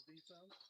Defense.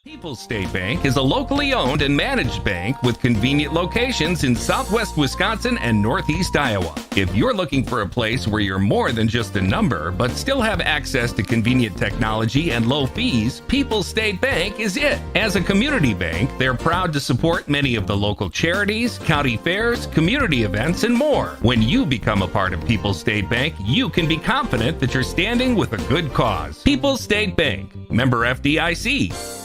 People's State Bank is a locally owned and managed bank with convenient locations in southwest Wisconsin and northeast Iowa. If you're looking for a place where you're more than just a number, but still have access to convenient technology and low fees, People's State Bank is it. As a community bank, they're proud to support many of the local charities, county fairs, community events, and more. When you become a part of People's State Bank, you can be confident that you're standing with a good cause. People's State Bank, member FDIC.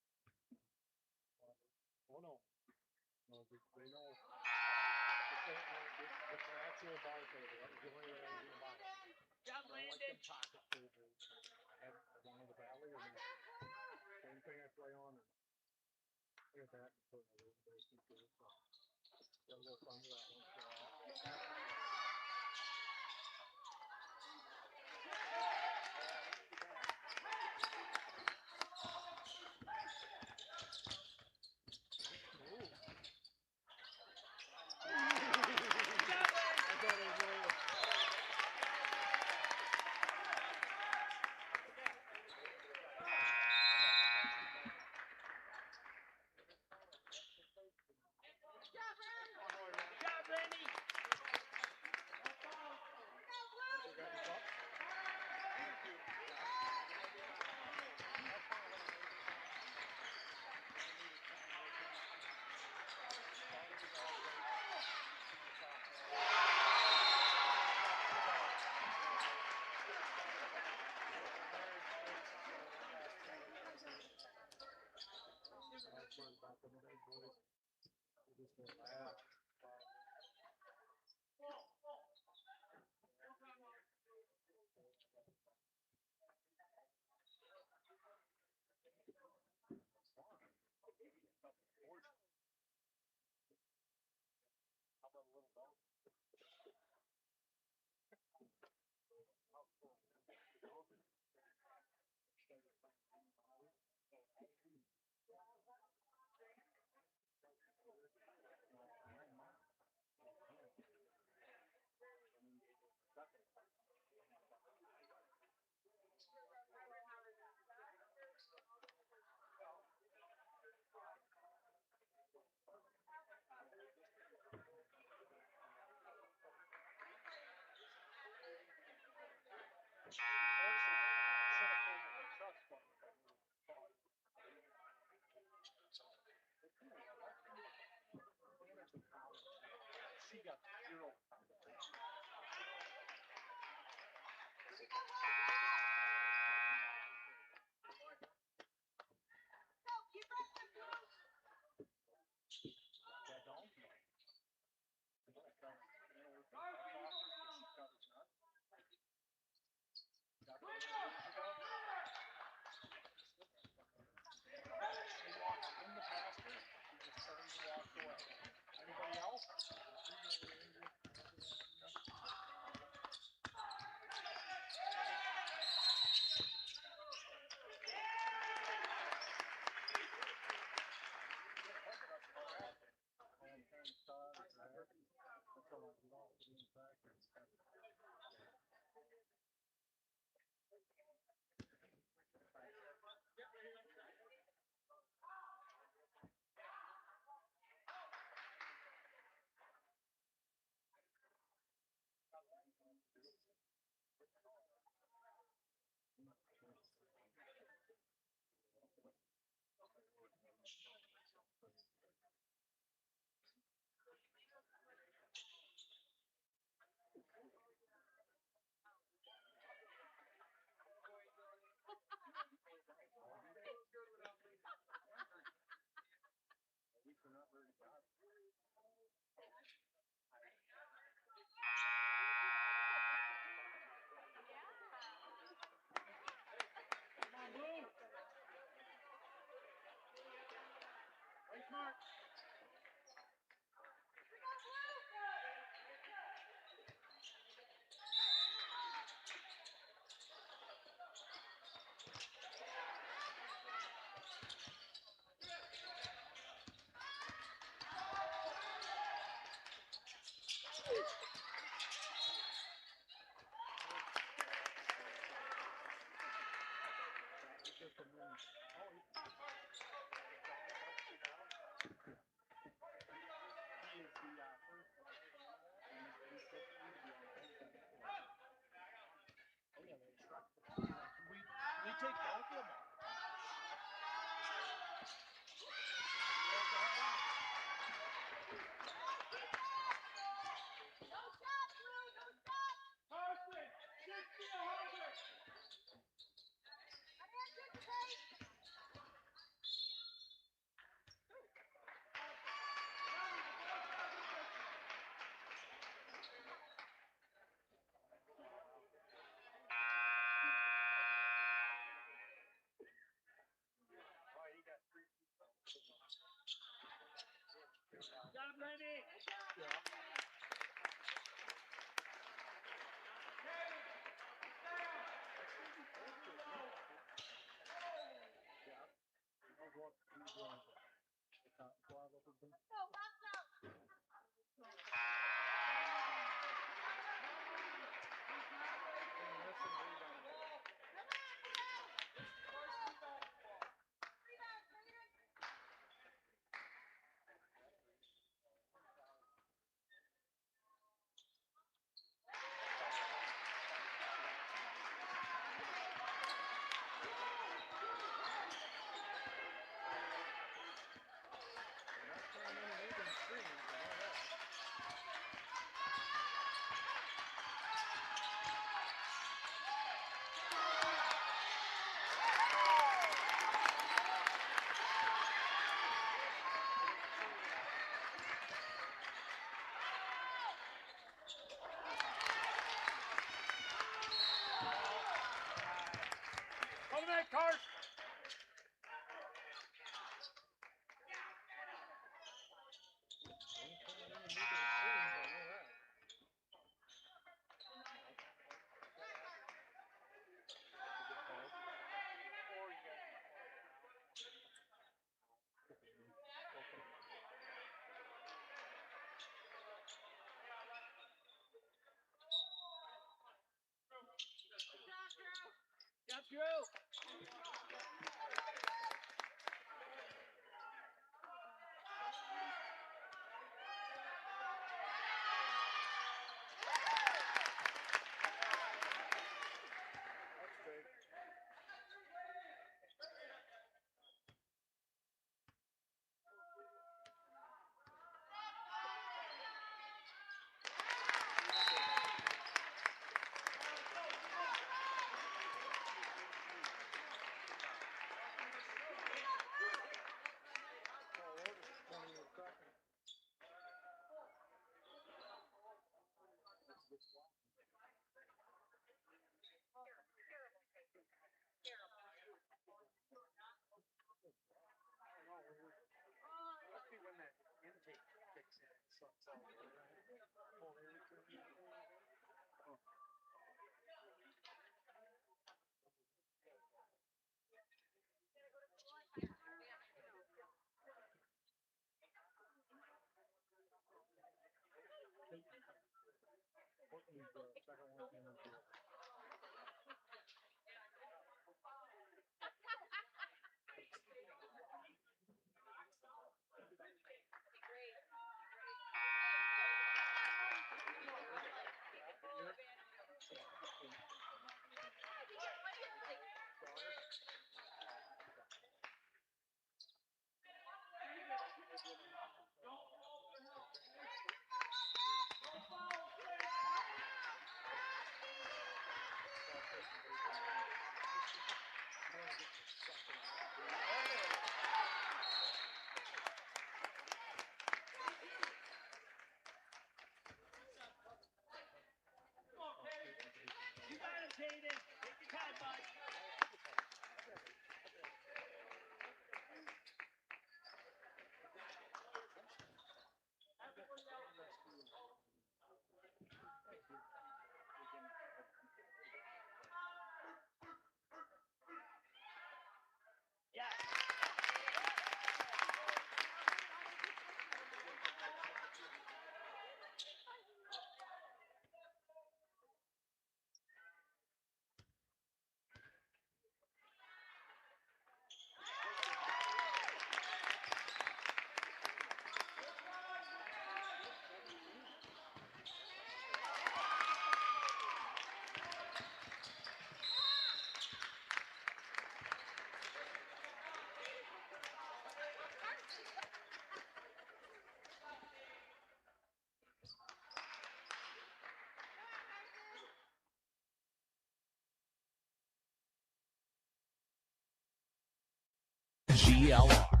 GLR.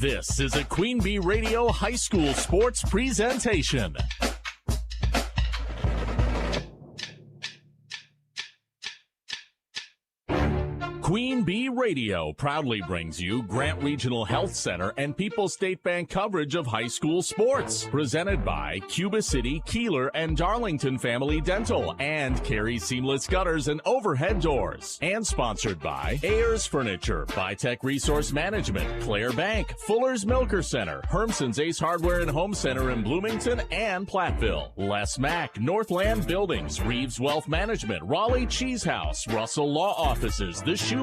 This is a Queen Bee Radio High School Sports presentation. Queen Bee Radio proudly brings you Grant Regional Health Center and People's State Bank coverage of high school sports. Presented by Cuba City, Kieler, and Darlington Family Dental and Carey Seamless Gutters and Overhead Doors. And sponsored by Ayers Furniture, Bitech Resource Management, Claire Bank, Fuller's Milker Center, Hermson's Ace Hardware and Home Center in Bloomington and Platteville, Les Mack, Northland Buildings, Reeves Wealth Management, Raleigh Cheese House, Russell Law Offices, The Shoebox,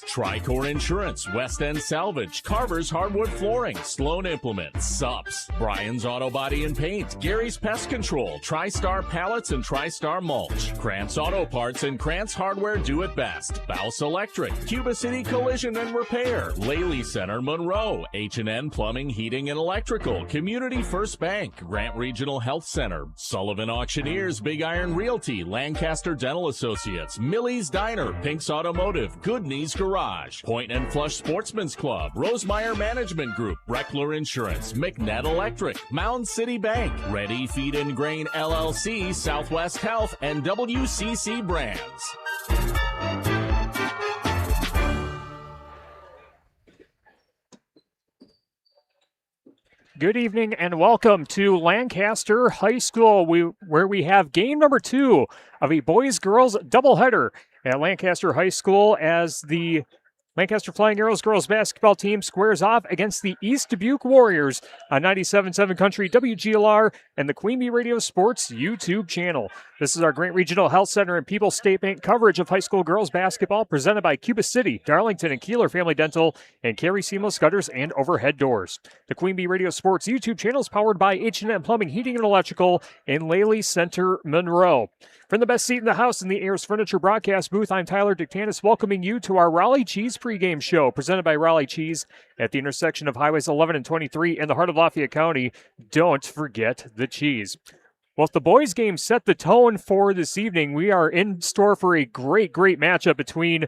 Tricor Insurance, West End Salvage, Carver's Hardwood Flooring, Sloan Implements, Sups, Brian's Auto Body and Paint, Gary's Pest Control, TriStar Pallets and TriStar Mulch, Krantz Auto Parts and Krantz Hardware Do It Best, Baus Electric, Cuba City Collision and Repair, Laley Center Monroe, H&N Plumbing, Heating and Electrical, Community First Bank, Grant Regional Health Center, Sullivan Auctioneers, Big Iron Realty, Lancaster Dental Associates, Millie's Diner, Pink's Automotive, Good Knees Garage, Point and Flush Sportsman's Club, Rosemeyer Management Group, Breckler Insurance, McNett Electric, Mound City Bank, Ready Feed and Grain LLC, Southwest Health, and WCC Brands. Good evening and welcome to Lancaster High School, where we have game number 2 of a boys-girls doubleheader at Lancaster High School as the Lancaster Flying Arrows girls basketball team squares off against the East Dubuque Warriors on 97.7 Country WGLR and the Queen Bee Radio Sports YouTube channel. This is our Grant Regional Health Center and People's State Bank coverage of high school girls basketball presented by Cuba City, Darlington, and Kieler Family Dental, and Carey Seamless Gutters and Overhead Doors. The Queen Bee Radio Sports YouTube channel is powered by H&M Plumbing, Heating, and Electrical in Laley Center, Monroe. From the best seat in the house in the Ayers Furniture broadcast booth, I'm Tyler Dictanis, welcoming you to our Raleigh Cheese pregame show, presented by Raleigh Cheese at the intersection of Highways 11 and 23 in the heart of Lafayette County. Don't forget the cheese. Well, if the boys' game set the tone for this evening, we are in store for a great matchup between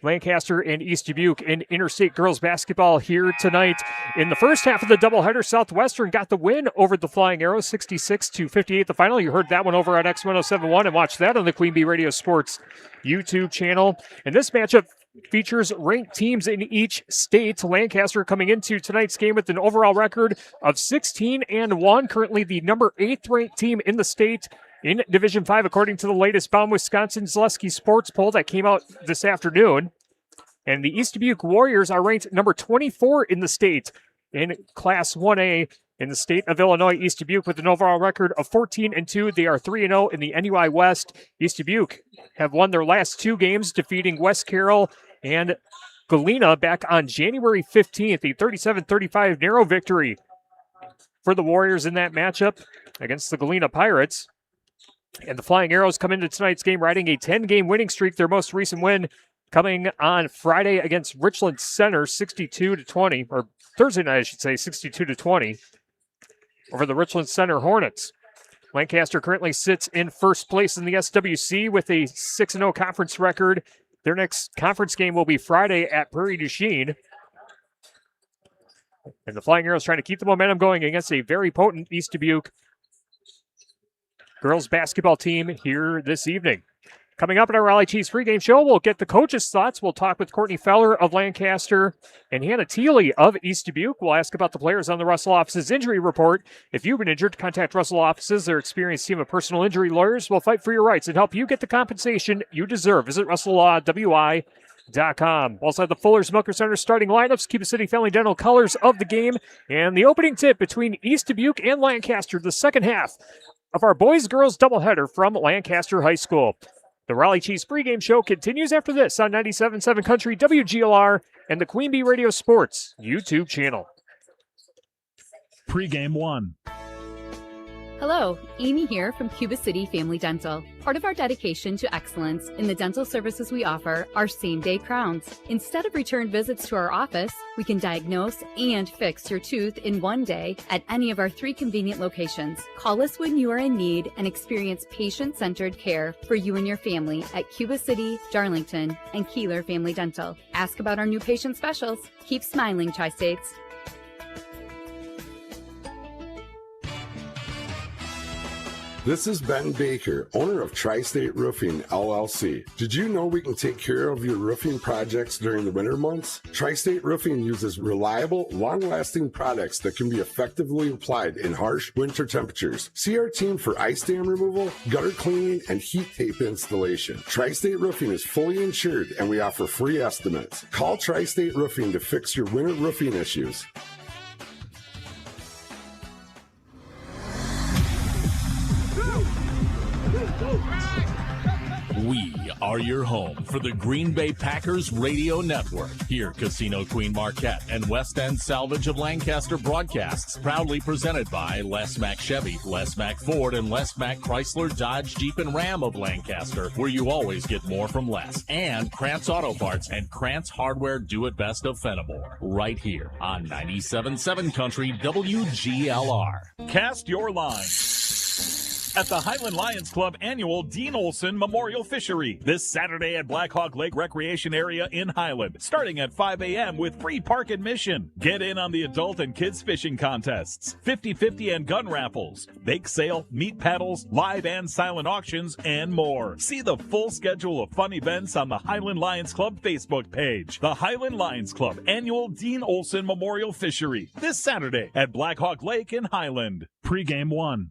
Lancaster and East Dubuque in interstate girls basketball here tonight. In the first half of the doubleheader, Southwestern got the win over the Flying Arrows, 66-58 the final. You heard that one over at X1071 and watched that on the Queen Bee Radio Sports YouTube channel. And this matchup features ranked teams in each state. Lancaster coming into tonight's game with an overall record of 16-1, currently the number 8th ranked team in the state in Division 5, according to the latest Baum Wisconsin Zaleski Sports poll that came out this afternoon. And the East Dubuque Warriors are ranked number 24 in the state in Class 1A in the state of Illinois. East Dubuque with an overall record of 14-2. They are 3-0 in the NUI West. East Dubuque have won their last 2 games, defeating West Carroll and Galena back on January 15th, a 37-35 narrow victory for the Warriors in that matchup against the Galena Pirates. And the Flying Arrows come into tonight's game riding a 10-game winning streak. Their most recent win coming on Friday against Richland Center, 62-20, or Thursday night, I should say, 62-20 over the Richland Center Hornets. Lancaster currently sits in first place in the SWC with a 6-0 conference record. Their next conference game will be Friday at Prairie du Chien. And the Flying Arrows trying to keep the momentum going against a very potent East Dubuque girls basketball team here this evening. Coming up in our Raleigh Cheese pregame show, we'll get the coaches' thoughts. We'll talk with Courtney Feller of Lancaster and Hannah Thiele of East Dubuque. We'll ask about the players on the Russell office's injury report. If you've been injured, contact Russell offices. Their experienced team of personal injury lawyers will fight for your rights and help you get the compensation you deserve. Visit RussellLawWI.com. We'll also have the Fuller's Milker Center starting lineups, Cuba City Family Dental colors of the game, and the opening tip between East Dubuque and Lancaster, the second half of our boys-girls doubleheader from Lancaster High School. The Raleigh Cheese pregame show continues after this on 97.7 Country WGLR and the Queen Bee Radio Sports YouTube channel. Pregame 1. Hello, Amy here from Cuba City Family Dental. Part of our dedication to excellence in the dental services we offer are same-day crowns. Instead of return visits to our office, we can diagnose and fix your tooth in one day at any of our 3 convenient locations. Call us when you are in need and experience patient-centered care for you and your family at Cuba City, Darlington, and Kieler Family Dental. Ask about our new patient specials. Keep smiling, Tri-States. This is Ben Baker, owner of Tri-State Roofing, LLC. Did you know we can take care of your roofing projects during the winter months? Tri-State Roofing uses reliable, long-lasting products that can be effectively applied in harsh winter temperatures. See our team for ice dam removal, gutter cleaning, and heat tape installation. Tri-State Roofing is fully insured, and we offer free estimates. Call Tri-State Roofing to fix your winter roofing issues. We are your home for the Green Bay Packers Radio Network. Here, Casino Queen Marquette and West End Salvage of Lancaster broadcasts, proudly presented by Les Mack Chevy, Les Mack Ford, and Les Mack Chrysler, Dodge, Jeep, and Ram of Lancaster, where you always get more from less. And Krantz Auto Parts and Krantz Hardware Do-It-Best of Fenimore, right here on 97.7 Country WGLR. Cast your line at the Highland Lions Club annual Dean Olson Memorial Fishery this Saturday at Black Hawk Lake Recreation Area in Highland, starting at 5 a.m. with free park admission. Get in on the adult and kids fishing contests, 50-50 and gun raffles, bake sale, meat paddles, live and silent auctions, and more. See the full schedule of fun events on the Highland Lions Club Facebook page. The Highland Lions Club annual Dean Olson Memorial Fishery this Saturday at Black Hawk Lake in Highland. Pre-game 1.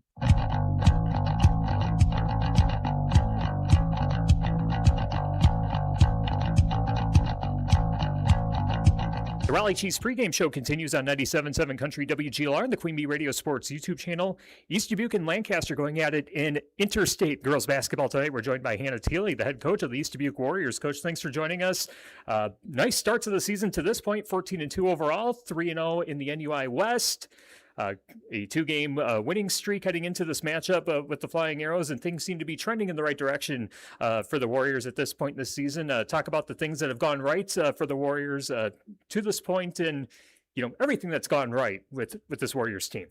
The Raleigh Chiefs pregame show continues on 97.7 Country WGLR and the Queen Bee Radio Sports YouTube channel. East Dubuque and Lancaster going at it in interstate girls basketball tonight. We're joined by Hannah Thiele, the head coach of the East Dubuque Warriors. Coach, thanks for joining us. Nice start to the season to this point, 14-2 overall, 3-0 in the NUI West. A 2-game winning streak heading into this matchup with the Flying Arrows, and things seem to be trending in the right direction for the Warriors at this point this season. Talk about the things that have gone right for the Warriors to this point, and everything that's gone right with this Warriors team.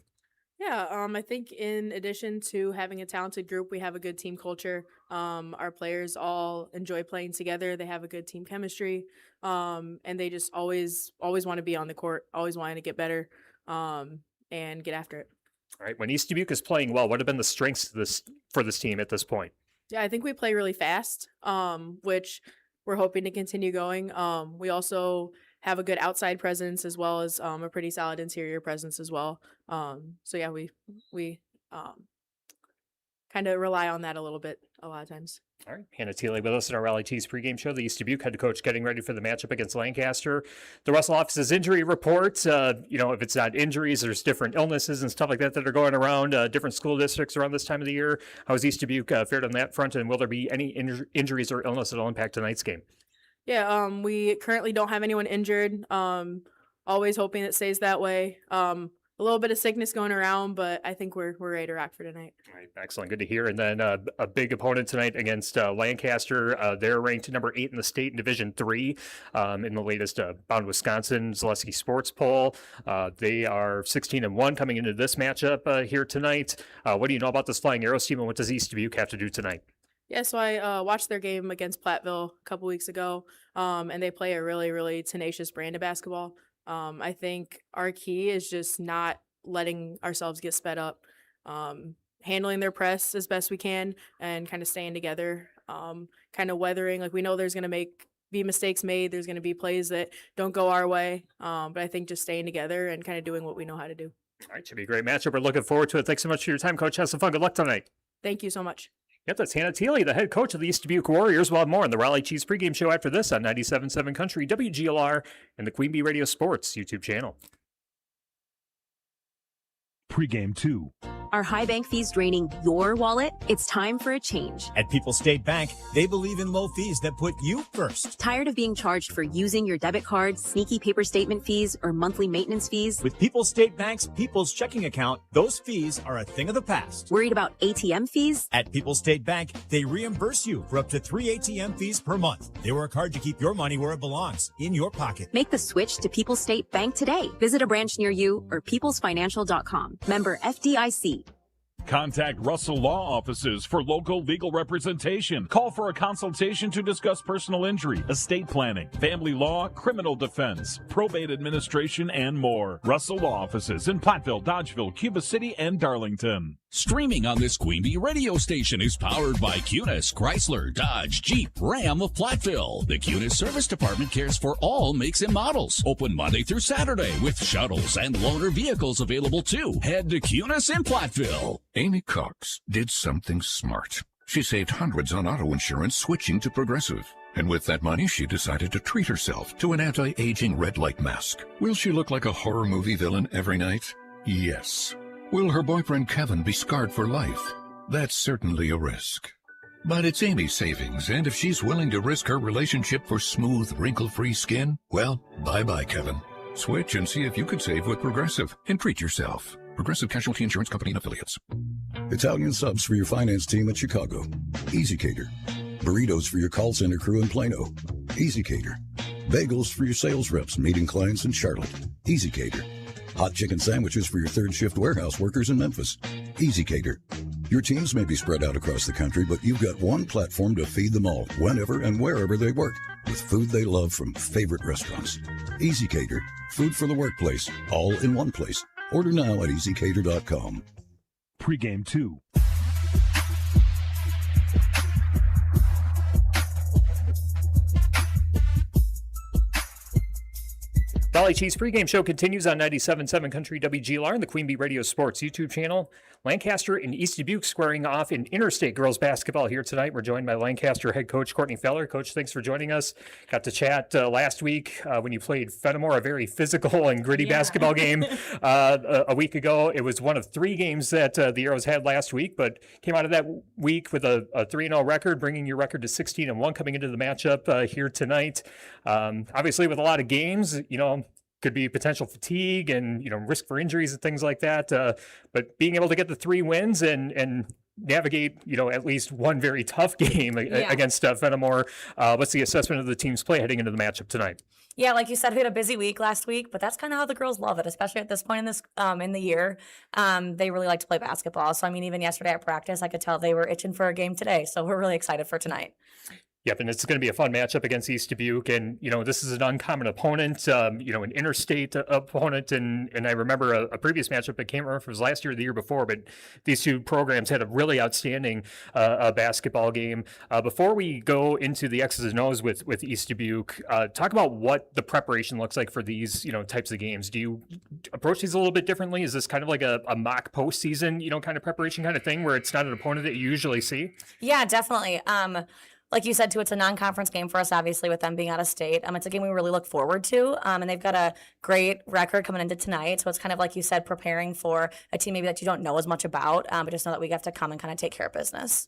Yeah, I think in addition to having a talented group, we have a good team culture. Our players all enjoy playing together. They have a good team chemistry, and they just always want to be on the court, always wanting to get better. And get after it. All right. When East Dubuque is playing well, what have been the strengths for this team at this point? Yeah, I think we play really fast, which we're hoping to continue going. We also have a good outside presence as well as a pretty solid interior presence as well. So yeah, we kind of rely on that a little bit a lot of times. All right, Hannah Thiele with us in our Raleigh Chiefs pregame show. The East Dubuque head coach getting ready for the matchup against Lancaster. The Russell office's injury report, if it's not injuries, there's different illnesses and stuff like that are going around different school districts around this time of the year. How is East Dubuque fared on that front, and will there be any injuries or illness that will impact tonight's game? Yeah, we currently don't have anyone injured. Always hoping it stays that way. A little bit of sickness going around, but I think we're ready to rock for tonight. All right, excellent. Good to hear. And then a big opponent tonight against Lancaster. They're ranked number 8 in the state in Division III in the latest Bound Wisconsin Zaleski Sports poll. They are 16-1 coming into this matchup here tonight. What do you know about this Flying Arrows team, and what does East Dubuque have to do tonight? Yeah, so I watched their game against Platteville a couple weeks ago, and they play a really, really tenacious brand of basketball. I think our key is just not letting ourselves get sped up, handling their press as best we can, and kind of staying together, kind of weathering. Like, we know there's going to be mistakes made. There's going to be plays that don't go our way. But I think just staying together and kind of doing what we know how to do. All right, should be a great matchup. We're looking forward to it. Thanks so much for your time, Coach. Have some fun. Good luck tonight. Thank you so much. Yep, that's Hannah Thiele, the head coach of the East Dubuque Warriors. We'll have more on the Raleigh Chiefs pregame show after this on 97.7 Country, WGLR, and the Queen Bee Radio Sports YouTube channel. Pregame 2. Are high bank fees draining your wallet? It's time for a change. At People's State Bank, they believe in low fees that put you first. Tired of being charged for using your debit card, sneaky paper statement fees, or monthly maintenance fees? With People's State Bank's People's Checking Account, those fees are a thing of the past. Worried about ATM fees? At People's State Bank, they reimburse you for up to 3 ATM fees per month. They work hard to keep your money where it belongs, in your pocket. Make the switch to People's State Bank today. Visit a branch near you or peoplesfinancial.com. Member FDIC. Contact Russell Law Offices for local legal representation. Call for a consultation to discuss personal injury, estate planning, family law, criminal defense, probate administration, and more. Russell Law Offices in Platteville, Dodgeville, Cuba City, and Darlington. Streaming on this Queen Bee radio station is powered by Cunis, Chrysler, Dodge, Jeep, Ram of Platteville. The Cunis Service Department cares for all makes and models. Open Monday through Saturday with shuttles and loaner vehicles available too. Head to Cunis in Platteville. Amy Cox did something smart. She saved hundreds on auto insurance switching to Progressive. And with that money, she decided to treat herself to an anti-aging red light mask. Will she look like a horror movie villain every night? Yes. Will her boyfriend Kevin be scarred for life? That's certainly a risk. But it's Amy's savings, and if she's willing to risk her relationship for smooth, wrinkle-free skin, well, bye-bye, Kevin. Switch and see if you could save with Progressive and treat yourself. Progressive Casualty Insurance Company and Affiliates. Italian subs for your finance team at Chicago. Easy Cater. Burritos for your call center crew in Plano. Easy Cater. Bagels for your sales reps meeting clients in Charlotte. Easy Cater. Hot chicken sandwiches for your third shift warehouse workers in Memphis. Easy Cater. Your teams may be spread out across the country, but you've got one platform to feed them all, whenever and wherever they work, with food they love from favorite restaurants. Easy Cater. Food for the workplace, all in one place. Order now at easycater.com. Pregame 2. Valley Cheese pregame show continues on 97.7 Country WGLR and the Queen Bee Radio Sports YouTube channel. Lancaster and East Dubuque squaring off in interstate girls basketball here tonight. We're joined by Lancaster head coach Courtney Feller. Coach, thanks for joining us. Got to chat last week when you played Fenimore, a very physical and gritty basketball game a week ago. It was one of 3 games that the Arrows had last week, but came out of that week with a 3-0 record, bringing your record to 16-1 coming into the matchup here tonight. Obviously, with a lot of games, could be potential fatigue and, risk for injuries and things like that. But being able to get the 3 wins and navigate, at least one very tough game against Fenimore. What's the assessment of the team's play heading into the matchup tonight? Yeah, like you said, we had a busy week last week, but that's kind of how the girls love it, especially at this point in the year. They really like to play basketball. So, even yesterday at practice, I could tell they were itching for a game today. So we're really excited for tonight. Yep, and it's going to be a fun matchup against East Dubuque, and this is an uncommon opponent, an interstate opponent, and I remember a previous matchup. I can't remember if it was last year or the year before, but these 2 programs had a really outstanding basketball game. Before we go into the X's and O's with East Dubuque, talk about what the preparation looks like for these types of games. Do you approach these a little bit differently? Is this kind of like a mock postseason kind of preparation kind of thing where it's not an opponent that you usually see? Yeah, definitely. Like you said, too, it's a non-conference game for us, obviously, with them being out of state. It's a game we really look forward to, and they've got a great record coming into tonight. So it's kind of like you said, preparing for a team maybe that you don't know as much about, but just know that we have to come and kind of take care of business.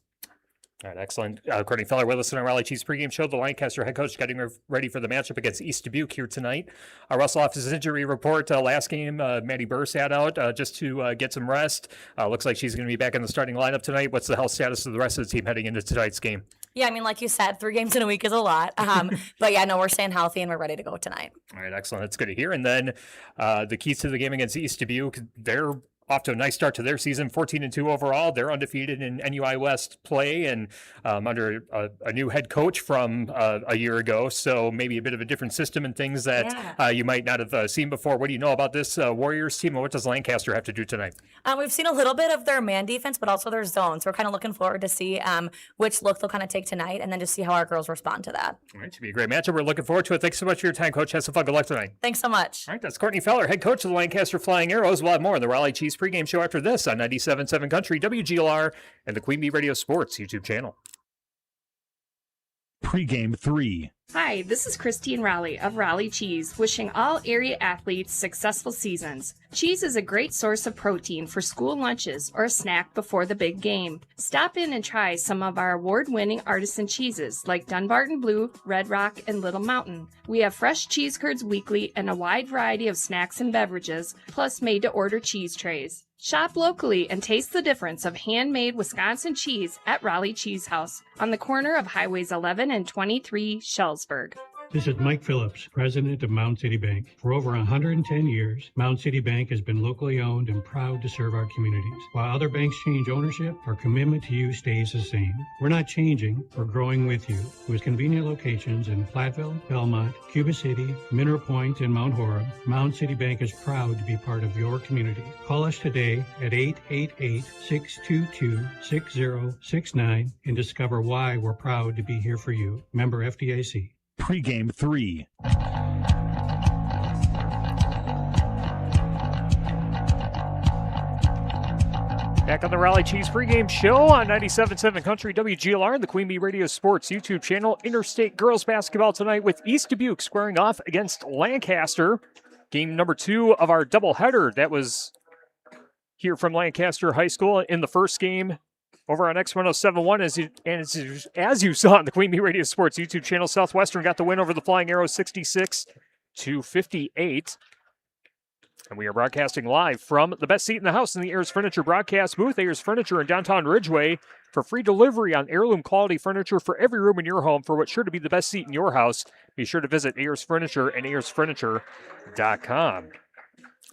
All right, excellent. Courtney Feller with us on our Raleigh Chiefs pregame show. The Lancaster head coach getting ready for the matchup against East Dubuque here tonight. Russell, off his injury report last game, Maddie Burr sat out just to get some rest. Looks like she's going to be back in the starting lineup tonight. What's the health status of the rest of the team heading into tonight's game? Yeah, like you said, 3 games in a week is a lot. But yeah, no, we're staying healthy and we're ready to go tonight. All right, excellent. That's good to hear. And then the keys to the game against East Dubuque, they're off to a nice start to their season, 14-2 overall. They're undefeated in NUI West play and under a new head coach from a year ago. So maybe a bit of a different system and things that you might not have seen before. What do you know about this Warriors team, and what does Lancaster have to do tonight? We've seen a little bit of their man defense, but also their zone. So we're kind of looking forward to see which look they'll kind of take tonight, and then just see how our girls respond to that. All right, should be a great matchup. We're looking forward to it. Thanks so much for your time, Coach. Have some fun. Good luck tonight. Thanks so much. All right, that's Courtney Feller, head coach of the Lancaster Flying Arrows. We'll have more on the Raleigh Chiefs pregame show after this on 97.7 Country, WGLR, and the Queen Bee Radio Sports YouTube channel. Pregame 3. Hi, this is Christine Raleigh of Raleigh Cheese, wishing all area athletes successful seasons. Cheese is a great source of protein for school lunches or a snack before the big game. Stop in and try some of our award-winning artisan cheeses like Dunbarton Blue, Red Rock, and Little Mountain. We have fresh cheese curds weekly and a wide variety of snacks and beverages, plus made-to-order cheese trays. Shop locally and taste the difference of handmade Wisconsin cheese at Raleigh Cheese House on the corner of Highways 11 and 23, Shellsburg. This is Mike Phillips, president of Mound City Bank. For over 110 years, Mound City Bank has been locally owned and proud to serve our communities. While other banks change ownership, our commitment to you stays the same. We're not changing, we're growing with you. With convenient locations in Platteville, Belmont, Cuba City, Mineral Point, and Mount Horeb, Mound City Bank is proud to be part of your community. Call us today at 888-622-6069 and discover why we're proud to be here for you. Member FDIC. Pregame 3. Back on the Raleigh Cheese pregame show on 97.7 Country WGLR and the Queen Bee Radio Sports YouTube channel. Interstate girls basketball tonight with East Dubuque squaring off against Lancaster. Game number 2 of our doubleheader that was here from Lancaster High School in the first game. Over on X1071, as you saw on the Queen Bee Radio Sports YouTube channel, Southwestern got the win over the Flying Arrows 66-58. And we are broadcasting live from the best seat in the house in the Ayers Furniture broadcast booth. Ayers Furniture in downtown Ridgeway for free delivery on heirloom quality furniture for every room in your home for what's sure to be the best seat in your house. Be sure to visit Ayers Furniture and AyersFurniture.com.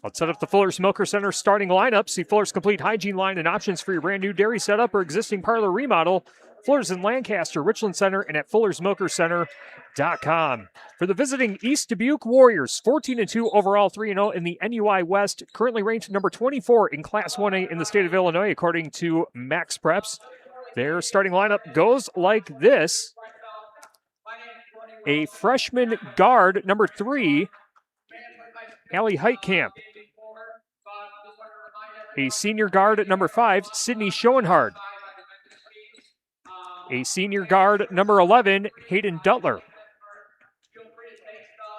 Let's set up the Fuller Smoker Center starting lineup. See Fuller's complete hygiene line and options for your brand new dairy setup or existing parlor remodel. Fuller's in Lancaster, Richland Center, and at FullerSmokerCenter.com. For the visiting East Dubuque Warriors, 14-2 overall, 3-0 in the NUI West, currently ranked number 24 in Class 1A in the state of Illinois, according to Max Preps. Their starting lineup goes like this. A freshman guard, number 3, Allie Heitkamp. A senior guard at number 5, Sydney Schoenhard. A senior guard, number 11, Hayden Dutler.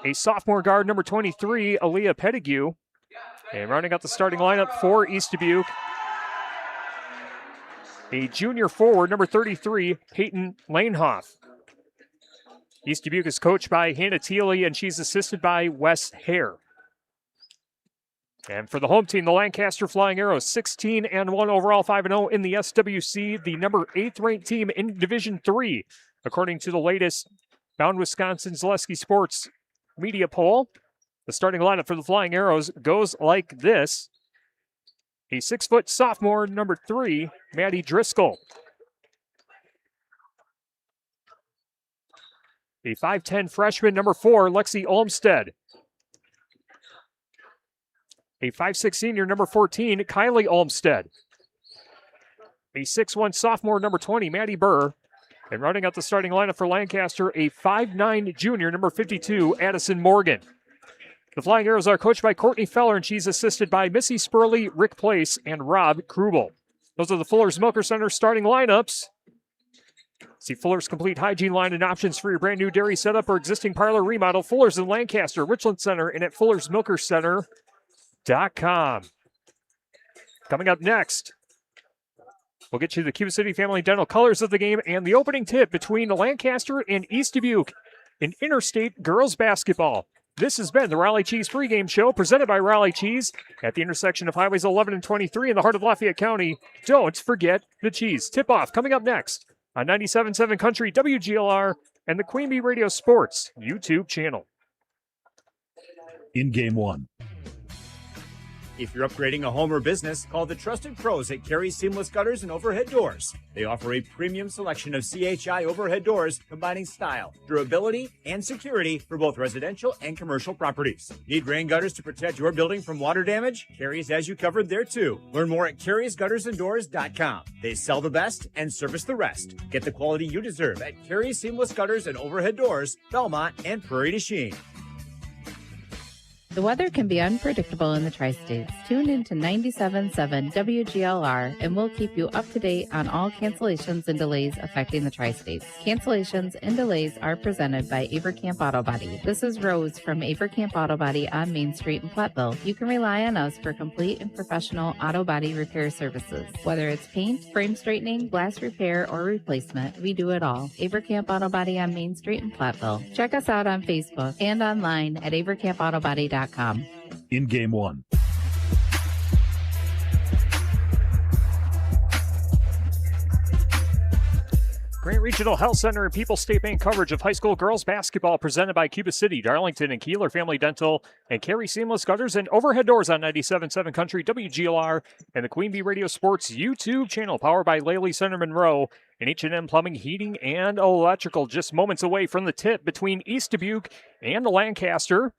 A sophomore guard, number 23, Aaliyah Pettigrew. And rounding out the starting lineup for East Dubuque, a junior forward, number 33, Peyton Lanehoff. East Dubuque is coached by Hannah Thiele, and she's assisted by Wes Hare. And for the home team, the Lancaster Flying Arrows, 16-1 overall, 5-0 in the SWC, the number 8th ranked team in Division III, according to the latest Bound Wisconsin Zaleski Sports media poll. The starting lineup for the Flying Arrows goes like this. A 6-foot sophomore, number 3, Maddie Driscoll. A 5'10 freshman, number 4, Lexi Olmstead. A 5'6 senior, number 14, Kylie Olmstead. A 6'1 sophomore, number 20, Maddie Burr. And rounding out the starting lineup for Lancaster, a 5'9 junior, number 52, Addison Morgan. The Flying Arrows are coached by Courtney Feller, and she's assisted by Missy Spurley, Rick Place, and Rob Krubel. Those are the Fuller Smoker Center starting lineups. See Fuller's complete hygiene line and options for your brand new dairy setup or existing parlor remodel. Fuller's in Lancaster, Richland Center, and at FullerSmokerCenter.com. Coming up next, we'll get you the Cuba City Family Dental colors of the game and the opening tip between Lancaster and East Dubuque in interstate girls basketball. This has been the Raleigh Cheese pregame show presented by Raleigh Cheese at the intersection of Highways 11 and 23 in the heart of Lafayette County. Don't forget the cheese. Tip-off coming up next on 97.7 Country WGLR and the Queen Bee Radio Sports YouTube channel. In Game 1. If you're upgrading a home or business, call the trusted pros at Carey Seamless Gutters and Overhead Doors. They offer a premium selection of CHI overhead doors combining style, durability, and security for both residential and commercial properties. Need rain gutters to protect your building from water damage? Carey's has you covered there too. Learn more at Carey'sGuttersandDoors.com. They sell the best and service the rest. Get the quality you deserve at Carey Seamless Gutters and Overhead Doors, Belmont, and Prairie du Chien. The weather can be unpredictable in the Tri-States. Tune in to 97.7 WGLR and we'll keep you up to date on all cancellations and delays affecting the Tri-States. Cancellations and delays are presented by Avercamp Auto Body. This is Rose from Avercamp Auto Body on Main Street in Platteville. You can rely on us for complete and professional auto body repair services. Whether it's paint, frame straightening, glass repair, or replacement, we do it all. Avercamp Auto Body on Main Street in Platteville. Check us out on Facebook and online at avercampautobody.com. In Game 1. Grant Regional Health Center and People's State Bank coverage of high school girls basketball presented by Cuba City, Darlington, and Kieler Family Dental, and Carey Seamless Gutters and Overhead Doors on 97.7 Country, WGLR, and the Queen Bee Radio Sports YouTube channel powered by Laley Center Monroe, and H&M Plumbing, Heating, and Electrical. Just moments away from the tip between East Dubuque and Lancaster.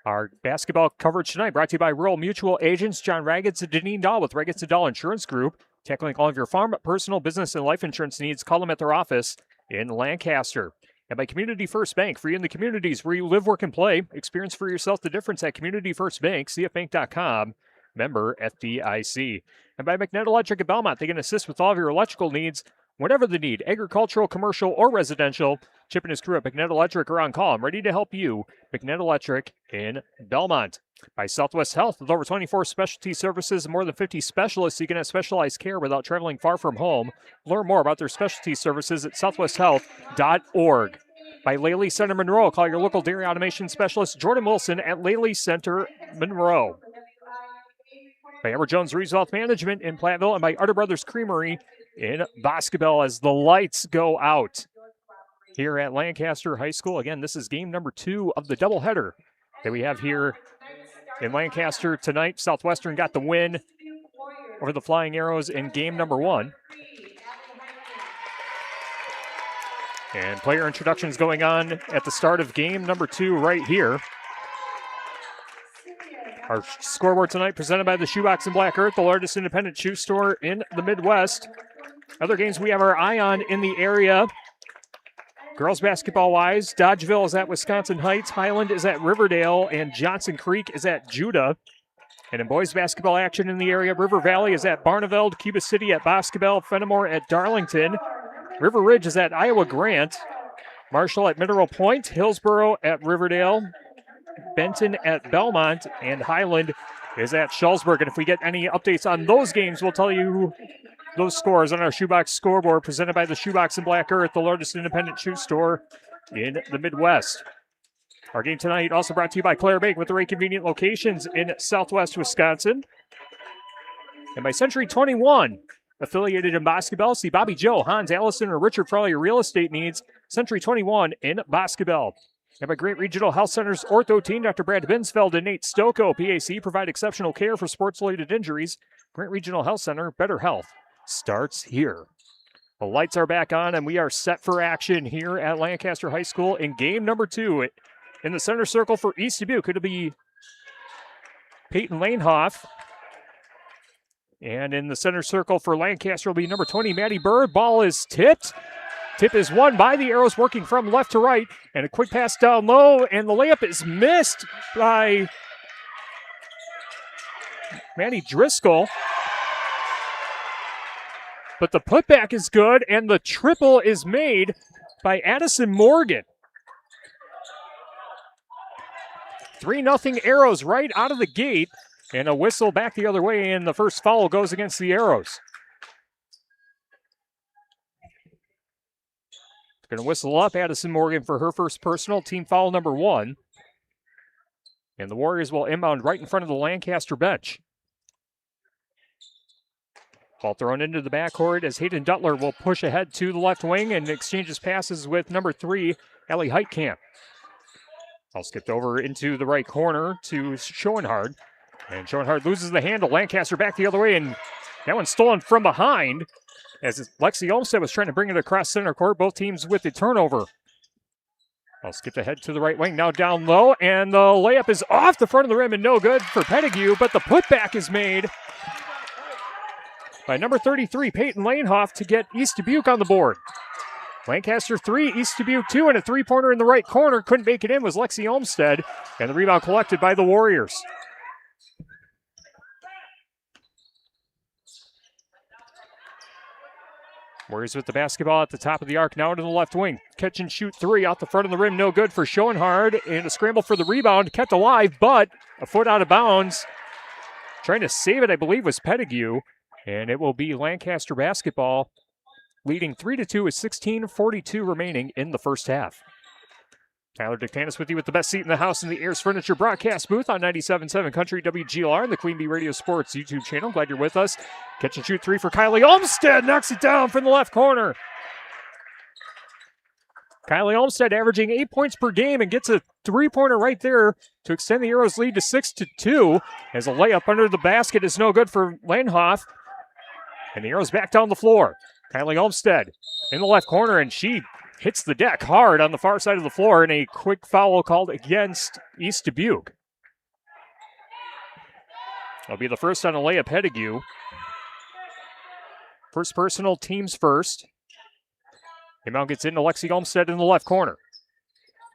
Our basketball coverage tonight brought to you by Rural Mutual Agents John Raggets and Deneen Dahl with Raggets and Dahl Insurance Group. Tackling all of your farm, personal, business, and life insurance needs, call them at their office in Lancaster. And by Community First Bank, for you in the communities where you live, work, and play. Experience for yourself the difference at Community First Bank, cfbank.com, member FDIC. And by McNett Electric at Belmont, they can assist with all of your electrical needs, whatever the need, agricultural, commercial, or residential. Chip and his crew at McNett Electric are on call. I'm ready to help you. McNett Electric in Belmont. By Southwest Health, with over 24 specialty services and more than 50 specialists, you can have specialized care without traveling far from home. Learn more about their specialty services at southwesthealth.org. By Laley Center Monroe, call your local dairy automation specialist, Jordan Wilson, at Laley Center Monroe. By Edward Jones Reeves Wealth Management in Platteville, and by Arter Brothers Creamery in Boscobel as the lights go out here at Lancaster High School. Again, this is game number 2 of the doubleheader that we have here in Lancaster tonight. Southwestern got the win over the Flying Arrows in game number 1. And player introductions going on at the start of game number 2 right here. Our scoreboard tonight presented by the Shoebox in Black Earth, the largest independent shoe store in the Midwest. Other games we have our eye on in the area. Girls basketball-wise, Dodgeville is at Wisconsin Heights, Highland is at Riverdale, and Johnson Creek is at Judah. And in boys basketball action in the area, River Valley is at Barneveld, Cuba City at Boscobel, Fenimore at Darlington, River Ridge is at Iowa Grant, Marshall at Mineral Point, Hillsboro at Riverdale, Benton at Belmont, and Highland is at Schulzburg. And if we get any updates on those games, we'll tell you those scores on our Shoebox scoreboard presented by the Shoebox in Black Earth, the largest independent shoe store in the Midwest. Our game tonight also brought to you by Claire Bake with 3 convenient locations in Southwest Wisconsin. And by Century 21, affiliated in Boscobel. See Bobby Joe, Hans Allison, or Richard for all your real estate needs. Century 21 in Boscobel. And by Great Regional Health Center's ortho team, Dr. Brad Binsfeld and Nate Stocco, PAC, provide exceptional care for sports-related injuries. Great Regional Health Center, better health starts here. The lights are back on, and we are set for action here at Lancaster High School in game number 2. In the center circle for East Dubuque, it'll be Peyton Lanehoff. And in the center circle for Lancaster will be number 20, Maddie Bird. Ball is tipped. Tip is won by the Arrows, working from left to right. And a quick pass down low, and the layup is missed by Manny Driscoll. But the putback is good, and the triple is made by Addison Morgan. 3-0 Arrows right out of the gate, and a whistle back the other way, and the first foul goes against the Arrows. Going to whistle up Addison Morgan for her first personal, team foul number 1. And the Warriors will inbound right in front of the Lancaster bench. Ball thrown into the backcourt as Hayden Duttler will push ahead to the left wing and exchanges passes with number 3, Ellie Heitkamp. Ball skipped over into the right corner to Schoenhard. And Schoenhard loses the handle. Lancaster back the other way, and that one's stolen from behind as Lexi Olmstead was trying to bring it across center court. Both teams with the turnover. Ball skipped ahead to the right wing, now down low, and the layup is off the front of the rim and no good for Pettigrew, but the putback is made by number 33, Peyton Lanehoff, to get East Dubuque on the board. Lancaster 3, East Dubuque 2, and a three-pointer in the right corner. Couldn't make it in was Lexi Olmstead, and the rebound collected by the Warriors. Warriors with the basketball at the top of the arc, now to the left wing. Catch and shoot 3 out the front of the rim, no good for Schoenhard, and a scramble for the rebound, kept alive, but a foot out of bounds. Trying to save it, I believe, was Pettigrew. And it will be Lancaster basketball leading 3-2 with 16:42 remaining in the first half. Tyler Dictanis with you with the best seat in the house in the Ayers Furniture broadcast booth on 97.7 Country WGLR and the Queen Bee Radio Sports YouTube channel. Glad you're with us. Catch and shoot 3 for Kylie Olmstead. Knocks it down from the left corner. Kylie Olmsted averaging 8 points per game and gets a three-pointer right there to extend the Arrows' lead to 6-2. As a layup under the basket is no good for Lanhoff. And the Arrows back down the floor. Kylie Olmsted in the left corner, and she hits the deck hard on the far side of the floor, and a quick foul called against East Dubuque. That'll be the first on a layup, Pettigrew. First personal, teams first. Inbound gets into Lexi Olmsted in the left corner.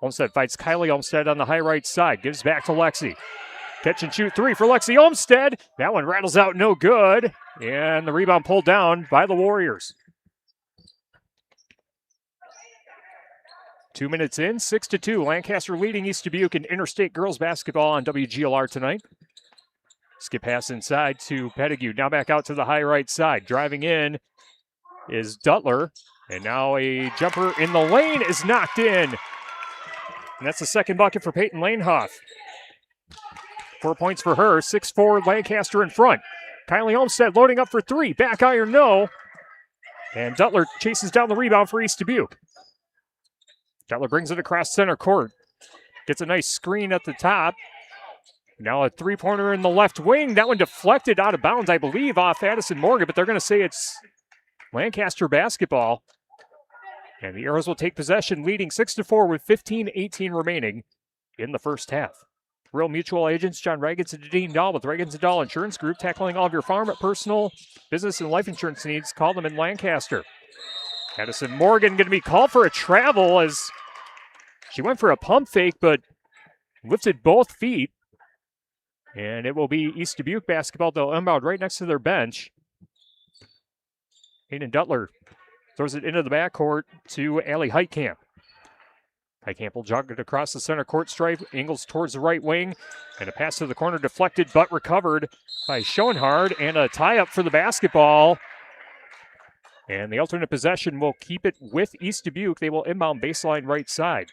Olmsted fights Kylie Olmsted on the high right side. Gives back to Lexi. Catch and shoot three for Lexi Olmsted. That one rattles out, no good. And the rebound pulled down by the Warriors. 2 minutes in, 6-2. Lancaster leading East Dubuque in interstate girls basketball on WGLR tonight. Skip pass inside to Pettigrew. Now back out to the high right side. Driving in is Duttler. And now a jumper in the lane is knocked in. And that's the second bucket for Peyton Lanhoff. 4 points for her. 6-4 Lancaster in front. Kylie Olmsted loading up for three. Back iron, no. And Duttler chases down the rebound for East Dubuque. Duttler brings it across center court. Gets a nice screen at the top. Now a three-pointer in the left wing. That one deflected out of bounds, I believe, off Addison Morgan, but they're going to say it's Lancaster basketball. And the Arrows will take possession, leading 6-4 with 15:18 remaining in the first half. Real Mutual Agents, John Reagans and Dean Dahl with Reagans & Dahl Insurance Group, tackling all of your farm, personal, business, and life insurance needs. Call them in Lancaster. Addison Morgan going to be called for a travel as she went for a pump fake, but lifted both feet. And it will be East Dubuque basketball. They'll inbound right next to their bench. Hayden Duttler throws it into the backcourt to Allie Heitkamp. Heitkamp will jog it across the center court stripe, angles towards the right wing, and a pass to the corner deflected but recovered by Schoenhard, and a tie-up for the basketball. And the alternate possession will keep it with East Dubuque. They will inbound baseline right side.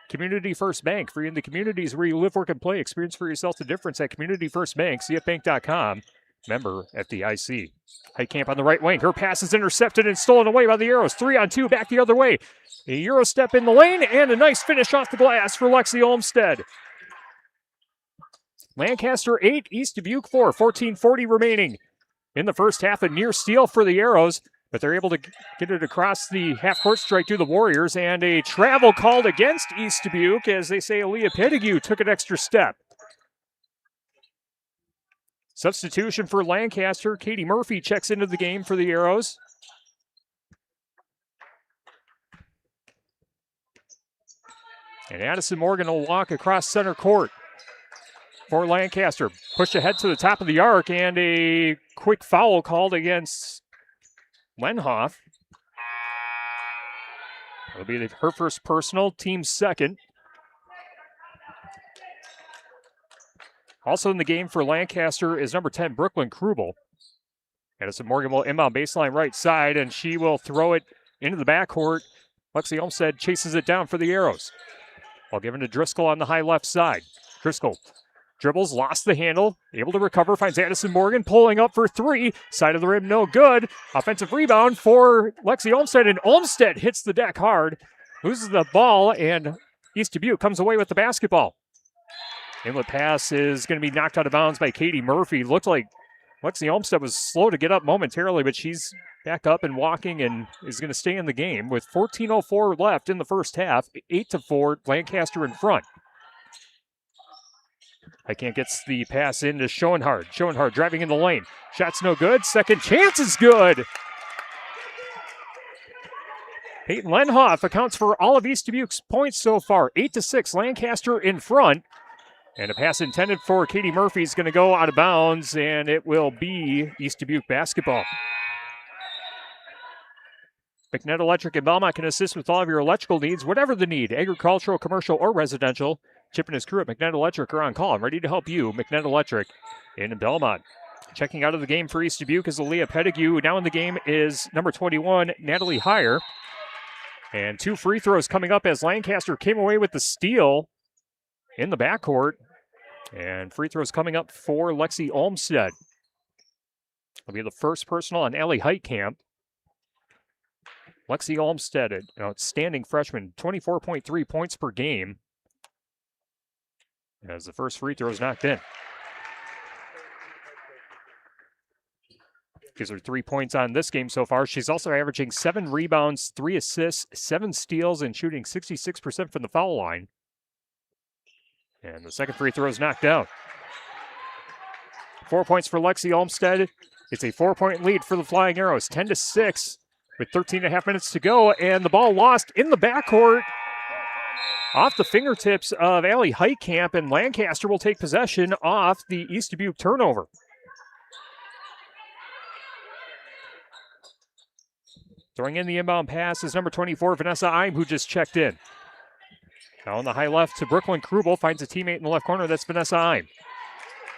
Community First Bank, free in the communities where you live, work, and play. Experience for yourself the difference at Community First Bank, cfbank.com. Member FDIC. Heitkamp on the right wing. Her pass is intercepted and stolen away by the Arrows. 3-on-2, back the other way. A Euro step in the lane, and a nice finish off the glass for Lexi Olmsted. Lancaster 8, East Dubuque 4. 14:40 remaining in the first half. A near steal for the Arrows, but they're able to get it across the half-court strike to the Warriors, and a travel called against East Dubuque as they say Aaliyah Pettigrew took an extra step. Substitution for Lancaster. Katie Murphy checks into the game for the Arrows. And Addison Morgan will walk across center court for Lancaster. Pushed ahead to the top of the arc, and a quick foul called against Lenhoff. It'll be her first personal, team's second. Also in the game for Lancaster is number 10, Brooklyn Krubel. Addison Morgan will inbound baseline right side, and she will throw it into the backcourt. Lexi Olmsted chases it down for the Arrows. While giving to Driscoll on the high left side. Driscoll dribbles, lost the handle, able to recover, finds Addison Morgan, pulling up for three. Side of the rim, no good. Offensive rebound for Lexi Olmsted, and Olmsted hits the deck hard. Loses the ball, and East Dubuque comes away with the basketball. Inlet pass is going to be knocked out of bounds by Katie Murphy. Looked like Lexi Olmsted was slow to get up momentarily, but she's back up and walking and is going to stay in the game with 14:04 left in the first half. 8-4, Lancaster in front. Heitkamp gets the pass into Schoenhard. Schoenhard driving in the lane. Shot's no good. Second chance is good. Peyton Lenhoff accounts for all of East Dubuque's points so far. 8-6, Lancaster in front. And a pass intended for Katie Murphy is going to go out of bounds, and it will be East Dubuque basketball. McNett Electric in Belmont can assist with all of your electrical needs, whatever the need, agricultural, commercial, or residential. Chip and his crew at McNett Electric are on call and ready to help you. McNett Electric in Belmont. Checking out of the game for East Dubuque is Aaliyah Pettigrew. Now in the game is number 21, Natalie Heyer. And two free throws coming up as Lancaster came away with the steal in the backcourt. And free throws coming up for Lexi Olmsted. It'll be the first personal on Allie Heitkamp. Lexi Olmstead, an outstanding freshman, 24.3 points per game. As the first free throw is knocked in. Gives her 3 points on this game so far. She's also averaging 7 rebounds, 3 assists, 7 steals, and shooting 66% from the foul line. And the second free throw is knocked down. 4 points for Lexi Olmstead. It's a 4-point lead for the Flying Arrows, 10-6 with 13.5 minutes to go. And the ball lost in the backcourt off the fingertips of Allie Heitkamp, and Lancaster will take possession off the East Dubuque turnover. Throwing in the inbound pass is number 24, Vanessa Eim, who just checked in. Now on the high left to Brooklyn Krubel, finds a teammate in the left corner. That's Vanessa Eim.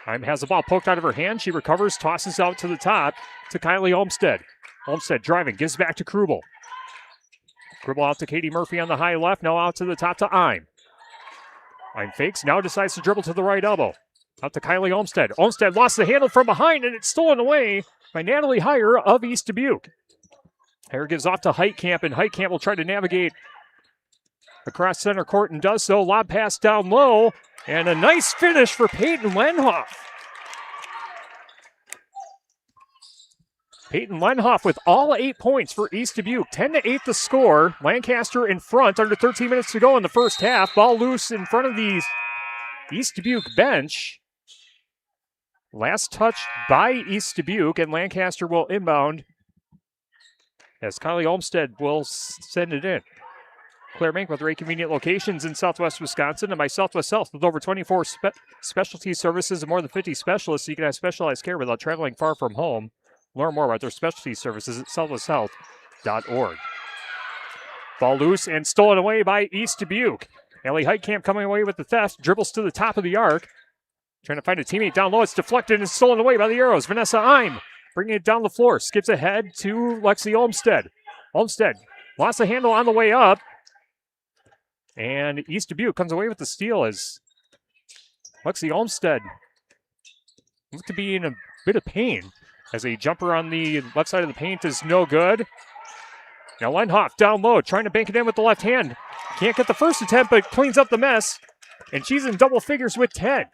Eim has the ball poked out of her hand. She recovers, tosses out to the top to Kylie Olmstead. Olmstead driving, gives back to Krubel. Krubel out to Katie Murphy on the high left, now out to the top to Eim. Eim fakes, now decides to dribble to the right elbow. Out to Kylie Olmstead. Olmstead lost the handle from behind, and it's stolen away by Natalie Heyer of East Dubuque. Heyer gives off to Heitkamp, and Heitkamp will try to navigate across center court and does so. Lob pass down low, and a nice finish for Peyton Lenhoff. Peyton Lenhoff with all 8 points for East Dubuque. 10-8 the score. Lancaster in front, under 13 minutes to go in the first half. Ball loose in front of the East Dubuque bench. Last touch by East Dubuque, and Lancaster will inbound as Kylie Olmstead will send it in. Claire Mink with 3 convenient locations in Southwest Wisconsin, and by Southwest Health with over 24 specialty services and more than 50 specialists, so you can have specialized care without traveling far from home. Learn more about their specialty services at southwesthealth.org. Ball loose and stolen away by East Dubuque. Allie Heitkamp coming away with the theft, dribbles to the top of the arc. Trying to find a teammate down low. It's deflected and stolen away by the Arrows. Vanessa Eim bringing it down the floor. Skips ahead to Lexi Olmstead. Olmstead lost the handle on the way up. And East Dubuque comes away with the steal as Lexi Olmstead looked to be in a bit of pain as a jumper on the left side of the paint is no good. Now Lenhoff down low, trying to bank it in with the left hand. Can't get the first attempt, but cleans up the mess. And she's in double figures with 10.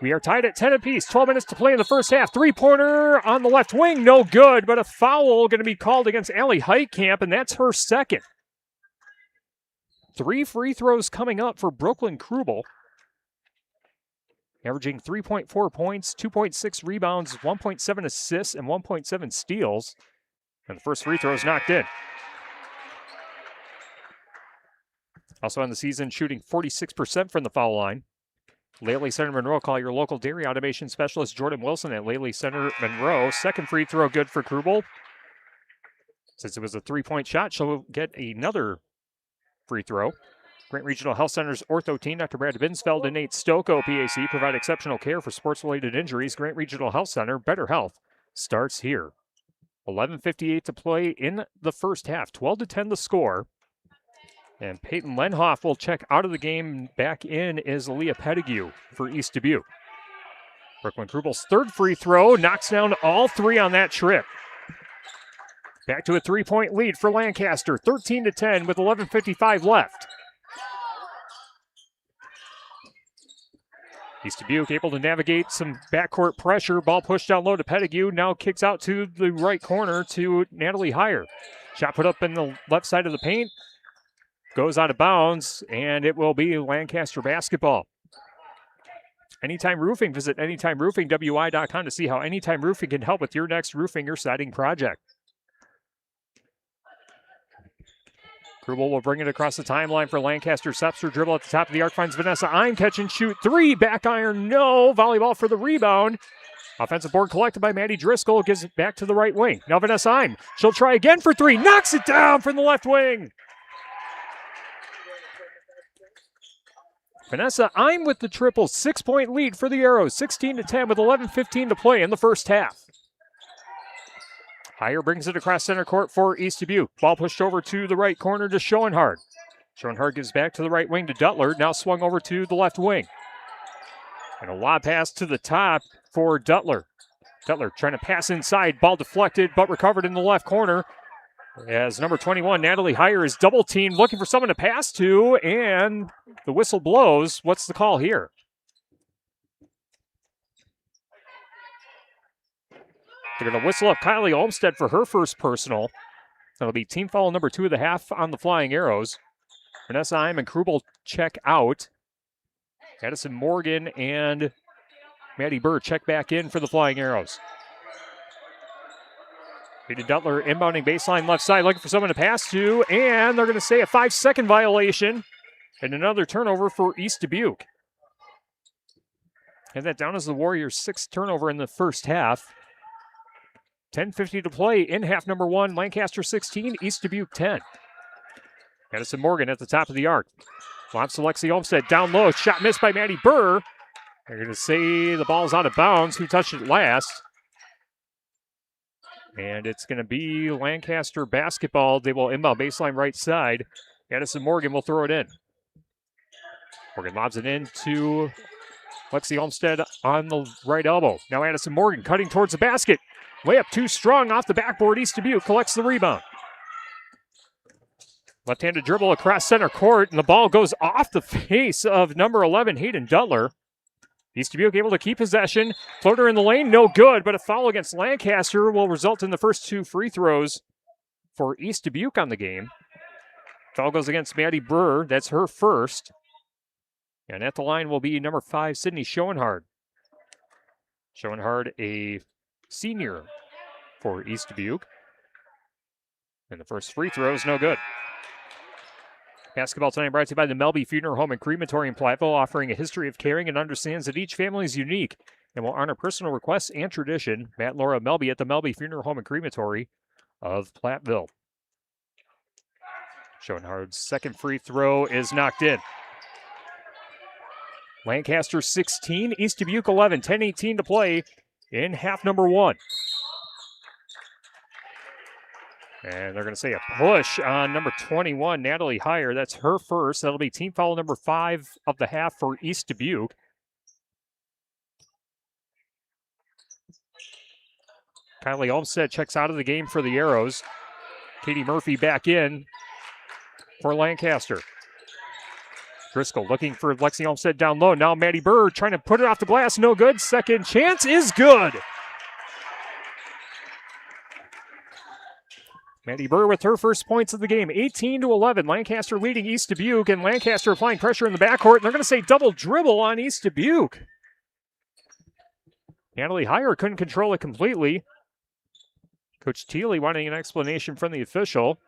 We are tied at 10 apiece. 12 minutes to play in the first half. Three-pointer on the left wing, no good, but a foul going to be called against Allie Heitkamp, and that's her second. 3 free throws coming up for Brooklyn Krubel. Averaging 3.4 points, 2.6 rebounds, 1.7 assists, and 1.7 steals. And the first free throw is knocked in. Also on the season, shooting 46% from the foul line. Laley Center Monroe, call your local dairy automation specialist Jordan Wilson at Laley Center Monroe. Second free throw good for Krubel. Since it was a 3-point shot, she'll get another free throw. Grant Regional Health Center's ortho team, Dr. Brad Binsfeld and Nate Stocco, PAC, provide exceptional care for sports-related injuries. Grant Regional Health Center, better health starts here. 11:58 to play in the first half. 12-10 the score. And Peyton Lenhoff will check out of the game. Back in is Aaliyah Pettigrew for East Dubuque. Brooklyn Krubel's third free throw knocks down all 3 on that trip. Back to a 3-point lead for Lancaster. 13-10 with 11:55 left. East Dubuque able to navigate some backcourt pressure. Ball pushed down low to Pettigrew. Now kicks out to the right corner to Natalie Heyer. Shot put up in the left side of the paint. Goes out of bounds, and it will be Lancaster basketball. Anytime Roofing. Visit AnytimeRoofingWI.com to see how Anytime Roofing can help with your next roofing or siding project. Krubel will bring it across the timeline for Lancaster. Sepster dribble at the top of the arc, finds Vanessa Eim. Catch and shoot 3. Back iron, no. Volleyball for the rebound. Offensive board collected by Maddie Driscoll. Gives it back to the right wing. Now Vanessa Eim. She'll try again for 3. Knocks it down from the left wing. Vanessa Eim with the triple. 6-point lead for the Arrows. 16-10 with 11:15 to play in the first half. Heyer brings it across center court for East Dubuque. Ball pushed over to the right corner to Schoenhardt. Schoenhardt gives back to the right wing to Duttler. Now swung over to the left wing. And a lob pass to the top for Duttler. Duttler trying to pass inside. Ball deflected, but recovered in the left corner. As number 21, Natalie Heyer, is double teamed, looking for someone to pass to, and the whistle blows. What's the call here? They're going to whistle up Kylie Olmstead for her first personal. That'll be team foul number 2 of the half on the Flying Arrows. Vanessa Heim and Krubel check out. Addison Morgan and Maddie Burr check back in for the Flying Arrows. Hayden Duttler inbounding baseline left side, looking for someone to pass to, and they're going to say a 5-second violation and another turnover for East Dubuque. And that down as the Warriors' 6th turnover in the first half. 10:50 to play in half number 1. Lancaster 16, East Dubuque 10. Addison Morgan at the top of the arc. Lobs to Lexi Olmstead down low. Shot missed by Maddie Burr. They're going to say the ball's out of bounds. Who touched it last? And it's going to be Lancaster basketball. They will inbound baseline right side. Addison Morgan will throw it in. Morgan lobs it in to Lexi Olmstead on the right elbow. Now Addison Morgan cutting towards the basket. Layup too strong off the backboard. East Dubuque collects the rebound. Left-handed dribble across center court, and the ball goes off the face of number 11, Hayden Duttler. East Dubuque able to keep possession. Floater in the lane, no good, but a foul against Lancaster will result in the first 2 free throws for East Dubuque on the game. Foul goes against Maddie Burr. That's her first. And at the line will be number 5, Sydney Schoenhard. Schoenhard, a senior for East Dubuque. And the first free throw is no good. Basketball tonight brought to you by the Melby Funeral Home and Crematory in Platteville, offering a history of caring and understands that each family is unique and will honor personal requests and tradition. Matt and Laura Melby at the Melby Funeral Home and Crematory of Platteville. Schoenhard's second free throw is knocked in. Lancaster 16, East Dubuque 11, 10:18 to play in half number 1. And they're going to say a push on number 21, Natalie Heyer. That's her first. That'll be team foul number 5 of the half for East Dubuque. Kylie Olmstead checks out of the game for the Arrows. Katie Murphy back in for Lancaster. Driscoll looking for Lexi Olmstead down low. Now Maddie Burr trying to put it off the glass. No good. Second chance is good. Maddie Burr with her first points of the game. 18-11. Lancaster leading East Dubuque, and Lancaster applying pressure in the backcourt. And they're going to say double dribble on East Dubuque. Natalie Heyer couldn't control it completely. Coach Thiele wanting an explanation from the official.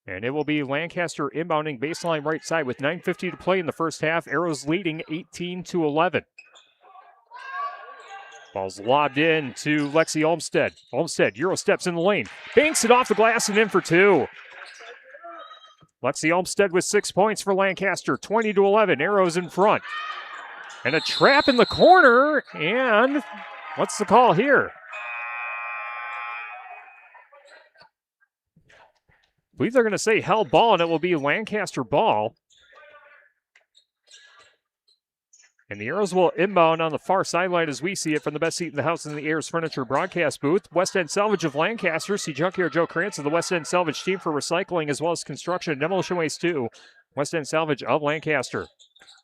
And it will be Lancaster inbounding baseline right side with 9:50 to play in the first half. Arrows leading 18-11. Ball's lobbed in to Lexi Olmstead. Olmstead, Euro steps in the lane. Banks it off the glass and in for 2. Lexi Olmstead with 6 points for Lancaster. 20-11. Arrows in front. And a trap in the corner. And what's the call here? I believe they're going to say held ball, and it will be Lancaster ball. And the Arrows will inbound on the far sideline as we see it from the best seat in the house in the Ayers Furniture broadcast booth. West End Salvage of Lancaster. See Junkyard Joe Krantz of the West End Salvage team for recycling as well as construction and demolition waste too. West End Salvage of Lancaster.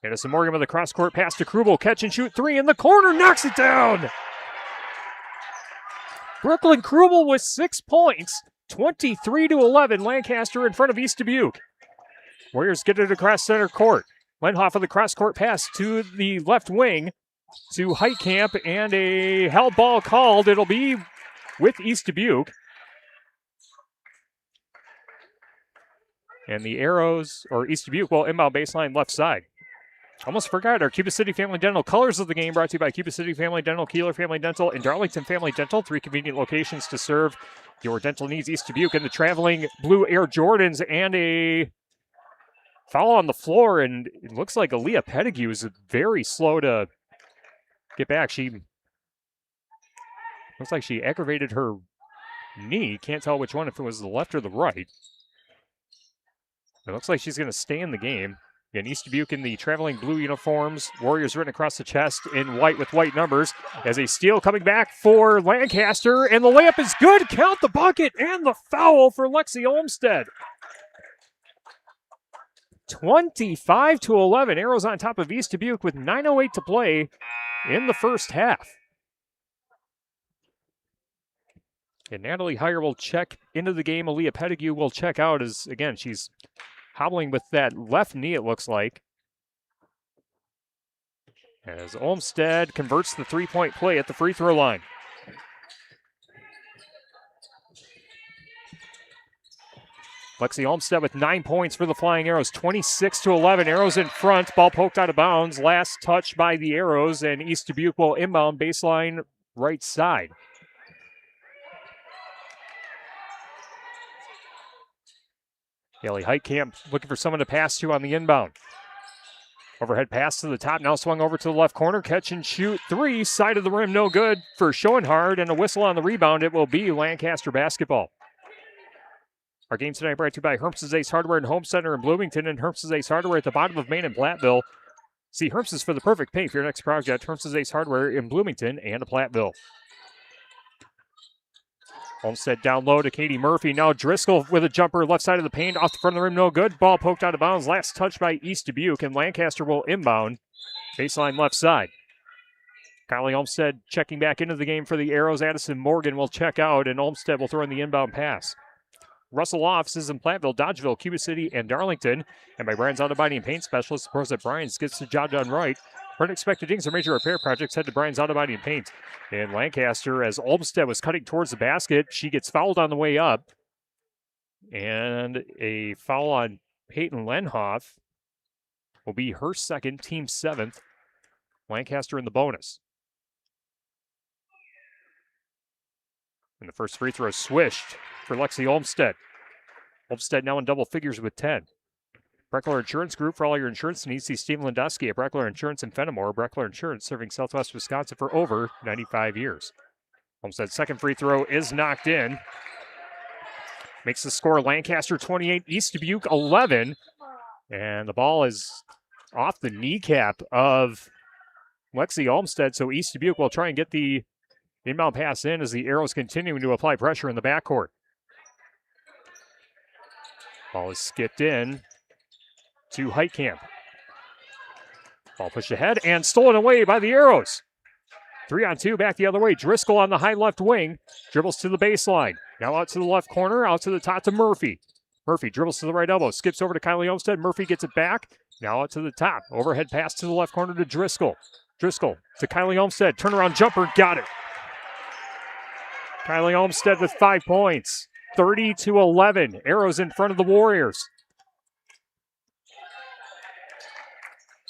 Addison Morgan with a cross-court pass to Krubel. Catch and shoot 3 in the corner. Knocks it down. Brooklyn Krubel with 6 points. 23-11. Lancaster in front of East Dubuque. Warriors get it across center court. Lenhoff with a cross-court pass to the left wing to Heitkamp, and a held ball called. It'll be with East Dubuque. And the Arrows, or East Dubuque, will inbound baseline left side. Almost forgot our Cuba City Family Dental colors of the game, brought to you by Cuba City Family Dental, Kieler Family Dental, and Darlington Family Dental. 3 convenient locations to serve your dental needs. East Dubuque and the traveling blue Air Jordans, and a foul on the floor, and it looks like Aaliyah Pettigrew is very slow to get back. She looks like she aggravated her knee. Can't tell which one, if it was the left or the right. It looks like she's going to stay in the game. Again, East Dubuque in the traveling blue uniforms. Warriors written across the chest in white with white numbers. As a steal coming back for Lancaster. And the layup is good. Count the bucket and the foul for Lexi Olmsted. 25-11. Arrows on top of East Dubuque with 9:08 to play in the first half. And Natalie Heyer will check into the game. Aaliyah Pettigrew will check out as, again, she's hobbling with that left knee, it looks like. As Olmsted converts the three-point play at the free throw line. Lexi Olmsted with 9 points for the Flying Arrows, 26-11. Arrows in front, ball poked out of bounds. Last touch by the Arrows, and East Dubuque will inbound baseline right side. Haley Heitkamp looking for someone to pass to on the inbound. Overhead pass to the top, now swung over to the left corner. Catch and shoot three, side of the rim, no good for Schoenhard, and a whistle on the rebound. It will be Lancaster basketball. Our game tonight brought to you by Herms's Ace Hardware and Home Center in Bloomington and Herms's Ace Hardware at the bottom of Main and Platteville. See Herms's for the perfect paint for your next project. Herms's Ace Hardware in Bloomington and Platteville. Olmsted down low to Katie Murphy. Now Driscoll with a jumper left side of the paint. Off the front of the rim, no good. Ball poked out of bounds. Last touch by East Dubuque, and Lancaster will inbound. Baseline left side. Kylie Olmsted checking back into the game for the Arrows. Addison Morgan will check out, and Olmsted will throw in the inbound pass. Russell offices in Platteville, Dodgeville, Cuba City, and Darlington. And by Brian's Auto Body and Paint Specialist, the pros at Brian's gets the job done right. For unexpected dings or major repair projects, head to Brian's Auto Body and Paint. And Lancaster, as Olmsted was cutting towards the basket, she gets fouled on the way up. And a foul on Peyton Lenhoff will be her second, team seventh. Lancaster in the bonus. And the first free throw swished for Lexi Olmsted. Olmsted now in double figures with 10. Breckler Insurance Group, for all your insurance needs. See Steve Landowski at Breckler Insurance in Fenimore. Breckler Insurance, serving Southwest Wisconsin for over 95 years. Olmsted's second free throw is knocked in. Makes the score Lancaster 28, East Dubuque 11. And the ball is off the kneecap of Lexi Olmsted, so East Dubuque will try and get the inbound pass in as the Arrows continuing to apply pressure in the backcourt. Ball is skipped in to Heitkamp. Ball pushed ahead and stolen away by the Arrows. 3-on-2, back the other way. Driscoll on the high left wing. Dribbles to the baseline. Now out to the left corner, out to the top to Murphy. Murphy dribbles to the right elbow. Skips over to Kylie Olmsted. Murphy gets it back. Now out to the top. Overhead pass to the left corner to Driscoll. Driscoll to Kylie Olmsted. Turnaround jumper. Got it. Kylie Olmsted with 5 points. 30-11. Arrows in front of the Warriors.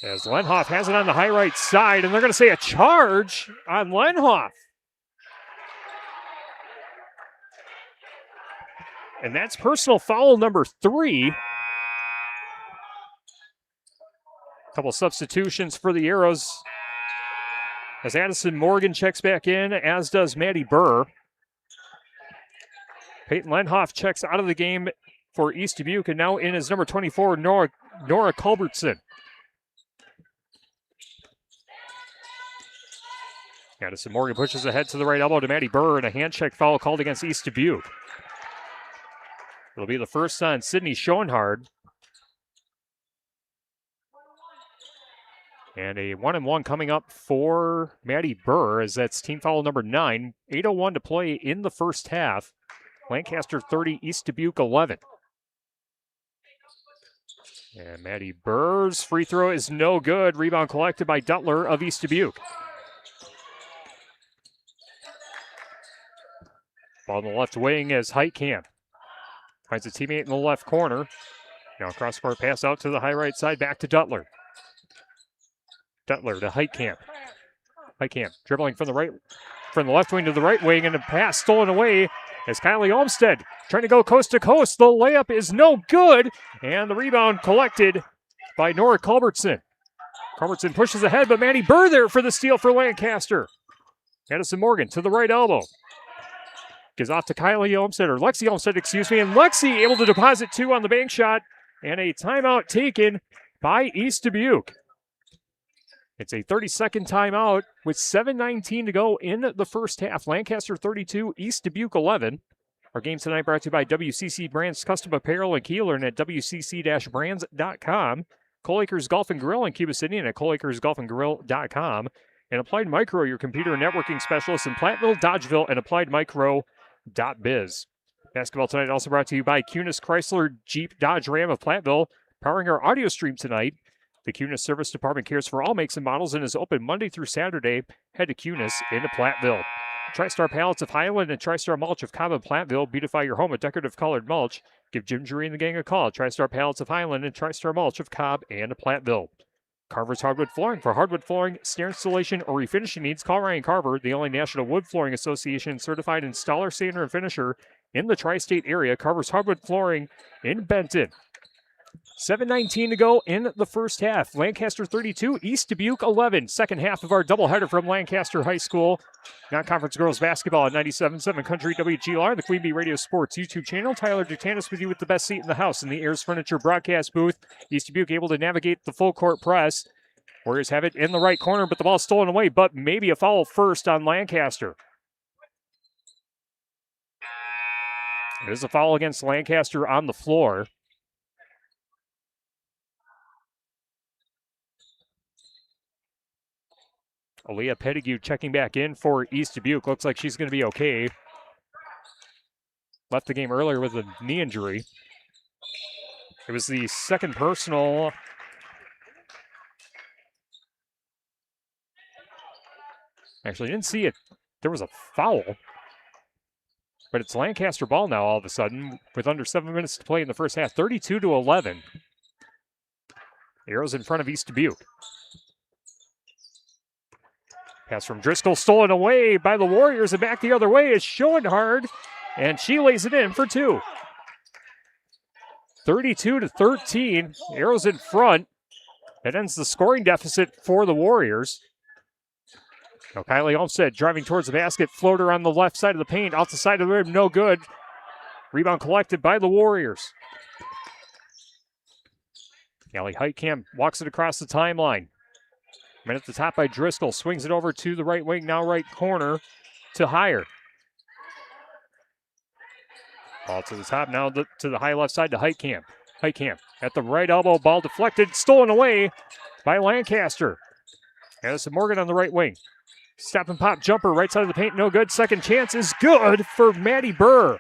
As Lenhoff has it on the high right side, and they're going to say a charge on Lenhoff. And that's personal foul number 3. Couple substitutions for the Arrows as Addison Morgan checks back in, as does Maddie Burr. Peyton Lenhoff checks out of the game for East Dubuque, and now in is number 24, Nora Culbertson. Addison Morgan pushes ahead to the right elbow to Maddie Burr, and a hand check foul called against East Dubuque. It'll be the first on Sydney Schoenhard. And a 1-and-1 coming up for Maddie Burr, as that's team foul number 9. 8:01 to play in the first half. Lancaster 30, East Dubuque 11. And Maddie Burr's free throw is no good. Rebound collected by Duttler of East Dubuque. Ball in the left wing as Heitkamp finds a teammate in the left corner. Now cross-court pass out to the high right side, back to Duttler. Duttler to Heitkamp. Heitkamp dribbling from the left wing to the right wing, and a pass stolen away as Kylie Olmsted trying to go coast to coast. The layup is no good, and the rebound collected by Nora Culbertson. Culbertson pushes ahead, but Maddie Burr there for the steal for Lancaster. Addison Morgan to the right elbow. Gives off to Kylie Olmsted, or Lexi Olmsted, excuse me, and Lexi able to deposit 2 on the bank shot, and a timeout taken by East Dubuque. It's a 30-second timeout with 7:19 to go in the first half. Lancaster 32, East Dubuque 11. Our game tonight brought to you by WCC Brands Custom Apparel and Kieler and at WCC-brands.com. Coal-Acres Golf and Grill in Cuba City and at coalacresgolfandgrill.com. And Applied Micro, your computer and networking specialist in Platteville, Dodgeville, and appliedmicro.biz. Basketball tonight also brought to you by Kunis Chrysler Jeep Dodge Ram of Platteville, powering our audio stream tonight. The Kunis Service Department cares for all makes and models and is open Monday through Saturday. Head to Kunis into Platteville. TriStar Pallets of Highland and TriStar Mulch of Cobb and Platteville. Beautify your home with decorative colored mulch. Give Jim Drury and the gang a call. TriStar Pallets of Highland and TriStar Mulch of Cobb and Platteville. Carver's Hardwood Flooring. For hardwood flooring, stair installation, or refinishing needs, call Ryan Carver, the only National Wood Flooring Association certified installer, sander, and finisher in the tri-state area. Carver's Hardwood Flooring in Benton. 7:19 to go in the first half. Lancaster 32, East Dubuque 11. Second half of our doubleheader from Lancaster High School. Non-conference girls basketball at 97.7 Country WGLR, the Queen Bee Radio Sports YouTube channel. Tyler Dutanis with you with the best seat in the house in the Ayers Furniture broadcast booth. East Dubuque able to navigate the full court press. Warriors have it in the right corner, but the ball stolen away, but maybe a foul first on Lancaster. There's a foul against Lancaster on the floor. Aaliyah Pettigrew checking back in for East Dubuque. Looks like she's going to be okay. Left the game earlier with a knee injury. It was the second personal. Actually, didn't see it. There was a foul. But it's Lancaster ball now all of a sudden with under 7 minutes to play in the first half. 32-11. Arrows in front of East Dubuque. Pass from Driscoll stolen away by the Warriors, and back the other way is Schoenhard, and she lays it in for two. 32-13, Arrows in front. That ends the scoring deficit for the Warriors. Now Kylie Olmstead driving towards the basket, floater on the left side of the paint, off the side of the rim, no good. Rebound collected by the Warriors. Allie Heitkamp walks it across the timeline. Man at the top by Driscoll, swings it over to the right wing, now right corner to Heyer. Ball to the top, now to the high left side to Heitkamp. Heitkamp at the right elbow, ball deflected, stolen away by Lancaster. Addison Morgan on the right wing. Step and pop jumper, right side of the paint, no good. Second chance is good for Maddie Burr.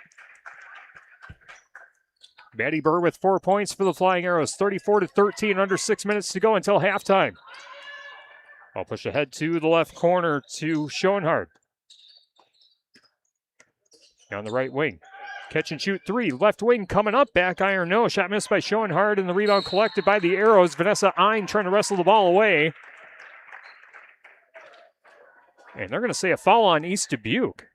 Maddie Burr with 4 points for the Flying Arrows, 34-13, under 6 minutes to go until halftime. Ball push ahead to the left corner to Schoenhard. On the right wing. Catch and shoot three. Left wing coming up. Back iron no. Shot missed by Schoenhard and the rebound collected by the Arrows. Vanessa Ein trying to wrestle the ball away. And they're going to say a foul on East Dubuque.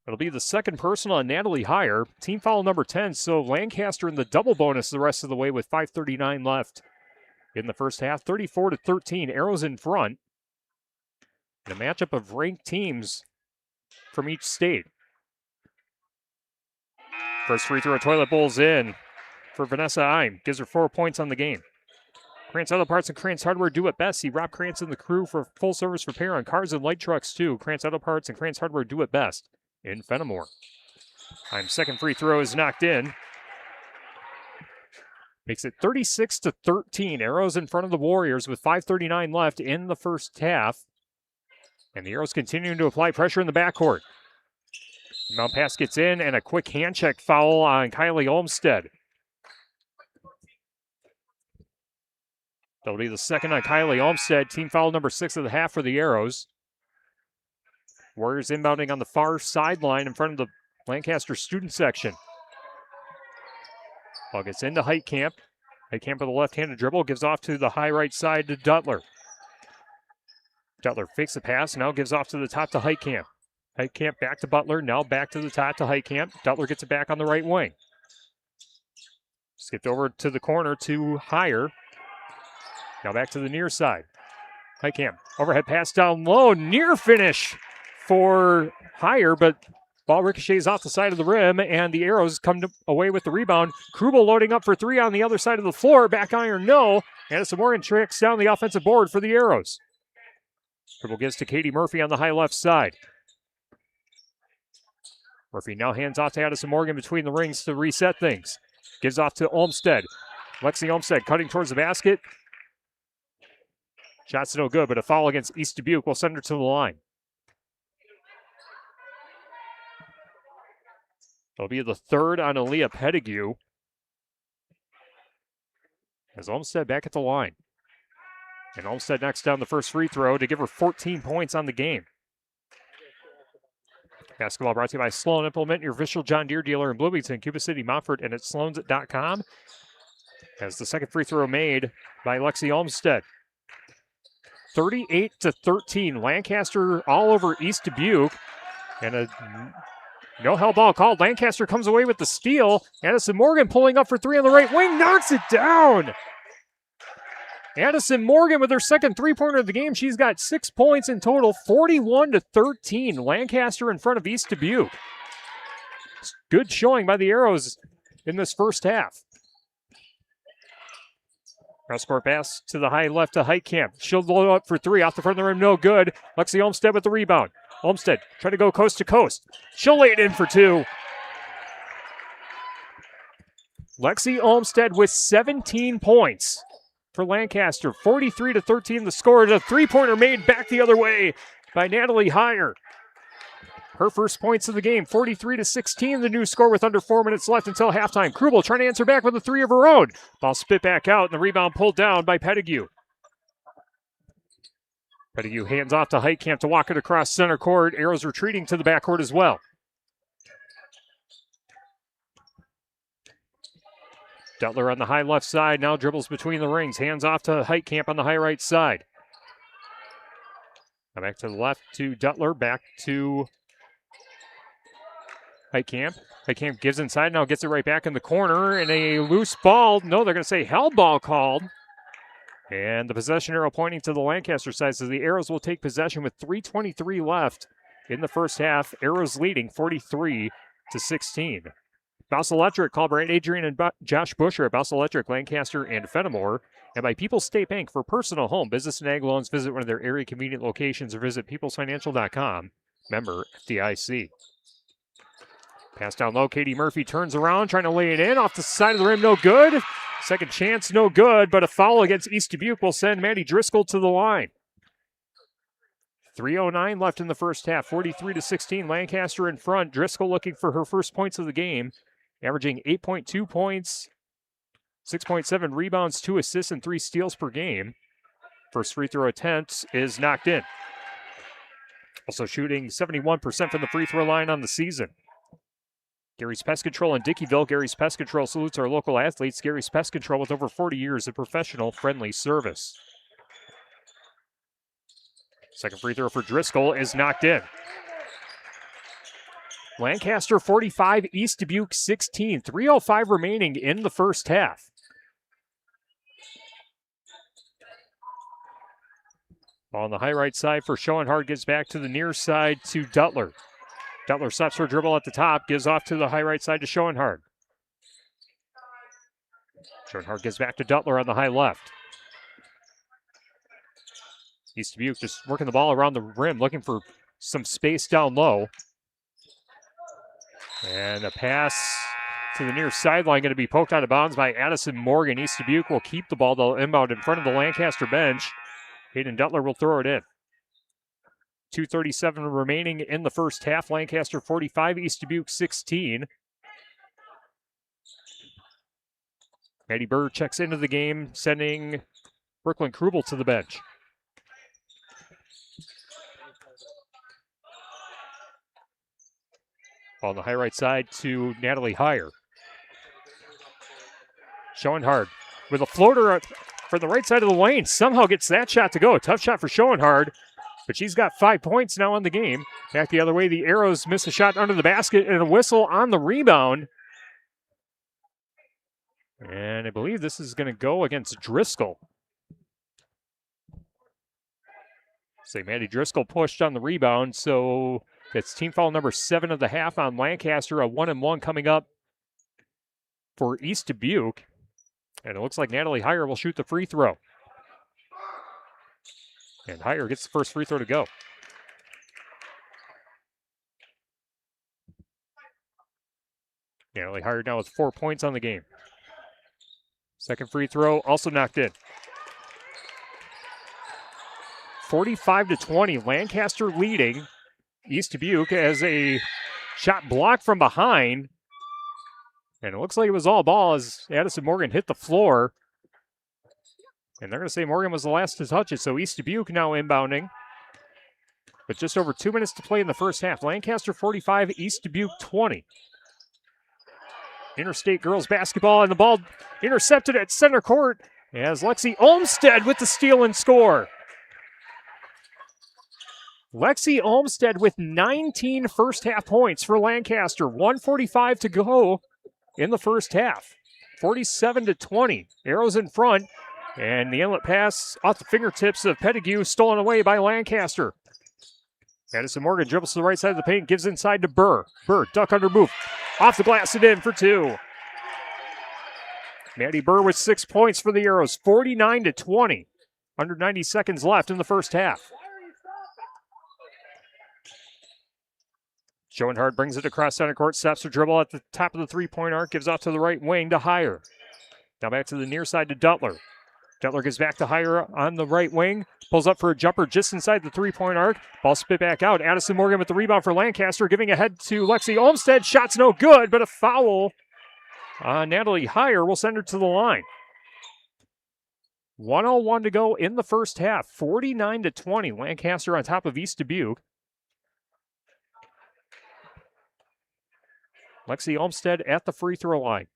It'll be the second personal on Natalie Heyer. Team foul number 10. So Lancaster in the double bonus the rest of the way with 5:39 left. In the first half, 34-13, Arrows in front. And a matchup of ranked teams from each state. First free throw, toilet bowl's in for Vanessa Ein. Gives her 4 points on the game. Krantz Auto Parts and Krantz Hardware do it best. See Rob Krantz and the crew for full service repair on cars and light trucks too. Krantz Auto Parts and Krantz Hardware do it best in Fenimore. Ein's second free throw is knocked in. Makes it 36-13. Arrows in front of the Warriors with 5:39 left in the first half. And the Arrows continuing to apply pressure in the backcourt. Mount pass gets in and a quick hand check foul on Kylie Olmstead. That'll be the second on Kylie Olmstead. Team foul number 6 of the half for the Arrows. Warriors inbounding on the far sideline in front of the Lancaster student section. Ball gets into Heitkamp. Heitkamp with a left-handed dribble, gives off to the high right side to Duttler. Duttler fakes the pass, now gives off to the top to Heitkamp. Heitkamp back to Butler, now back to the top to Heitkamp. Duttler gets it back on the right wing. Skipped over to the corner to Heyer. Now back to the near side. Heitkamp, overhead pass down low, near finish for Heyer, but Ball ricochets off the side of the rim, and the Arrows come away with the rebound. Krubel loading up for three on the other side of the floor. Back iron, no. Addison Morgan tricks down the offensive board for the Arrows. Krubel gives to Katie Murphy on the high left side. Murphy now hands off to Addison Morgan between the rings to reset things. Gives off to Olmstead. Lexi Olmstead cutting towards the basket. Shot's no good, but a foul against East Dubuque will send her to the line. It'll be the third on Aaliyah Pettigrew. As Olmstead back at the line. And Olmstead knocks down the first free throw to give her 14 points on the game. Basketball brought to you by Sloan Implement, your official John Deere dealer in Bloomington, Cuba City, Montfort, and at sloans.com. As the second free throw made by Lexi Olmstead. 38-13. Lancaster all over East Dubuque. And a no hell ball called. Lancaster comes away with the steal. Addison Morgan pulling up for three on the right wing. Knocks it down. Addison Morgan with her second three-pointer of the game. She's got 6 points in total. 41-13. Lancaster in front of East Dubuque. Good showing by the Arrows in this first half. Cross court pass to the high left to Heitkamp. She'll load up for three. Off the front of the rim, no good. Lexi Olmstead with the rebound. Olmstead trying to go coast to coast. She'll lay it in for two. Lexi Olmstead with 17 points for Lancaster. 43-13 the score. The three-pointer made back the other way by Natalie Heyer. Her first points of the game, 43-16, the new score with under 4 minutes left until halftime. Krubel trying to answer back with a three of her own. Ball spit back out, and the rebound pulled down by Pettigrew. Pettigrew hands off to Heitkamp to walk it across center court. Arrows retreating to the backcourt as well. Dutler on the high left side, now dribbles between the rings. Hands off to Heitkamp on the high right side. Now back to the left to Dutler, back to Heitkamp. Heitkamp gives inside, now gets it right back in the corner, and a loose ball. No, they're going to say held ball called. And the possession arrow pointing to the Lancaster side says the Arrows will take possession with 3:23 left in the first half. Arrows leading 43-16. Bouse Electric, call Brad Adrian and Josh Busher at Bouse Electric, Lancaster, and Fenimore. And by People's State Bank for personal home, business, and ag loans, visit one of their area convenient locations or visit peoplesfinancial.com. Member FDIC. Pass down low. Katie Murphy turns around, trying to lay it in. Off the side of the rim, no good. Second chance, no good, but a foul against East Dubuque will send Maddie Driscoll to the line. 3:09 left in the first half. 43-16. Lancaster in front. Driscoll looking for her first points of the game. Averaging 8.2 points, 6.7 rebounds, 2 assists, and 3 steals per game. First free throw attempt is knocked in. Also shooting 71% from the free throw line on the season. Gary's Pest Control in Dickeyville. Gary's Pest Control salutes our local athletes. Gary's Pest Control with over 40 years of professional, friendly service. Second free throw for Driscoll is knocked in. Lancaster 45, East Dubuque 16. 3:05 remaining in the first half. Ball on the high right side for Schoenhardt, gives back to the near side to Dutler. Dutler stops her dribble at the top, gives off to the high right side to Schoenhardt. Schoenhardt gives back to Dutler on the high left. East Dubuque just working the ball around the rim, looking for some space down low. And a pass to the near sideline going to be poked out of bounds by Addison Morgan. East Dubuque will keep the ball, though, inbound in front of the Lancaster bench. Hayden Dutler will throw it in. 2:37 remaining in the first half. Lancaster 45, East Dubuque 16. Maddie Burr checks into the game, sending Brooklyn Krubel to the bench. On the high right side to Natalie Heyer. Schoenhardt with a floater for the right side of the lane. Somehow gets that shot to go. Tough shot for Schoenhardt, but she's got 5 points now on the game. Back the other way, the Arrows miss a shot under the basket and a whistle on the rebound. And I believe this is going to go against Driscoll. Say Maddie Driscoll pushed on the rebound, so That's team foul number 7 of the half on Lancaster. A 1-and-1 coming up for East Dubuque. And it looks like Natalie Heyer will shoot the free throw. And Heyer gets the first free throw to go. Natalie Heyer now with 4 points on the game. Second free throw also knocked in. 45-20, Lancaster leading. East Dubuque as a shot blocked from behind. And it looks like it was all ball as Addison Morgan hit the floor. And they're going to say Morgan was the last to touch it. So East Dubuque now inbounding. But just over 2 minutes to play in the first half. Lancaster 45, East Dubuque 20. Interstate girls basketball, and the ball intercepted at center court as Lexi Olmstead with the steal and score. Lexi Olmstead with 19 first half points for Lancaster. 1:45 to go in the first half. 47-20. Arrows in front. And the inlet pass off the fingertips of Pettigrew, stolen away by Lancaster. Addison Morgan dribbles to the right side of the paint, gives inside to Burr. Burr, duck under move. Off the glass and in for 2. Maddie Burr with 6 points for the Arrows. 49-20. Under 90 seconds left in the first half. Schoenhardt brings it across center court, steps her dribble at the top of the three-point arc, gives off to the right wing to Heyer. Now back to the near side to Duttler. Duttler gives back to Heyer on the right wing, pulls up for a jumper just inside the three-point arc. Ball spit back out. Addison Morgan with the rebound for Lancaster, giving ahead to Lexi Olmstead. Shot's no good, but a foul. Natalie Heyer will send her to the line. 1:01 to go in the first half. 49-20. Lancaster on top of East Dubuque. Lexi Olmstead at the free throw line.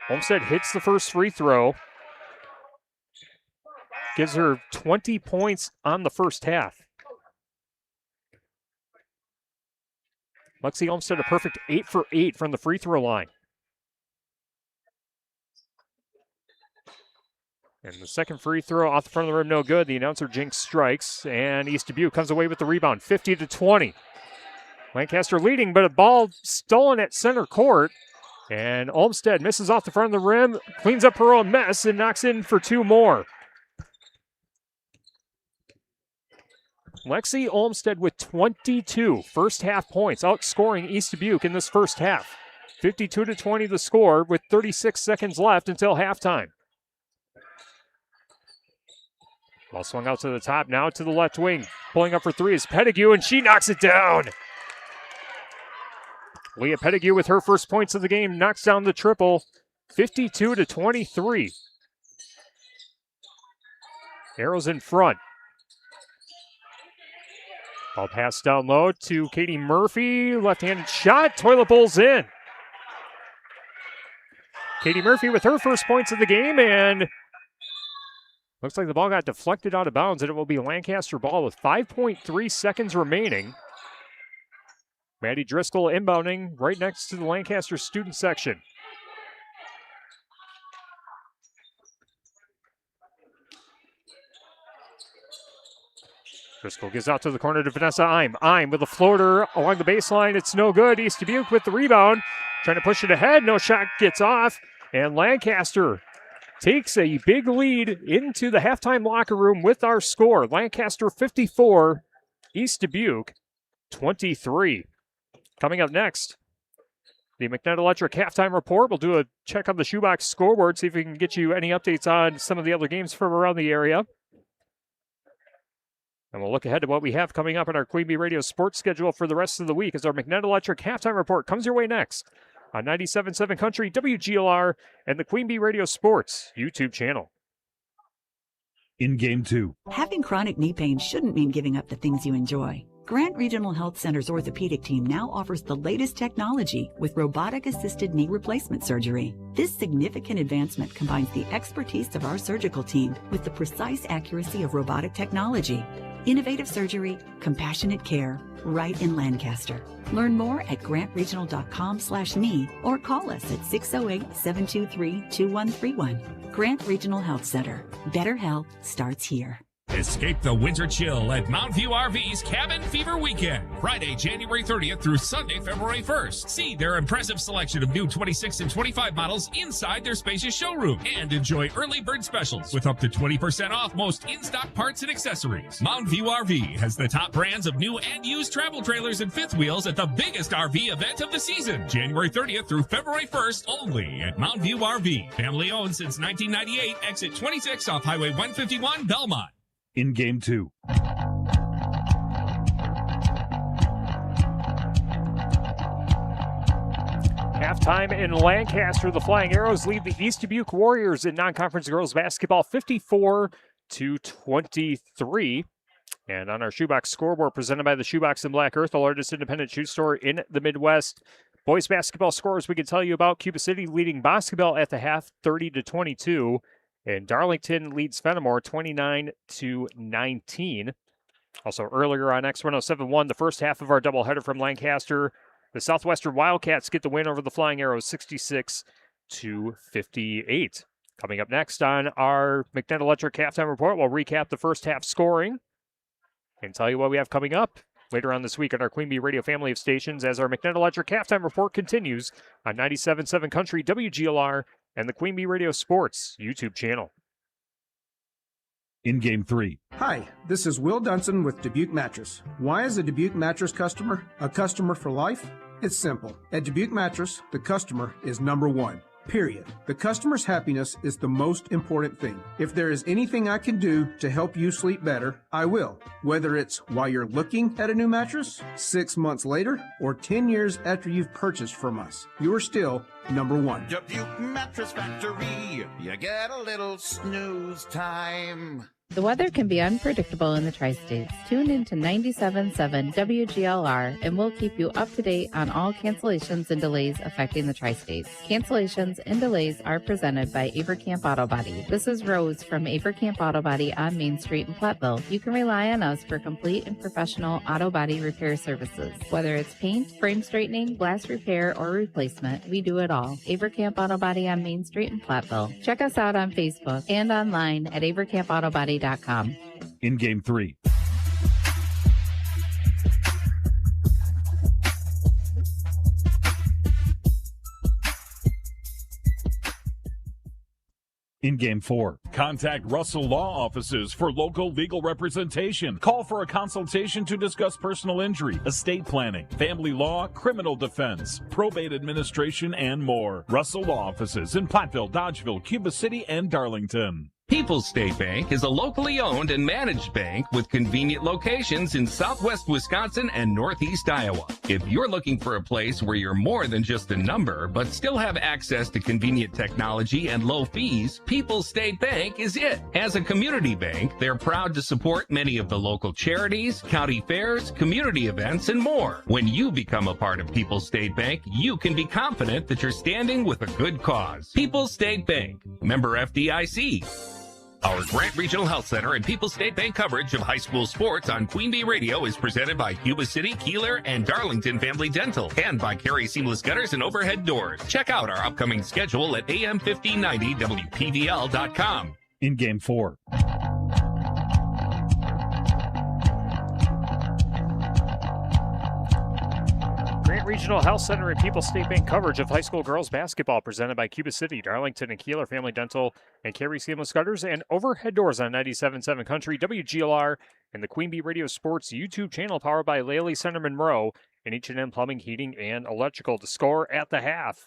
Olmstead hits the first free throw. Gives her 20 points on the first half. Lexi Olmstead a perfect 8 for 8 from the free throw line. And the second free throw off the front of the rim, no good. The announcer jinx strikes, and East Dubuque comes away with the rebound, 50-20. Lancaster leading, but a ball stolen at center court. And Olmstead misses off the front of the rim, cleans up her own mess, and knocks in for 2 more. Lexi Olmstead with 22 first half points, outscoring East Dubuque in this first half. 52-20 the score with 36 seconds left until halftime. Ball swung out to the top, now to the left wing. Pulling up for 3 is Pettigrew, and she knocks it down. Leah Pettigrew with her first points of the game knocks down the triple, 52-23. Arrows in front. Ball pass down low to Katie Murphy. Left-handed shot. Toilet bowl's in. Katie Murphy with her first points of the game, and looks like the ball got deflected out of bounds, and it will be Lancaster ball with 5.3 seconds remaining. Maddie Driscoll inbounding right next to the Lancaster student section. Driscoll gives out to the corner to Vanessa Eim. Eim with a floater along the baseline. It's no good. East Dubuque with the rebound. Trying to push it ahead. No shot gets off. And Lancaster takes a big lead into the halftime locker room with our score. Lancaster 54, East Dubuque 23. Coming up next, the McNutt Electric halftime report. We'll do a check on the shoebox scoreboard, see if we can get you any updates on some of the other games from around the area. And we'll look ahead to what we have coming up in our Queen Bee Radio sports schedule for the rest of the week as our McNutt Electric halftime report comes your way next on 97.7 Country, WGLR, and the Queen Bee Radio Sports YouTube channel. In Game 2. Having chronic knee pain shouldn't mean giving up the things you enjoy. Grant Regional Health Center's orthopedic team now offers the latest technology with robotic-assisted knee replacement surgery. This significant advancement combines the expertise of our surgical team with the precise accuracy of robotic technology. Innovative surgery, compassionate care, right in Lancaster. Learn more at grantregional.com/knee or call us at 608-723-2131. Grant Regional Health Center. Better health starts here. Escape the winter chill at Mount View RV's Cabin Fever Weekend, Friday, January 30th through Sunday, February 1st. See their impressive selection of new 26 and 25 models inside their spacious showroom and enjoy early bird specials with up to 20% off most in-stock parts and accessories. Mount View RV has the top brands of new and used travel trailers and fifth wheels at the biggest RV event of the season, January 30th through February 1st only at Mount View RV. Family owned since 1998, exit 26 off Highway 151, Belmont. In Game 2. Halftime in Lancaster, the Flying Arrows lead the East Dubuque Warriors in non-conference girls basketball 54-23. And on our Shoebox scoreboard presented by the Shoebox in Black Earth, the largest independent shoe store in the Midwest. Boys basketball scores we can tell you about: Cuba City leading basketball at the half 30-22. And Darlington leads Fenimore 29-19. Also earlier on X1071, the first half of our doubleheader from Lancaster, the Southwestern Wildcats get the win over the Flying Arrows 66-58. Coming up next on our McNett Electric halftime report, we'll recap the first half scoring and tell you what we have coming up later on this week on our Queen Bee Radio family of stations as our McNett Electric halftime report continues on 97.7 Country, WGLR, and the Queen Bee Radio Sports YouTube channel. In Game 3. Hi, this is Will Dunson with Dubuque Mattress. Why is a Dubuque Mattress customer a customer for life? It's simple. At Dubuque Mattress, the customer is number one. Period. The customer's happiness is the most important thing. If there is anything I can do to help you sleep better, I will. Whether it's while you're looking at a new mattress, 6 months later, or 10 years after you've purchased from us, you are still number one. Dubuque Mattress Factory, you get a little snooze time. The weather can be unpredictable in the tri-states. Tune in to 97.7 WGLR and we'll keep you up to date on all cancellations and delays affecting the tri-states. Cancellations and delays are presented by Avercamp Auto Body. This is Rose from Avercamp Auto Body on Main Street in Platteville. You can rely on us for complete and professional auto body repair services. Whether it's paint, frame straightening, glass repair, or replacement, we do it all. Avercamp Auto Body on Main Street in Platteville. Check us out on Facebook and online at avercampautobody.com. In Game 3. In Game 4. Contact Russell Law Offices for local legal representation. Call for a consultation to discuss personal injury, estate planning, family law, criminal defense, probate administration, and more. Russell Law Offices in Platteville, Dodgeville, Cuba City, and Darlington. People's State Bank is a locally owned and managed bank with convenient locations in southwest Wisconsin and northeast Iowa. If you're looking for a place where you're more than just a number, but still have access to convenient technology and low fees, People's State Bank is it. As a community bank, they're proud to support many of the local charities, county fairs, community events, and more. When you become a part of People's State Bank, you can be confident that you're standing with a good cause. People's State Bank, member FDIC. Our Grant Regional Health Center and People's State Bank coverage of high school sports on Queen Bee Radio is presented by Cuba City, Kieler, and Darlington Family Dental, and by Carey Seamless Gutters and Overhead Doors. Check out our upcoming schedule at am1590wpvl.com. In Game 4. Grant Regional Health Center and People's State Bank coverage of high school girls basketball presented by Cuba City, Darlington, and Kieler Family Dental, and Carey Seamless Gutters and Overhead Doors on 97.7 Country, WGLR, and the Queen Bee Radio Sports YouTube channel powered by Laley Center Monroe and H&M Plumbing, Heating, and Electrical. To score at the half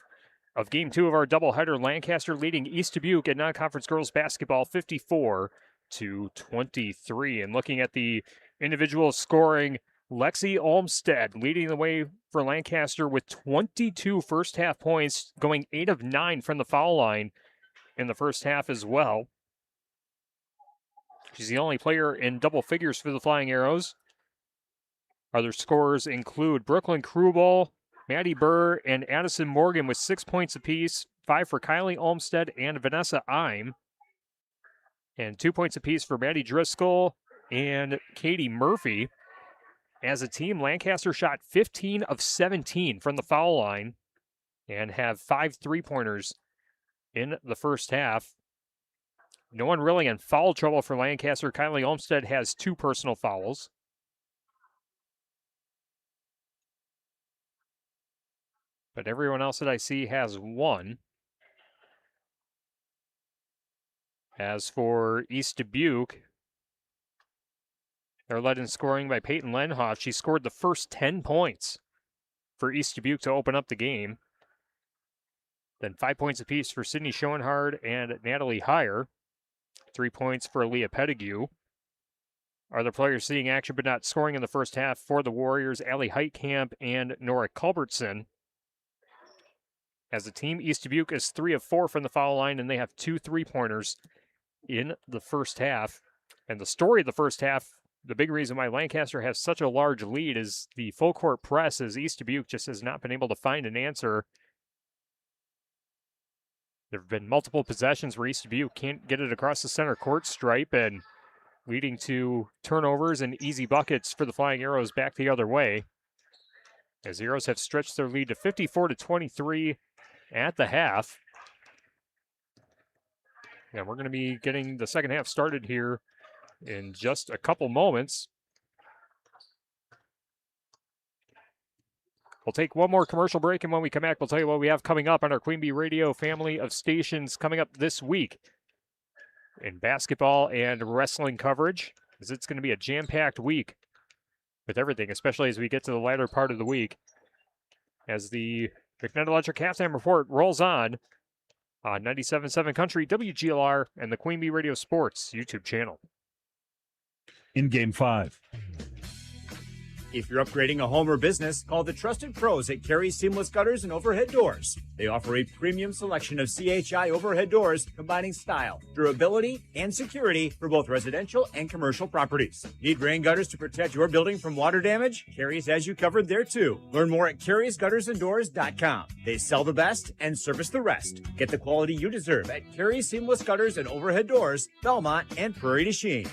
of Game 2 of our doubleheader, Lancaster leading East Dubuque in non-conference girls basketball 54-23. And looking at the individual scoring, Lexi Olmstead leading the way for Lancaster with 22 first half points, going 8 of 9 from the foul line in the first half as well. She's the only player in double figures for the Flying Arrows. Other scorers include Brooklyn Krubel, Maddie Burr, and Addison Morgan with 6 points apiece, 5 for Kylie Olmstead and Vanessa Eim, and 2 points apiece for Maddie Driscoll and Katie Murphy. As a team, Lancaster shot 15 of 17 from the foul line and have 5 3-pointers in the first half. No one really in foul trouble for Lancaster. Kylie Olmstead has 2 personal fouls. But everyone else that I see has 1. As for East Dubuque, they're led in scoring by Peyton Lenhoff. She scored the first 10 points for East Dubuque to open up the game. Then 5 points apiece for Sydney Schoenhard and Natalie Heyer. 3 points for Leah Pettigrew. Other players seeing action but not scoring in the first half for the Warriors, Allie Heitkamp and Nora Culbertson. As a team, East Dubuque is 3 of 4 from the foul line, and they have 2 3-pointers in the first half. And the story of the first half, the big reason why Lancaster has such a large lead is the full court press, as East Dubuque just has not been able to find an answer. There have been multiple possessions where East Dubuque can't get it across the center court stripe, and leading to turnovers and easy buckets for the Flying Arrows back the other way. As the Arrows have stretched their lead to 54-23 at the half. And we're going to be getting the second half started here in just a couple moments. We'll take one more commercial break, and when we come back, we'll tell you what we have coming up on our Queen Bee Radio family of stations coming up this week in basketball and wrestling coverage, as it's going to be a jam-packed week with everything, especially as we get to the latter part of the week, as the McNutt Electric Halftime Report rolls on 97.7 Country, WGLR, and the Queen Bee Radio Sports YouTube channel. In Game 5. If you're upgrading a home or business, call the trusted pros at Carey Seamless Gutters and Overhead Doors. They offer a premium selection of CHI overhead doors, combining style, durability, and security for both residential and commercial properties. Need rain gutters to protect your building from water damage? Carey's has you covered there too. Learn more at Carey'sGuttersandDoors.com. They sell the best and service the rest. Get the quality you deserve at Carey Seamless Gutters and Overhead Doors, Belmont, and Prairie du Chien.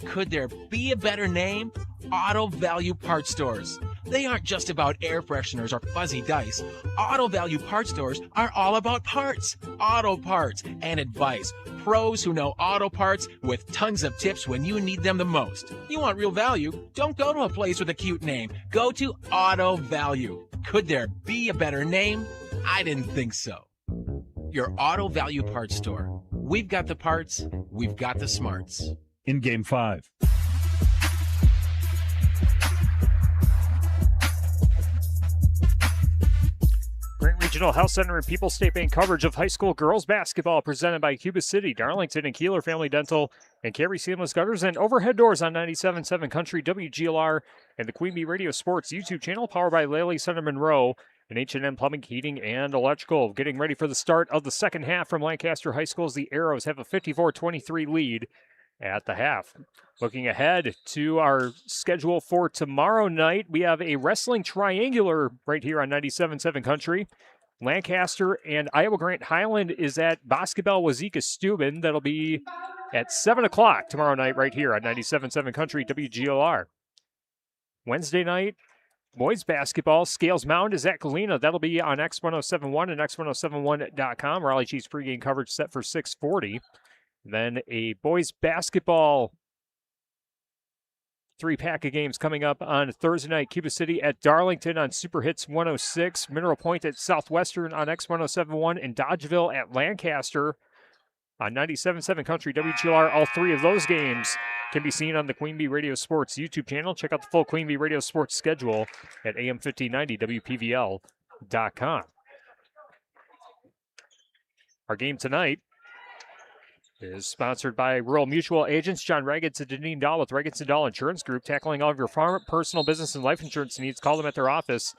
Could there be a better name? Auto Value Parts Stores. They aren't just about air fresheners or fuzzy dice. Auto Value Parts Stores are all about parts, auto parts, and advice. Pros who know auto parts with tons of tips when you need them the most. You want real value? Don't go to a place with a cute name. Go to Auto Value. Could there be a better name? I didn't think so. Your Auto Value Parts Store. We've got the parts, we've got the smarts. In Game 5. Grant Regional Health Center and People's State Bank coverage of high school girls basketball presented by Cuba City, Darlington, and Kieler Family Dental, and Carey Seamless Gutters and Overhead Doors on 97.7 Country, WGLR, and the Queen Bee Radio Sports YouTube channel, powered by Lely Center Monroe and H&M Plumbing, Heating, and Electrical. Getting ready for the start of the second half from Lancaster High School as the Arrows have a 54-23 lead at the half. Looking ahead to our schedule for tomorrow night, we have a wrestling triangular right here on 97.7 Country. Lancaster and Iowa Grant Highland is at Basketball Wazeeka Steuben. That'll be at 7 o'clock tomorrow night right here on 97.7 Country, WGLR. Wednesday night, boys basketball, Scales Mound is at Galena. That'll be on X1071 and X1071.com. Raleigh Chiefs pregame coverage set for 6:40. Then a boys basketball 3-pack of games coming up on Thursday night. Cuba City at Darlington on Super Hits 106. Mineral Point at Southwestern on X1071. And Dodgeville at Lancaster on 97.7 Country, WGLR. All 3 of those games can be seen on the Queen Bee Radio Sports YouTube channel. Check out the full Queen Bee Radio Sports schedule at AM1590WPVL.com. Our game tonight is sponsored by Rural Mutual Agents John Raggett and Deneen Dahl with Raggett & Dahl Insurance Group, tackling all of your farm, personal, business, and life insurance needs. Call them at their office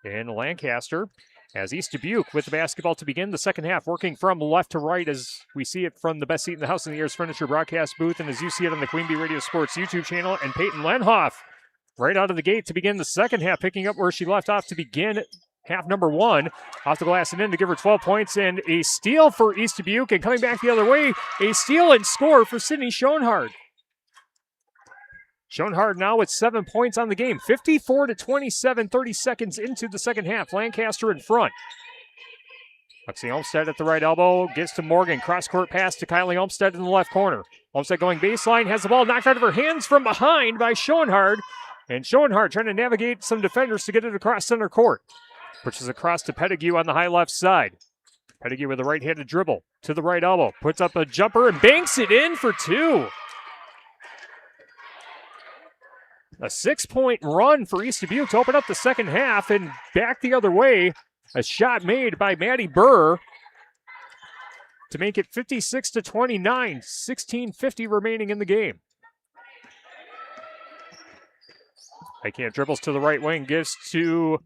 in Lancaster. As East Dubuque with the basketball to begin the second half, working from left to right as we see it from the best seat in the house in the Ayers Furniture broadcast booth, and as you see it on the Queen Bee Radio Sports YouTube channel. And Peyton Lenhoff right out of the gate to begin the second half, picking up where she left off to begin half number 1. Off the glass and in to give her 12 points, and a steal for East Dubuque, and coming back the other way, a steal and score for Sydney Schoenhard. Schoenhard now with 7 points on the game. 54-27, 30 seconds into the second half. Lancaster in front. Lexi Olmstead at the right elbow, gives to Morgan. Cross-court pass to Kylie Olmstead in the left corner. Olmstead going baseline, has the ball knocked out of her hands from behind by Schoenhard. And Schoenhard trying to navigate some defenders to get it across center court. Pushes across to Pettigrew on the high left side. Pettigrew with a right-handed dribble to the right elbow. Puts up a jumper and banks it in for two. A 6-point run for East Dubuque to open up the second half, and back the other way. A shot made by Maddie Burr to make it 56-29. 16:50 remaining in the game. Highcamp dribbles to the right wing, gives to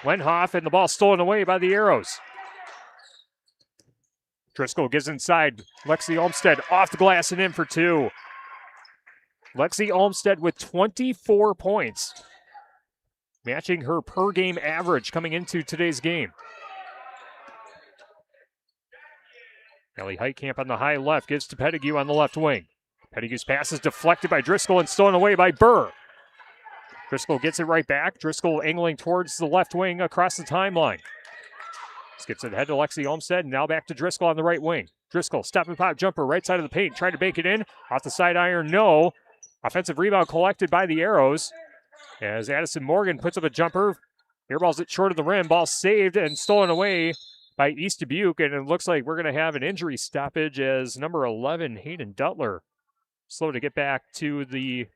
Lenhoff, and the ball stolen away by the Arrows. Driscoll gives inside. Lexi Olmstead off the glass and in for two. Lexi Olmstead with 24 points, matching her per-game average coming into today's game. Ellie Heitkamp on the high left, gives to Pettigrew on the left wing. Pettigrew's pass is deflected by Driscoll and stolen away by Burr. Driscoll gets it right back. Driscoll angling towards the left wing across the timeline. Skips it ahead to Lexi Olmstead, and now back to Driscoll on the right wing. Driscoll, stop and pop jumper, right side of the paint, trying to bake it in. Off the side iron, no. Offensive rebound collected by the Arrows as Addison Morgan puts up a jumper. Airballs it short of the rim. Ball saved and stolen away by East Dubuque. And it looks like we're going to have an injury stoppage as number 11, Hayden Dutler, slow to get back to the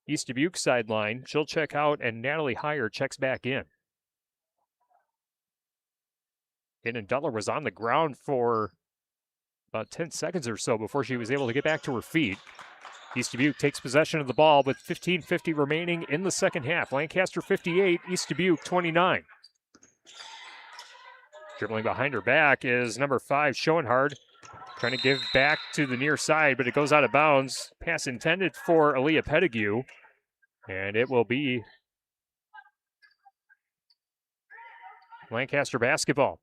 East Dubuque sideline. She'll check out, and Natalie Heyer checks back in. Hayden Dutler was on the ground for about 10 seconds or so before she was able to get back to her feet. East Dubuque takes possession of the ball with 15:50 remaining in the second half. Lancaster 58, East Dubuque 29. Dribbling behind her back is number 5, Schoenhard, trying to give back to the near side, but it goes out of bounds. Pass intended for Aaliyah Pettigrew, and it will be Lancaster basketball.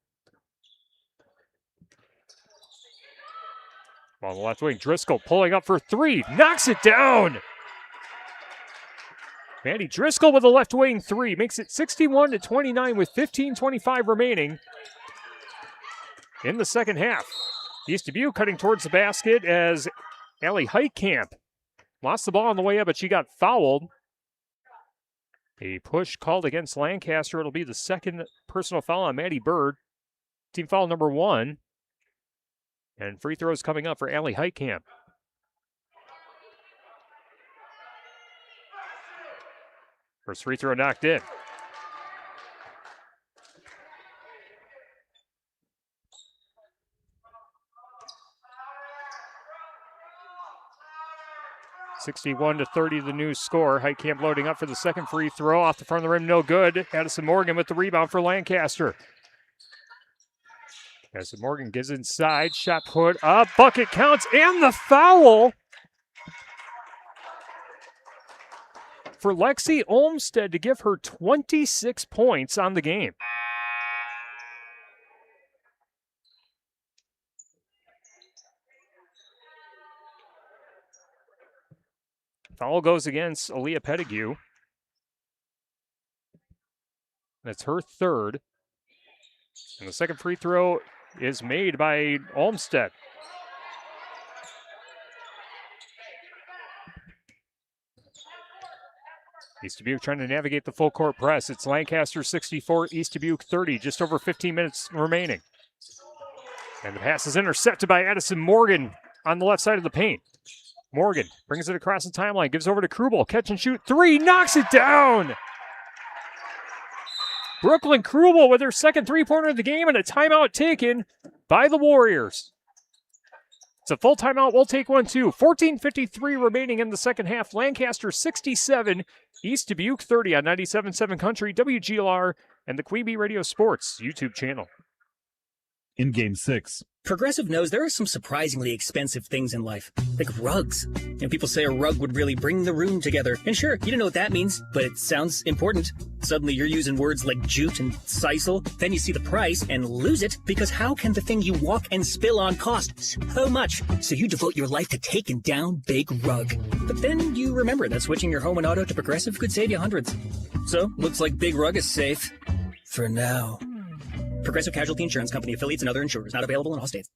On the left wing, Driscoll pulling up for three, knocks it down. Maddie Driscoll with a left wing three, makes it 61-29 with 15:25 remaining in the second half. East Dubuque cutting towards the basket as Allie Heitkamp lost the ball on the way up, but she got fouled. A push called against Lancaster. It'll be the second personal foul on Maddie Bird. Team foul number 1. And free throws coming up for Allie Heitkamp. First free throw knocked in. (61-30) the new score. Heitkamp loading up for the second free throw. Off the front of the rim, no good. Addison Morgan with the rebound for Lancaster. Addison Morgan gives inside. Shot put up. Bucket counts. And the foul for Lexi Olmstead to give her 26 points on the game. Foul goes against Aaliyah Pettigrew. That's her third. And the second free throw is made by Olmstead. East Dubuque trying to navigate the full court press. It's Lancaster 64, East Dubuque 30, just over 15 minutes remaining. And the pass is intercepted by Addison Morgan on the left side of the paint. Morgan brings it across the timeline, gives over to Krubel, catch and shoot three, knocks it down! Brooklyn Krubel with her second three-pointer of the game and a timeout taken by the Warriors. It's a full timeout. We'll take one too. 14:53 remaining in the second half. Lancaster 67, East Dubuque 30 on 97.7 Country, WGLR, and the Queeby Radio Sports YouTube channel. In Game 6. Progressive knows there are some surprisingly expensive things in life, like rugs. And people say a rug would really bring the room together. And sure, you don't know what that means, but it sounds important. Suddenly you're using words like jute and sisal. Then you see the price and lose it, because how can the thing you walk and spill on cost so much? So you devote your life to taking down Big Rug. But then you remember that switching your home and auto to Progressive could save you hundreds. So, looks like Big Rug is safe. For now. Progressive Casualty Insurance Company, affiliates, and other insurers. Not available in all states.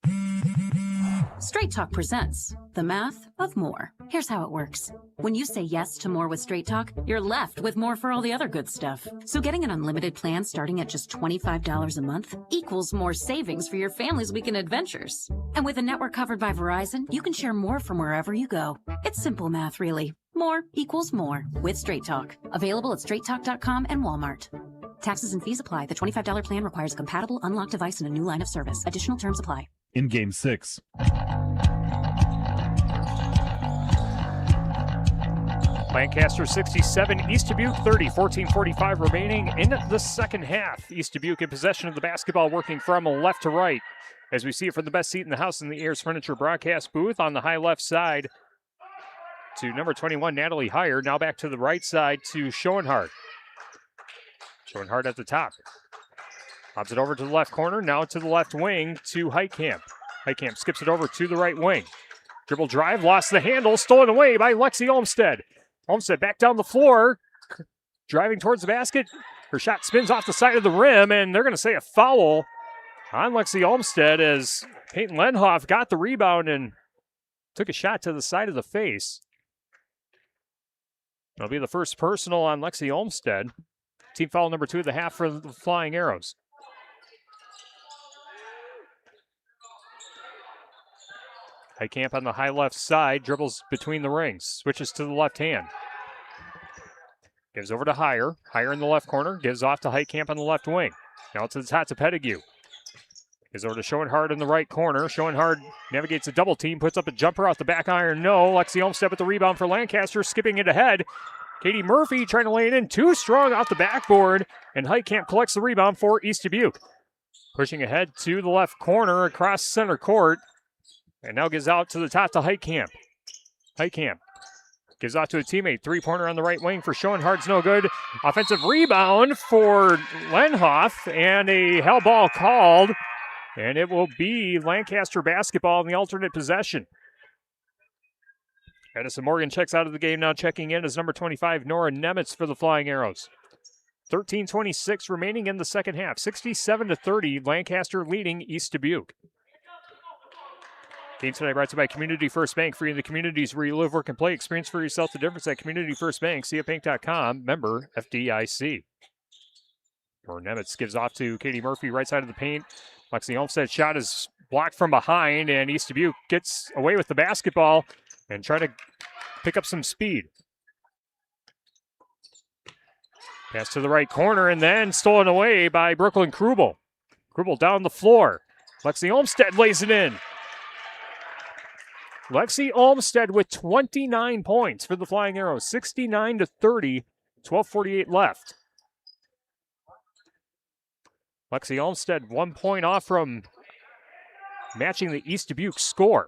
Straight Talk presents the math of more. Here's how it works. When you say yes to more with Straight Talk, you're left with more for all the other good stuff. So getting an unlimited plan starting at just $25 a month equals more savings for your family's weekend adventures. And with a network covered by Verizon, you can share more from wherever you go. It's simple math, really. More equals more with Straight Talk. Available at straighttalk.com and Walmart. Taxes and fees apply. The $25 plan requires a compatible unlocked device and a new line of service. Additional terms apply. In Game 6. Lancaster 67, East Dubuque 30, 14:45 remaining in the second half. East Dubuque in possession of the basketball, working from left to right. As we see it from the best seat in the house in the Ayers Furniture broadcast booth on the high left side to number 21, Natalie Heyer. Now back to the right side to Schoenhardt. Schoenhardt at the top. Lobs it over to the left corner, now to the left wing to Heitkamp. Heitkamp skips it over to the right wing. Dribble drive, lost the handle, stolen away by Lexi Olmstead. Olmstead back down the floor, driving towards the basket. Her shot spins off the side of the rim, and they're going to say a foul on Lexi Olmstead as Peyton Lenhoff got the rebound and took a shot to the side of the face. It'll be the first personal on Lexi Olmstead. Team foul number 2 of the half for the Flying Arrows. Heitkamp on the high left side, dribbles between the rings, switches to the left hand. Gives over to Heyer. Heyer in the left corner, gives off to Heitkamp on the left wing. Now to the top to Pettigrew. Gives over to Schoenhardt in the right corner. Schoenhardt navigates a double team, puts up a jumper off the back iron. No, Lexi Olmstead with the rebound for Lancaster, skipping it ahead. Katie Murphy trying to lay it in, too strong off the backboard, and Heitkamp collects the rebound for East Dubuque. Pushing ahead to the left corner across center court. And now gives out to the top to Heitkamp. Heitkamp gives out to a teammate. Three-pointer on the right wing for Schoenhardt's no good. Offensive rebound for Lenhoff, and a hell ball called. And it will be Lancaster basketball in the alternate possession. Edison Morgan checks out of the game now. Checking in is number 25, Nora Nemitz for the Flying Arrows. 13:26 remaining in the second half. 67-30, Lancaster leading East Dubuque. Game tonight brought to you by Community First Bank. Free in the communities where you live, work, and play. Experience for yourself the difference at Community First Bank. CFBank.com. Member FDIC. Nora Nemitz gives off to Katie Murphy, right side of the paint. Lexi Olmstead's shot is blocked from behind, and East Dubuque gets away with the basketball and try to pick up some speed. Pass to the right corner, and then stolen away by Brooklyn Krubel. Krubel down the floor. Lexi Olmstead lays it in. Lexi Olmstead with 29 points for the Flying Arrows. 69-30, 12:48 left. Lexi Olmstead 1 point off from matching the East Dubuque score.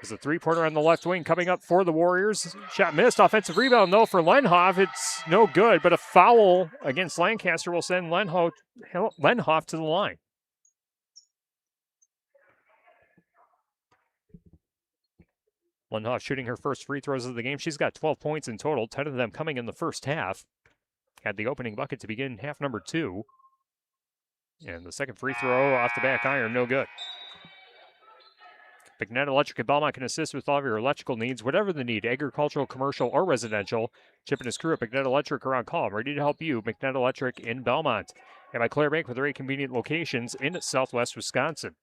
There's a three-pointer on the left wing coming up for the Warriors. Shot missed. Offensive rebound, though, for Lenhoff. It's no good, but a foul against Lancaster will send Lenhoff to the line. Lenhoff shooting her first free throws of the game. She's got 12 points in total, 10 of them coming in the first half. Had the opening bucket to begin half number 2. And the second free throw off the back iron, no good. McNett Electric in Belmont can assist with all of your electrical needs, whatever the need, agricultural, commercial, or residential. Chip and his crew at McNett Electric are on call, ready to help you. McNett Electric in Belmont. And by Claire Bank with 3 convenient locations in southwest Wisconsin.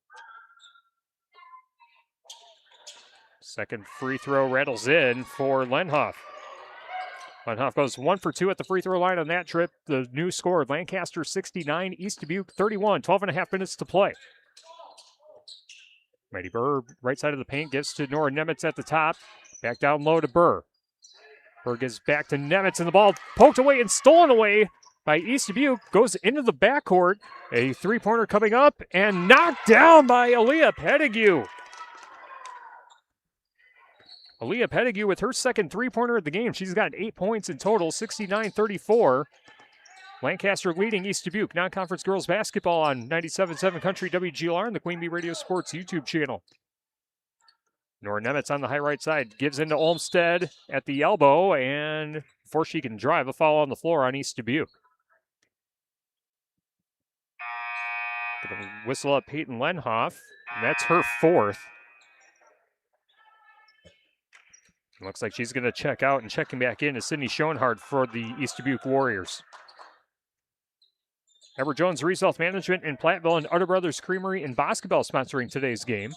Second free throw rattles in for Lenhoff. Lenhoff goes 1 for 2 at the free throw line on that trip. The new score, Lancaster 69, East Dubuque 31, 12.5 minutes to play. Mighty Burr, right side of the paint, gives to Nora Nemitz at the top. Back down low to Burr. Burr gives back to Nemitz, and the ball poked away and stolen away by East Dubuque. Goes into the backcourt. A three-pointer coming up and knocked down by Aaliyah Pettigrew. Aaliyah Pettigrew with her second three-pointer of the game. She's got 8 points in total, 69-34. Lancaster leading East Dubuque. Non-conference girls basketball on 97.7 Country WGLR and the Queen Bee Radio Sports YouTube channel. Nora Nemitz on the high right side gives into Olmstead at the elbow, and before she can drive, a foul on the floor on East Dubuque. Gonna whistle up Peyton Lenhoff, and that's her fourth. Looks like she's going to check out, and checking back in is Sydney Schoenhardt for the East Dubuque Warriors. Edward Jones Reself Management in Platteville and Utter Brothers Creamery and Basketball sponsoring today's game.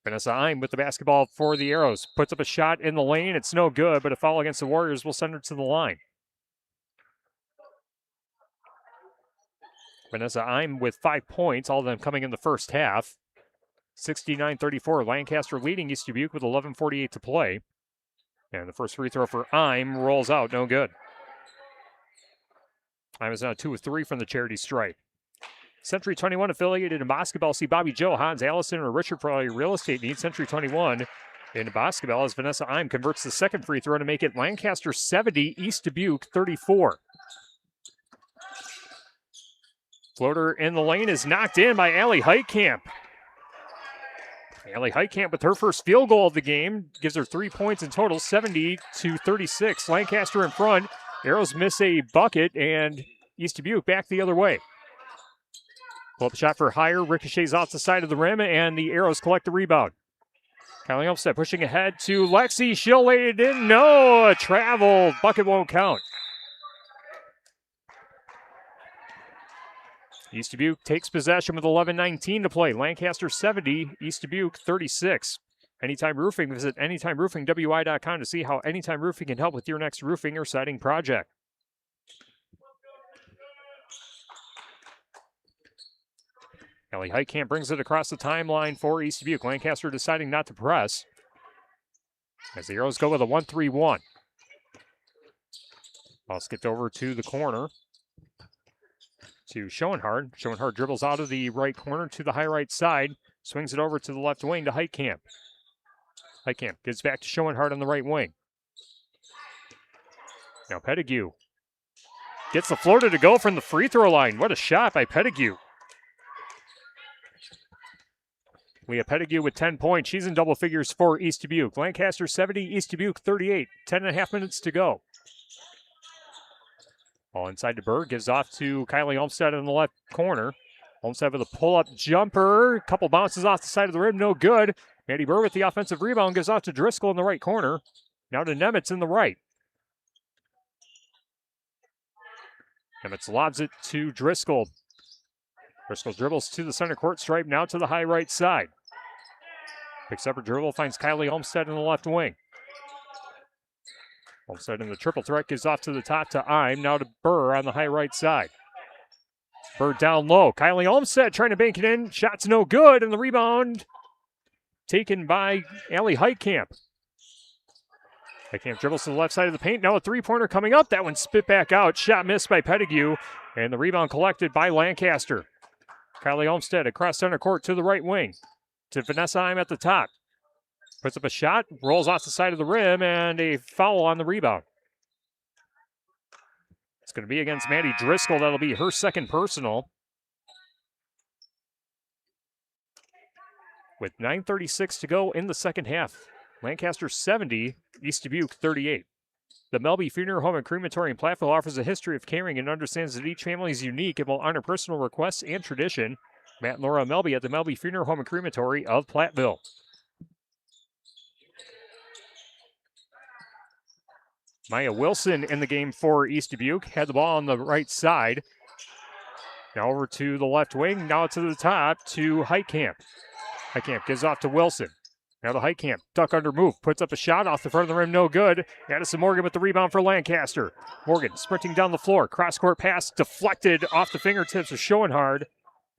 Vanessa Eim with the basketball for the Arrows. Puts up a shot in the lane. It's no good, but a foul against the Warriors will send her to the line. Vanessa Eim with 5 points, all of them coming in the first half. 69-34, Lancaster leading East Dubuque with 11:48 to play. And the first free throw for Eim rolls out, no good. Eim is now 2 of 3 from the charity stripe. Century 21 affiliated in basketball. See Bobby Joe, Hans Allison, or Richard for all your real estate needs. Century 21 in basketball as Vanessa Eim converts the second free throw to make it Lancaster 70, East Dubuque 34. Floater in the lane is knocked in by Allie Heitkamp. Allie Heitkamp with her first field goal of the game gives her 3 points in total, 70-36. Lancaster in front. Arrows miss a bucket, and East Dubuque back the other way. Pull-up shot for Heyer, ricochets off the side of the rim, and the Arrows collect the rebound. Kylie Olmstead pushing ahead to Lexi. She'll lay it in. No, a travel. Bucket won't count. East Dubuque takes possession with 11:19 to play. Lancaster 70, East Dubuque 36. Anytime Roofing, visit anytimeroofingwi.com to see how Anytime Roofing can help with your next roofing or siding project. Allie Heitkamp brings it across the timeline for East Dubuque. Lancaster deciding not to press as the Arrows go with a 1-3-1. Ball skipped over to the corner to Schoenhardt. Schoenhardt dribbles out of the right corner to the high right side, swings it over to the left wing to Heitkamp. Heitkamp gives back to Schoenhardt on the right wing. Now Pettigrew gets the floater to go from the free throw line. What a shot by Pettigrew. Leah Pettigrew with 10 points. She's in double figures for East Dubuque. Lancaster 70, East Dubuque 38. 10.5 minutes to go. Ball inside to Berg, gives off to Kylie Olmstead in the left corner. Olmstead with a pull-up jumper. Couple bounces off the side of the rim, no good. Maddie Berg with the offensive rebound, gives off to Driscoll in the right corner. Now to Nemitz in the right. Nemitz lobs it to Driscoll. Driscoll dribbles to the center court stripe, now to the high right side. Picks up her dribble, finds Kylie Olmstead in the left wing. Olmstead in the triple threat, gives off to the top to Eim, now to Burr on the high right side. Burr down low. Kylie Olmstead trying to bank it in. Shot's no good, and the rebound taken by Allie Heitkamp. Heitkamp dribbles to the left side of the paint. Now a three-pointer coming up. That one spit back out. Shot missed by Pettigrew, and the rebound collected by Lancaster. Kylie Olmstead across center court to the right wing. To Vanessa Eim at the top. Puts up a shot, rolls off the side of the rim, and a foul on the rebound. It's going to be against Maddie Driscoll. That'll be her second personal. With 9:36 to go in the second half. Lancaster 70, East Dubuque 38. The Melby Funeral Home and Crematory in Platteville offers a history of caring and understands that each family is unique and will honor personal requests and tradition. Matt and Laura Melby at the Melby Funeral Home and Crematory of Platteville. Maya Wilson in the game for East Dubuque. Had the ball on the right side. Now over to the left wing. Now to the top to Heitkamp. Heitkamp gives off to Wilson. Now to Heitkamp. Duck under move. Puts up a shot off the front of the rim. No good. Addison Morgan with the rebound for Lancaster. Morgan sprinting down the floor. Cross-court pass deflected off the fingertips of Schoenhardt.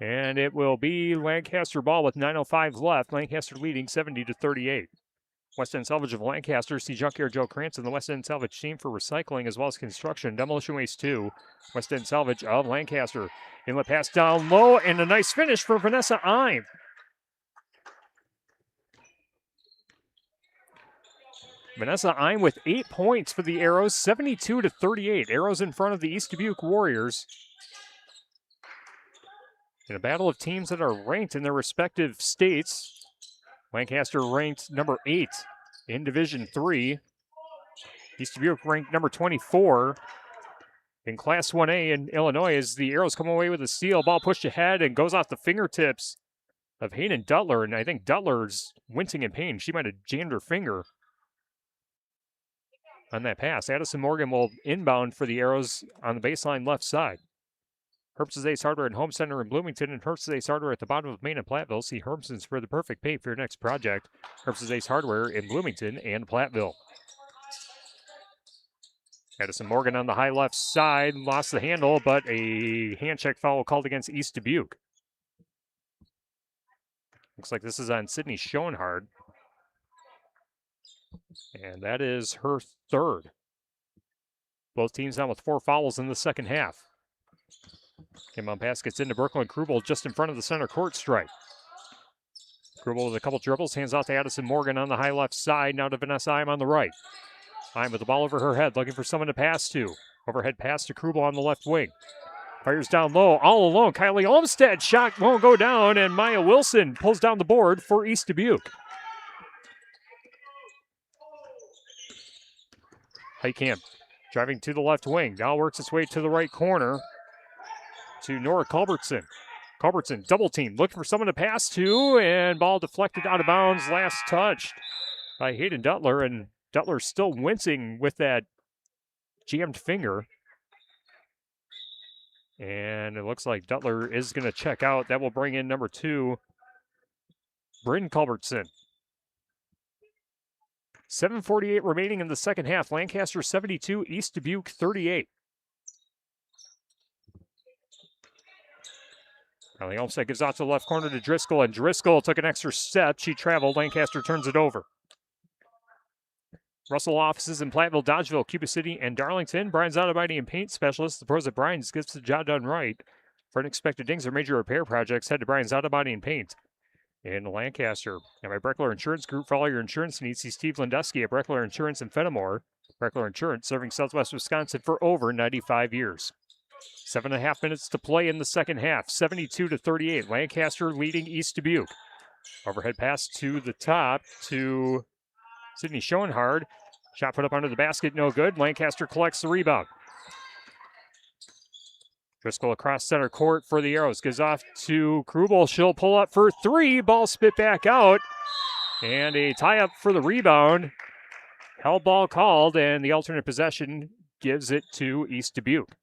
And it will be Lancaster ball with 9:05 left. Lancaster leading 70-38. West End Salvage of Lancaster. See Junkyard Joe Cranston, the West End Salvage team for recycling as well as construction. Demolition Waste 2. West End Salvage of Lancaster. Inlet pass down low and a nice finish for Vanessa Eim. Vanessa Eim with 8 points for the Arrows, 72-38. Arrows in front of the East Dubuque Warriors. In a battle of teams that are ranked in their respective states. Lancaster ranked number 8 in Division 3. East Dubuque ranked number 24 in Class 1A in Illinois as the Arrows come away with a steal. Ball pushed ahead and goes off the fingertips of Hayden Dutler, and I think Dutler's wincing in pain. She might have jammed her finger on that pass. Addison Morgan will inbound for the Arrows on the baseline left side. Herbst's Ace Hardware and Home Center in Bloomington and Herbst's Ace Hardware at the bottom of Main and Platteville. See Herbst's for the perfect paint for your next project. Herbst's Ace Hardware in Bloomington and Platteville. Addison Morgan on the high left side, lost the handle, but a hand check foul called against East Dubuque. Looks like this is on Sydney Schoenhard. And that is her third. Both teams down with 4 fouls in the second half. Inbound pass gets into Brooklyn Krubel just in front of the center court stripe. Krubel with a couple dribbles, hands off to Addison Morgan on the high left side. Now to Vanessa Ime on the right. Ime with the ball over her head, looking for someone to pass to. Overhead pass to Krubel on the left wing. Fires down low, all alone. Kylie Olmstead, shot won't go down, and Maya Wilson pulls down the board for East Dubuque. Heitkamp driving to the left wing, now works its way to the right corner to Nora Culbertson. Culbertson, double team, looking for someone to pass to, and ball deflected out of bounds, last touched by Hayden Dutler, and Dutler still wincing with that jammed finger. And it looks like Dutler is going to check out. That will bring in number 2, Bryn Culbertson. 7:48 remaining in the second half. Lancaster 72, East Dubuque 38. Kylie Olmstead gives out to the left corner to Driscoll, and Driscoll took an extra step. She traveled. Lancaster turns it over. Russell offices in Platteville, Dodgeville, Cuba City, and Darlington. Brian's Auto Body and Paint Specialist. The pros at Brian's gets the job done right. For unexpected dings or major repair projects, head to Brian's Auto Body and Paint in Lancaster. And by Breckler Insurance Group, for all your insurance needs, see Steve Landusky at Breckler Insurance in Fenimore. Breckler Insurance, serving Southwest Wisconsin for over 95 years. 7.5 minutes to play in the second half. 72-38. Lancaster leading East Dubuque. Overhead pass to the top to Sydney Schoenhard. Shot put up under the basket, no good. Lancaster collects the rebound. Driscoll across center court for the Arrows. Gives off to Krubel. She'll pull up for 3. Ball spit back out. And a tie-up for the rebound. Held ball called, and the alternate possession gives it to East Dubuque.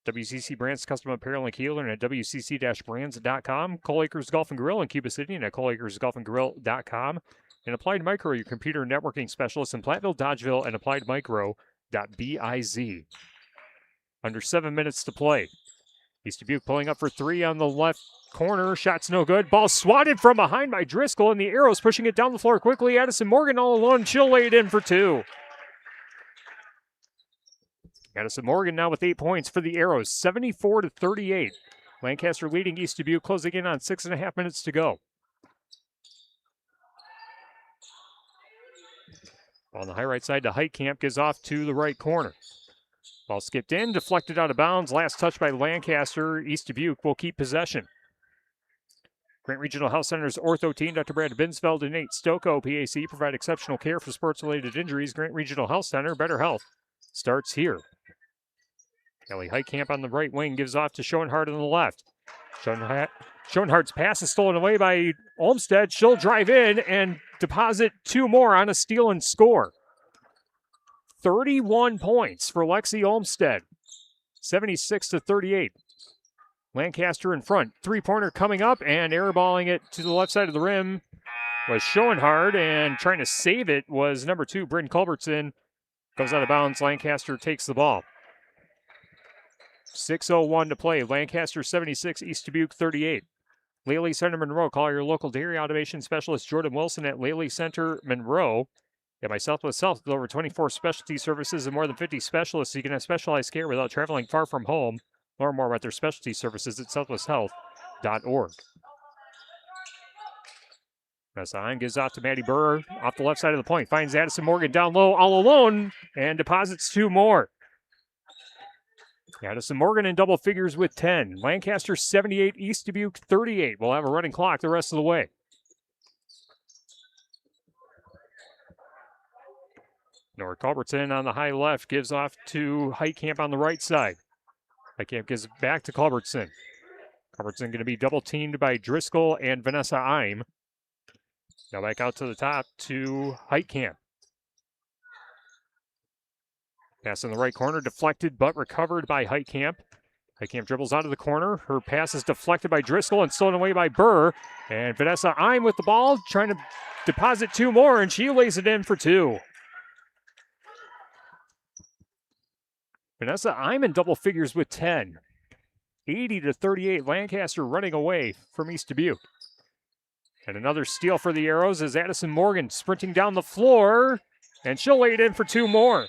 WCC Brands Custom Apparel in Kieler and at WCC-brands.com. Cole Acres Golf and Grill in Cuba City and at ColeAcresGolfandGrill.com. And Applied Micro, your computer networking specialist in Platteville, Dodgeville, and AppliedMicro.biz. Under 7 minutes to play. East Dubuque pulling up for 3 on the left corner. Shot's no good. Ball swatted from behind by Driscoll, and the Arrows pushing it down the floor quickly. Addison Morgan all alone. She'll lay it in for 2. Addison Morgan now with 8 points for the Arrows. 74-38. Lancaster leading East Dubuque, closing in on 6.5 minutes to go. On the high right side to Heitkamp, gives off to the right corner. Ball skipped in, deflected out of bounds. Last touch by Lancaster. East Dubuque will keep possession. Grant Regional Health Center's ortho team, Dr. Brad Binsfeld and Nate Stocco, PAC, provide exceptional care for sports-related injuries. Grant Regional Health Center, better health starts here. Kelly Heitkamp on the right wing gives off to Schoenhard on the left. Schoenhard's pass is stolen away by Olmstead. She'll drive in and deposit 2 more on a steal and score. 31 points for Lexi Olmstead. 76-38. Lancaster in front. 3-pointer coming up and airballing it to the left side of the rim was Schoenhard, and trying to save it was number 2, Bryn Culbertson. Goes out of bounds. Lancaster takes the ball. 6:01 to play. Lancaster 76, East Dubuque 38. Laley Center Monroe. Call your local dairy automation specialist Jordan Wilson at Laley Center Monroe. And by Southwest Health, with over 24 specialty services and more than 50 specialists, you can have specialized care without traveling far from home. Learn more about their specialty services at southwesthealth.org. Massaheim gives off to Maddie Burr off the left side of the point. Finds Addison Morgan down low all alone and deposits 2 more. Addison Morgan in double figures with 10. Lancaster 78, East Dubuque 38. We'll have a running clock the rest of the way. Nora Culbertson on the high left gives off to Heitkamp on the right side. Heitkamp gives back to Culbertson. Culbertson going to be double teamed by Driscoll and Vanessa Eim. Now back out to the top to Heitkamp. Pass in the right corner, deflected but recovered by Heitkamp. Heitkamp dribbles out of the corner. Her pass is deflected by Driscoll and stolen away by Burr. And Vanessa Eim with the ball, trying to deposit two more, and she lays it in for two. Vanessa Eim in double figures with 10. 80-38, Lancaster running away from East Dubuque. And another steal for the Arrows is Addison Morgan sprinting down the floor, and she'll lay it in for two more.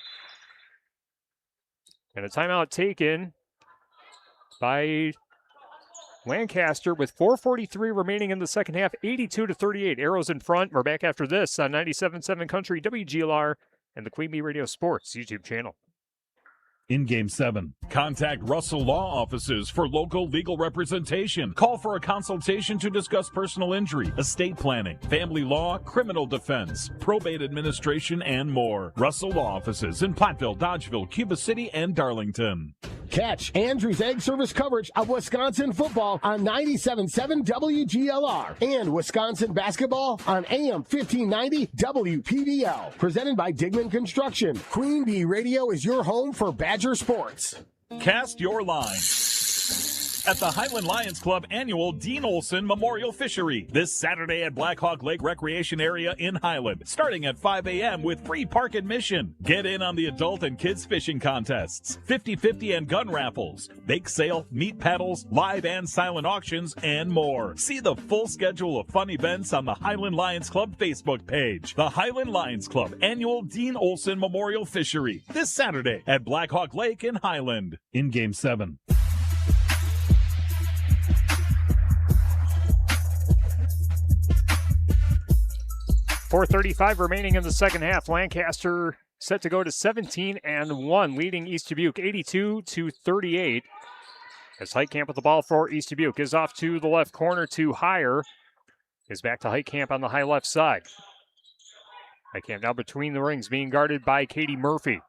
And a timeout taken by Lancaster with 4:43 remaining in the second half, 82-38. Arrows in front. We're back after this on 97.7 Country, WGLR, and the Queen Bee Radio Sports YouTube channel. In Game 7, contact Russell Law Offices for local legal representation. Call for a consultation to discuss personal injury, estate planning, family law, criminal defense, probate administration, and more. Russell Law Offices in Platteville, Dodgeville, Cuba City, and Darlington. Catch Andrew's Egg Service coverage of Wisconsin football on 97.7 WGLR and Wisconsin basketball on AM 1590 WPDL. Presented by Digman Construction. Queen Bee Radio is your home for Badger sports. Cast your line at the Highland Lions Club annual Dean Olson Memorial Fishery this Saturday at Black Hawk Lake Recreation Area in Highland, starting at 5 a.m. with free park admission. Get in on the adult and kids fishing contests, 50-50 and gun raffles, bake sale, meat paddles, live and silent auctions, and more. See the full schedule of fun events on the Highland Lions Club Facebook page. The Highland Lions Club annual Dean Olson Memorial Fishery this Saturday at Black Hawk Lake in Highland. In Game 7. 4:35 remaining in the second half. Lancaster set to go to 17-1, leading East Dubuque 82-38. As Heitkamp with the ball for East Dubuque is off to the left corner to Heyer. Is back to Heitkamp on the high left side. Heitkamp now between the rings, being guarded by Katie Murphy.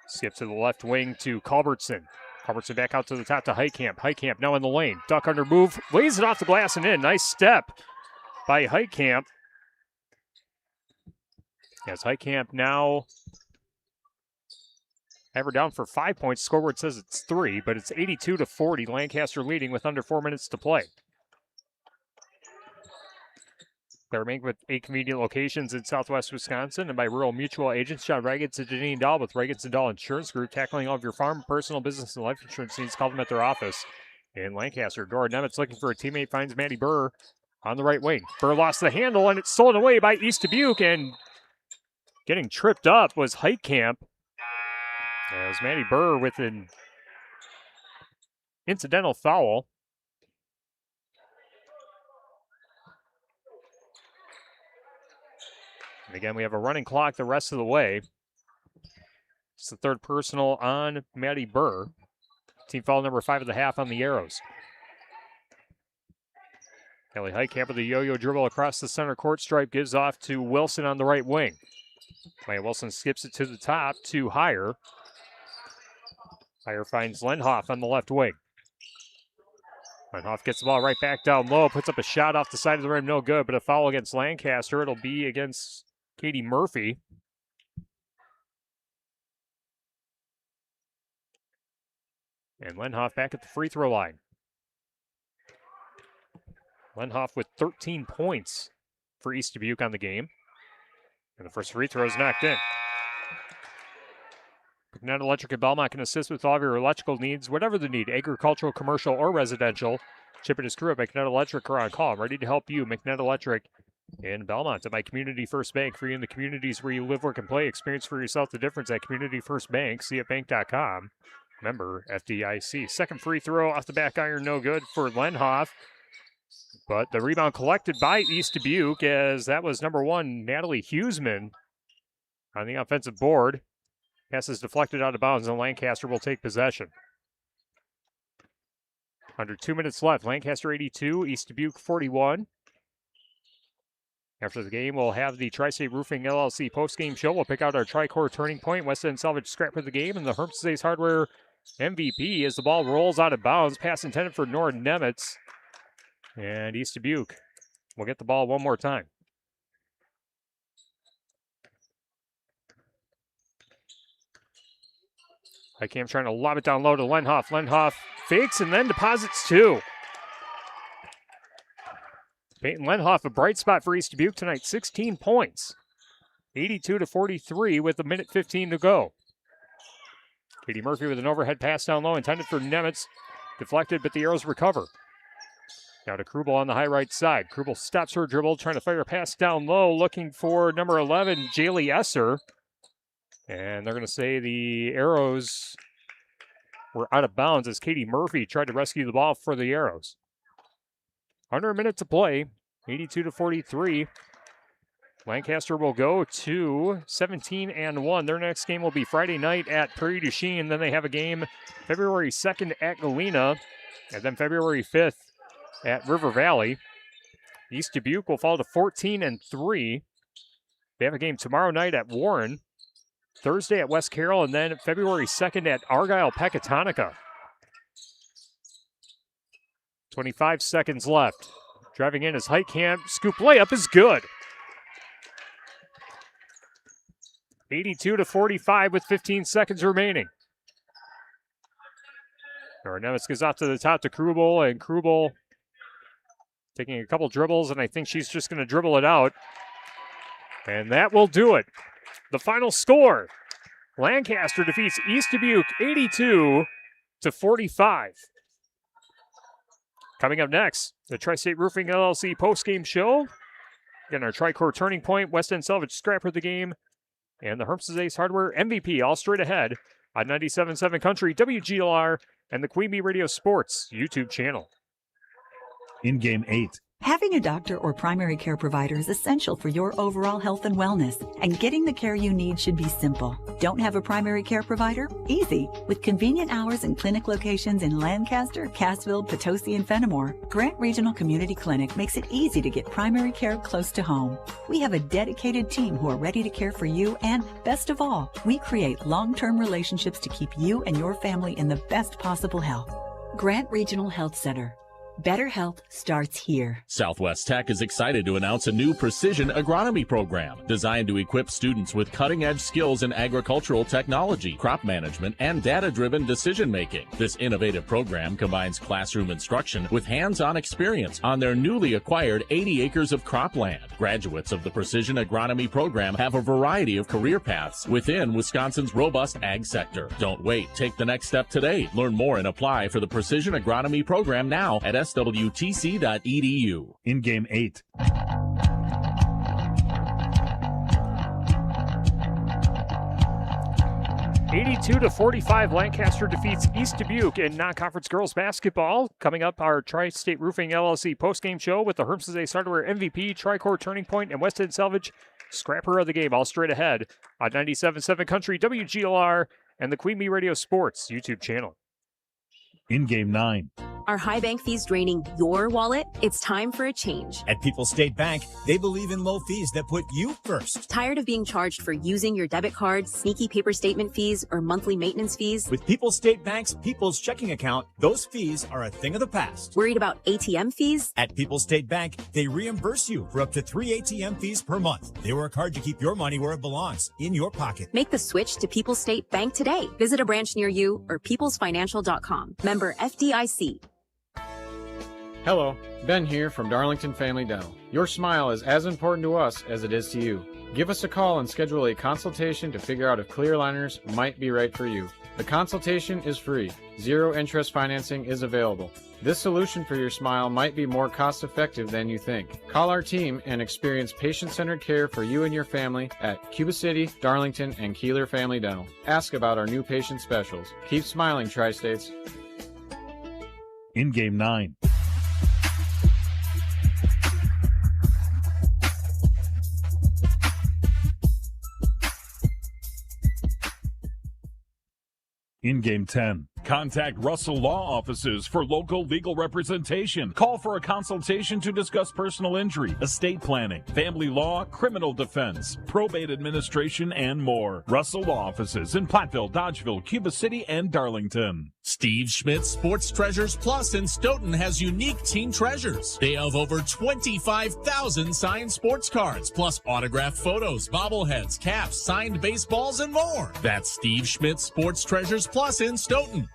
Skip to the left wing to Culbertson. Culbertson back out to the top to Heitkamp. Heitkamp now in the lane. Duck under move. Lays it off the glass and in. Nice step by Heitkamp. As Heitkamp now have her down for 5 points. Scoreboard says it's 3, but it's 82-40. Lancaster leading with under 4 minutes to play. They're made with 8 convenient locations in southwest Wisconsin and by rural mutual agents John Ragetz and Janine Dahl with Ragetz & Dahl Insurance Group, tackling all of your farm, personal, business, and life insurance needs. Call them at their office in Lancaster. Dora Nemitz looking for a teammate, finds Maddie Burr on the right wing. Burr lost the handle, and it's stolen away by East Dubuque, and getting tripped up was Heitkamp. As Maddie Burr with an incidental foul. And again, we have a running clock the rest of the way. It's the third personal on Maddie Burr. Team foul number 5 of the half on the Arrows. Kelly Heitkamp with a yo-yo dribble across the center court stripe gives off to Wilson on the right wing. Maya Wilson skips it to the top to Heyer. Heyer finds Lenhoff on the left wing. Lenhoff gets the ball right back down low, puts up a shot off the side of the rim, no good, but a foul against Lancaster. It'll be against Katie Murphy. And Lenhoff back at the free throw line. Lenhoff with 13 points for East Dubuque on the game. And the first free throw is knocked in. McNutt Electric in Belmont can assist with all of your electrical needs, whatever the need, agricultural, commercial, or residential. Chip and his crew at McNutt Electric are on call. I'm ready to help you. McNutt Electric in Belmont at my Community First Bank. For you in the communities where you live, work, and play. Experience for yourself the difference at Community First Bank. See at bank.com. Member FDIC. Second free throw off the back iron, no good for Lenhoff. But the rebound collected by East Dubuque, as that was number 1, Natalie Huseman on the offensive board. Pass is deflected out of bounds, and Lancaster will take possession. Under 2 minutes left. Lancaster 82, East Dubuque 41. After the game, we'll have the Tri-State Roofing LLC post-game show. We'll pick out our Tri-Core Turning Point, West End Salvage scrap of the game, and the Herm's Ace Hardware MVP as the ball rolls out of bounds. Pass intended for Nord Nemitz. And East Dubuque will get the ball one more time. Highcam trying to lob it down low to Lenhoff. Lenhoff fakes and then deposits two. Peyton Lenhoff, a bright spot for East Dubuque tonight, 16 points. 82-43 with a minute 15 to go. Katie Murphy with an overhead pass down low, intended for Nemitz. Deflected, but the Arrows recover. Now to Krubel on the high right side. Krubel stops her dribble, trying to fire a pass down low, looking for number 11, Jaylee Esser. And they're going to say the Arrows were out of bounds as Katie Murphy tried to rescue the ball for the Arrows. Under a minute to play, 82-43. Lancaster will go to 17-1. Their next game will be Friday night at Prairie du Chien. Then they have a game February 2nd at Galena, and then February 5th at River Valley. East Dubuque will fall to 14-3. They have a game tomorrow night at Warren, Thursday at West Carroll, and then February 2nd at Argyle-Pecatonica. 25 seconds left. Driving in is Heitkamp. Scoop layup is good. 82-45 with 15 seconds remaining. Nemitz goes out to the top to Krubel, and Krubel taking a couple dribbles, and I think she's just going to dribble it out. And that will do it. The final score, Lancaster defeats East Dubuque 82-45. Coming up next, the Tri-State Roofing LLC postgame show. Again, our Tri-Core Turning Point, West End Salvage scrapper of the game, and the Herm's Ace Hardware MVP, all straight ahead on 97.7 Country, WGLR, and the Queen Bee Radio Sports YouTube channel. In Game 8. Having a doctor or primary care provider is essential for your overall health and wellness, and getting the care you need should be simple. Don't have a primary care provider? Easy. With convenient hours and clinic locations in Lancaster, Cassville, Potosi, and Fenimore, Grant Regional Community Clinic makes it easy to get primary care close to home. We have a dedicated team who are ready to care for you, and best of all, we create long-term relationships to keep you and your family in the best possible health. Grant Regional Health Center. Better health starts here. Southwest Tech is excited to announce a new precision agronomy program designed to equip students with cutting-edge skills in agricultural technology, crop management, and data-driven decision-making. This innovative program combines classroom instruction with hands-on experience on their newly acquired 80 acres of cropland. Graduates of the precision agronomy program have a variety of career paths within Wisconsin's robust ag sector. Don't wait. Take the next step today. Learn more and apply for the precision agronomy program now at swtc.edu. In Game 8. (82-45), Lancaster defeats East Dubuque in non-conference girls basketball. Coming up, our Tri-State Roofing LLC postgame show with the Herm's Ace Hardware MVP, Tri-Core Turning Point, and West End Salvage scrapper of the game, all straight ahead on 97.7 Country, WGLR, and the Queen Bee Radio Sports YouTube channel. In Game 9. Are high bank fees draining your wallet? It's time for a change. At People's State Bank, they believe in low fees that put you first. Tired of being charged for using your debit card, sneaky paper statement fees, or monthly maintenance fees? With People's State Bank's People's Checking Account, those fees are a thing of the past. Worried about ATM fees? At People's State Bank, they reimburse you for up to 3 ATM fees per month. They work hard to keep your money where it belongs, in your pocket. Make the switch to People's State Bank today. Visit a branch near you or peoplesfinancial.com. Member FDIC. Hello, Ben here from Darlington Family Dental. Your smile is as important to us as it is to you. Give us a call and schedule a consultation to figure out if clear aligners might be right for you. The consultation is free. Zero interest financing is available. This solution for your smile might be more cost-effective than you think. Call our team and experience patient-centered care for you and your family at Cuba City, Darlington, and Kieler Family Dental. Ask about our new patient specials. Keep smiling, Tri-States. In Game 9. In Game 10. Contact Russell Law Offices for local legal representation. Call for a consultation to discuss personal injury, estate planning, family law, criminal defense, probate administration, and more. Russell Law Offices in Platteville, Dodgeville, Cuba City, and Darlington. Steve Schmidt Sports Treasures Plus in Stoughton has unique team treasures. They have over 25,000 signed sports cards, plus autographed photos, bobbleheads, caps, signed baseballs, and more. That's Steve Schmidt Sports Treasures Plus in Stoughton.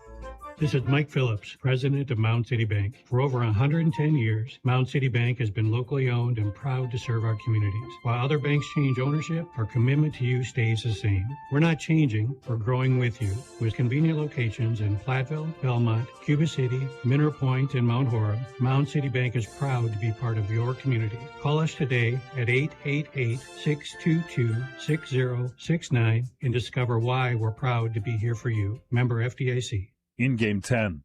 This is Mike Phillips, president of Mound City Bank. For over 110 years, Mound City Bank has been locally owned and proud to serve our communities. While other banks change ownership, our commitment to you stays the same. We're not changing, we're growing with you. With convenient locations in Platteville, Belmont, Cuba City, Mineral Point, and Mount Horeb, Mound City Bank is proud to be part of your community. Call us today at 888-622-6069 and discover why we're proud to be here for you. Member FDIC. In game 10.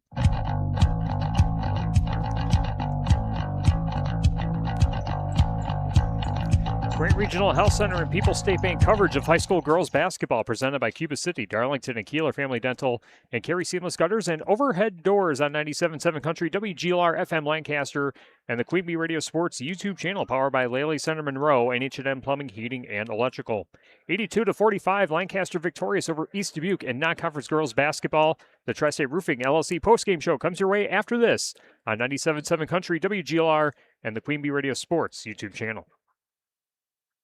Grant Regional Health Center and People's State Bank coverage of high school girls basketball presented by Cuba City, Darlington, and Kieler Family Dental, and Carey Seamless Gutters and Overhead Doors on 97.7 Country, WGLR FM Lancaster, and the Queen Bee Radio Sports YouTube channel powered by Laley Center Monroe and H&M Plumbing, Heating, and Electrical. 82-45, Lancaster victorious over East Dubuque in non-conference girls basketball. The Tri-State Roofing LLC postgame show comes your way after this on 97.7 Country, WGLR, and the Queen Bee Radio Sports YouTube channel.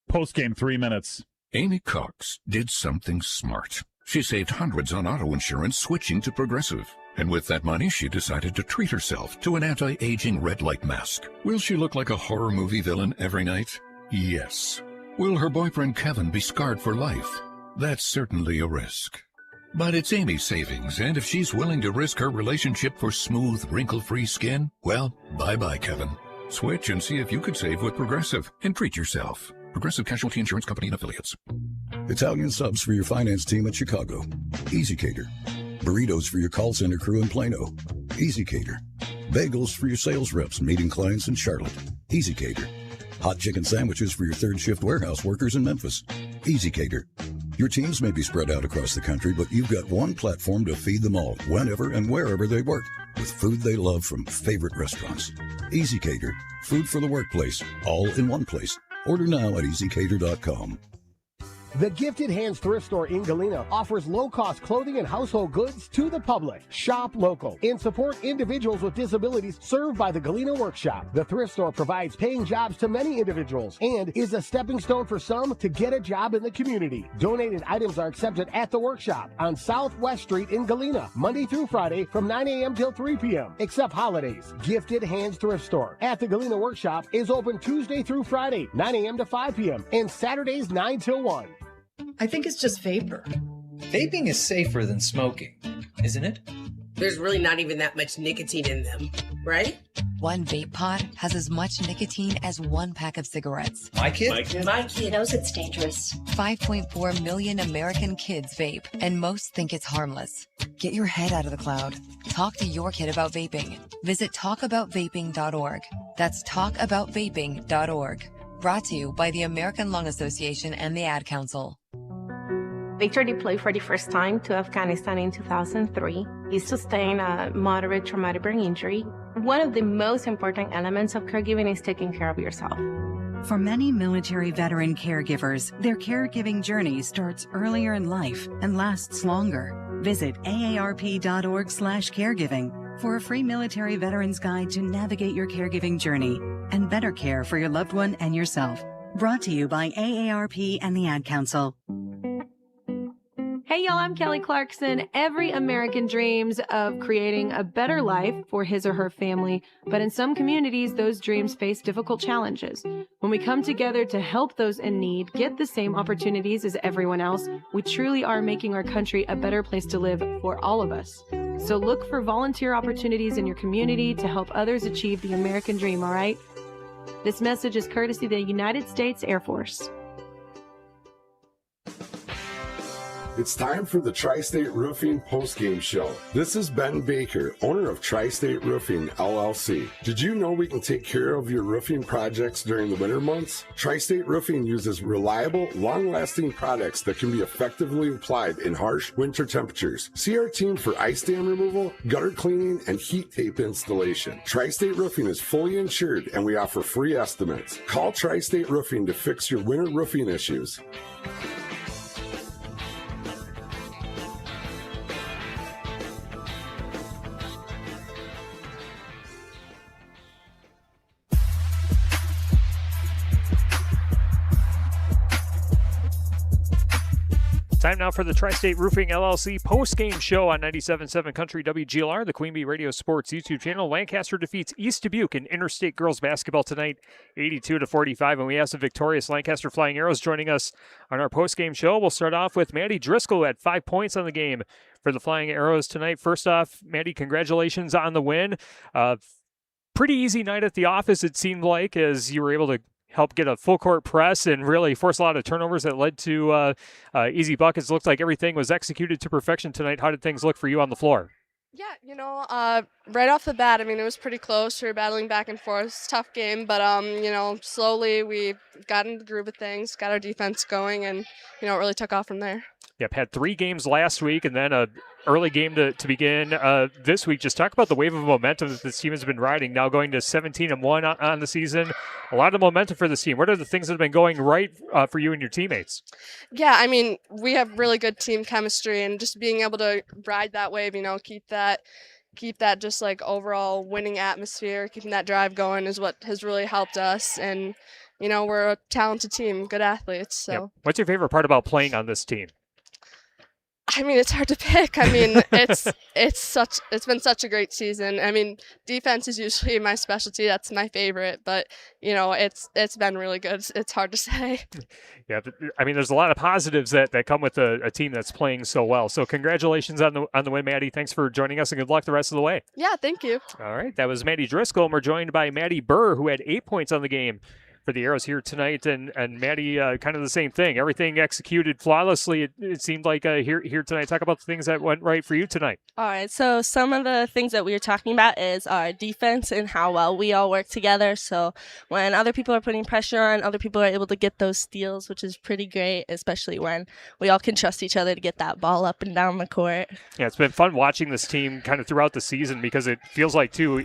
Post-game 3 minutes. Amy Cox did something smart. She saved hundreds on auto insurance switching to Progressive. And with that money, she decided to treat herself to an anti-aging red light mask. Will she look like a horror movie villain every night? Yes. Will her boyfriend Kevin be scarred for life? That's certainly a risk. But it's Amy's savings, and if she's willing to risk her relationship for smooth, wrinkle-free skin, well, bye-bye, Kevin. Switch and see if you could save with Progressive and treat yourself. Progressive Casualty Insurance Company and Affiliates. Italian subs for your finance team at Chicago. Easy Cater. Burritos for your call center crew in Plano. Easy Cater. Bagels for your sales reps meeting clients in Charlotte. Easy Cater. Hot chicken sandwiches for your third shift warehouse workers in Memphis. Easy Cater. Your teams may be spread out across the country, but you've got one platform to feed them all, whenever and wherever they work, with food they love from favorite restaurants. Easy Cater. Food for the workplace, all in one place. Order now at easycater.com. The Gifted Hands Thrift Store in Galena offers low-cost clothing and household goods to the public. Shop local and support individuals with disabilities served by the Galena Workshop. The thrift store provides paying jobs to many individuals and is a stepping stone for some to get a job in the community. Donated items are accepted at the workshop on Southwest Street in Galena, Monday through Friday from 9 a.m. till 3 p.m., except holidays. Gifted Hands Thrift Store at the Galena Workshop is open Tuesday through Friday, 9 a.m. to 5 p.m., and Saturdays 9 till 1. I think it's just vapor. Vaping is safer than smoking, isn't it? There's really not even that much nicotine in them, right? One vape pod has as much nicotine as one pack of cigarettes. My kid knows it's dangerous. 5.4 million American kids vape, and most think it's harmless. Get your head out of the cloud. Talk to your kid about vaping. Visit talkaboutvaping.org. That's talkaboutvaping.org. Brought to you by the American Lung Association and the Ad Council. Victor deployed for the first time to Afghanistan in 2003. He sustained a moderate traumatic brain injury. One of the most important elements of caregiving is taking care of yourself. For many military veteran caregivers, their caregiving journey starts earlier in life and lasts longer. Visit aarp.org/caregiving for a free military veterans guide to navigate your caregiving journey and better care for your loved one and yourself. Brought to you by AARP and the Ad Council. Hey y'all, I'm Kelly Clarkson. Every American dreams of creating a better life for his or her family, but in some communities, those dreams face difficult challenges. When we come together to help those in need get the same opportunities as everyone else, we truly are making our country a better place to live for all of us. So look for volunteer opportunities in your community to help others achieve the American dream, all right? This message is courtesy of the United States Air Force. It's time for the Tri-State Roofing post-game show. This is Ben Baker, owner of Tri-State Roofing, LLC. Did you know we can take care of your roofing projects during the winter months? Tri-State Roofing uses reliable, long-lasting products that can be effectively applied in harsh winter temperatures. See our team for ice dam removal, gutter cleaning, and heat tape installation. Tri-State Roofing is fully insured, and we offer free estimates. Call Tri-State Roofing to fix your winter roofing issues. Time now for the Tri-State Roofing LLC post-game show on 97.7 Country WGLR, the Queen Bee Radio Sports YouTube channel. Lancaster defeats East Dubuque in interstate girls basketball tonight, 82-45, and we have some victorious Lancaster Flying Arrows joining us on our post-game show. We'll start off with Maddie Driscoll, who had 5 points on the game for the Flying Arrows tonight. First off, Maddie, congratulations on the win. Pretty easy night at the office, it seemed like, as you were able to help get a full court press and really force a lot of turnovers that led to easy buckets. Looked like everything was executed to perfection tonight. How did things look for you on the floor? Yeah, right off the bat, it was pretty close. We were battling back and forth. It's a tough game, but, slowly we got into the groove of things, got our defense going, and, it really took off from there. Yep, had 3 games last week and then a early game to begin this week. Just talk about the wave of momentum that this team has been riding, now going to 17-1 on the season. A lot of momentum for this team. What are the things that have been going right for you and your teammates? Yeah, we have really good team chemistry, and just being able to ride that wave, keep that just like overall winning atmosphere, keeping that drive going is what has really helped us. And, we're a talented team, good athletes. So, yep. What's your favorite part about playing on this team? It's hard to pick. It's been such a great season. Defense is usually my specialty. That's my favorite, but it's been really good. It's hard to say. Yeah, there's a lot of positives that come with a team that's playing so well. So congratulations on the win, Maddie. Thanks for joining us, and good luck the rest of the way. Yeah, thank you. All right, that was Maddie Driscoll, and we're joined by Maddie Burr, who had 8 points on the game for the Arrows here tonight, and Maddie, kind of the same thing. Everything executed flawlessly, it seemed like here tonight. Talk about the things that went right for you tonight. All right, so some of the things that we were talking about is our defense and how well we all work together. So when other people are putting pressure on, other people are able to get those steals, which is pretty great, especially when we all can trust each other to get that ball up and down the court. Yeah, it's been fun watching this team kind of throughout the season, because it feels like, too,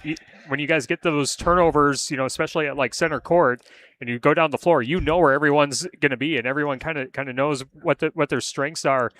when you guys get those turnovers, especially at like center court, and you go down the floor, where everyone's going to be, and everyone kind of knows what their strengths are.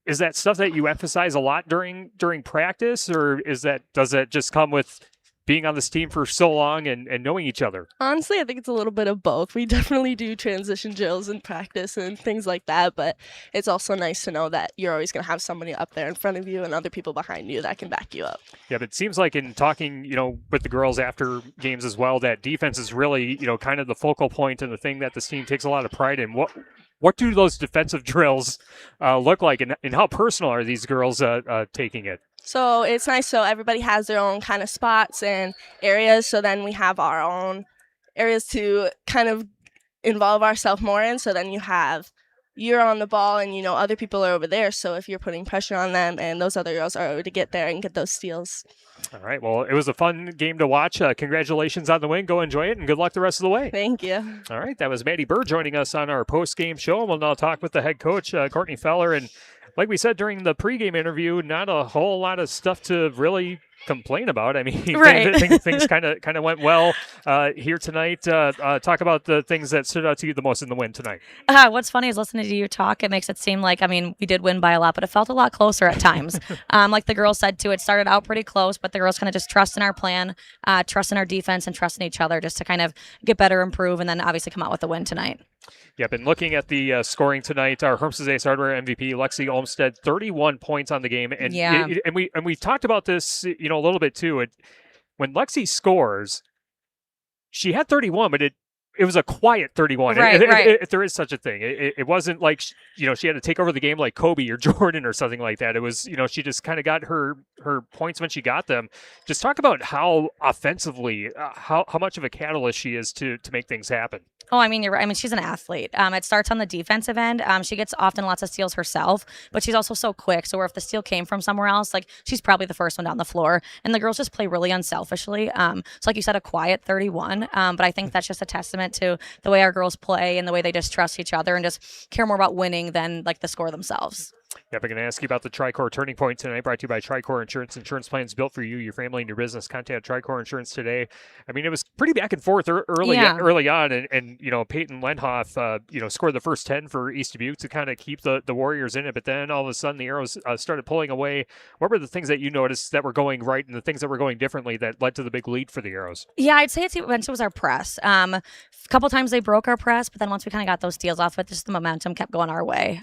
Is that stuff that you emphasize a lot during practice, or does that just come with being on this team for so long and knowing each other? Honestly, I think it's a little bit of both. We definitely do transition drills in practice and things like that, but it's also nice to know that you're always going to have somebody up there in front of you and other people behind you that can back you up. Yeah, but it seems like in talking, with the girls after games as well, that defense is really, kind of the focal point and the thing that this team takes a lot of pride in. What do those defensive drills look like, and how personal are these girls taking it? So it's nice. So everybody has their own kind of spots and areas. So then we have our own areas to kind of involve ourselves more in. So then you're on the ball and, other people are over there. So if you're putting pressure on them and those other girls are over to get there and get those steals. All right. Well, it was a fun game to watch. Congratulations on the win. Go enjoy it, and good luck the rest of the way. Thank you. All right. That was Maddie Burr joining us on our post-game show. We'll now talk with the head coach, Courtney Feller. And like we said during the pregame interview, not a whole lot of stuff to really complain about. Right. things kind of went well here tonight. Talk about the things that stood out to you the most in the win tonight. What's funny is listening to you talk, it makes it seem like, we did win by a lot, but it felt a lot closer at times. Like the girls said too, it started out pretty close, but the girls kind of just trust in our plan, trust in our defense, and trust in each other just to kind of get better, improve, and then obviously come out with the win tonight. Yep, and looking at the scoring tonight, our Herms's Ace Hardware MVP, Lexi Olmstead, 31 points on the game. And yeah. And we talked about this, a little bit too. When Lexi scores, she had 31, but it was a quiet 31. Right, If there is such a thing, it wasn't like she had to take over the game like Kobe or Jordan or something like that. It was she just kind of got her points when she got them. Just talk about how offensively how much of a catalyst she is to make things happen. Oh, I mean, you're right. I mean, she's an athlete. It starts on the defensive end. She gets often lots of steals herself, but she's also so quick. So where if the steal came from somewhere else, like she's probably the first one down the floor. And the girls just play really unselfishly. So like you said, a quiet 31. But I think that's just a testament to the way our girls play and the way they just trust each other and just care more about winning than like the score themselves. Yep, I'm going to ask you about the Tricor Turning Point tonight, brought to you by Tricor Insurance. Insurance plans built for you, your family, and your business. Contact Tricor Insurance today. I mean, it was pretty back and forth early on, and Peyton Lenhoff, scored the first 10 for East Dubuque to kind of keep the Warriors in it, but then all of a sudden the Arrows started pulling away. What were the things that you noticed that were going right and the things that were going differently that led to the big lead for the Arrows? Yeah, I'd say it was our press. A couple times they broke our press, but then once we kind of got those steals off it, just the momentum kept going our way.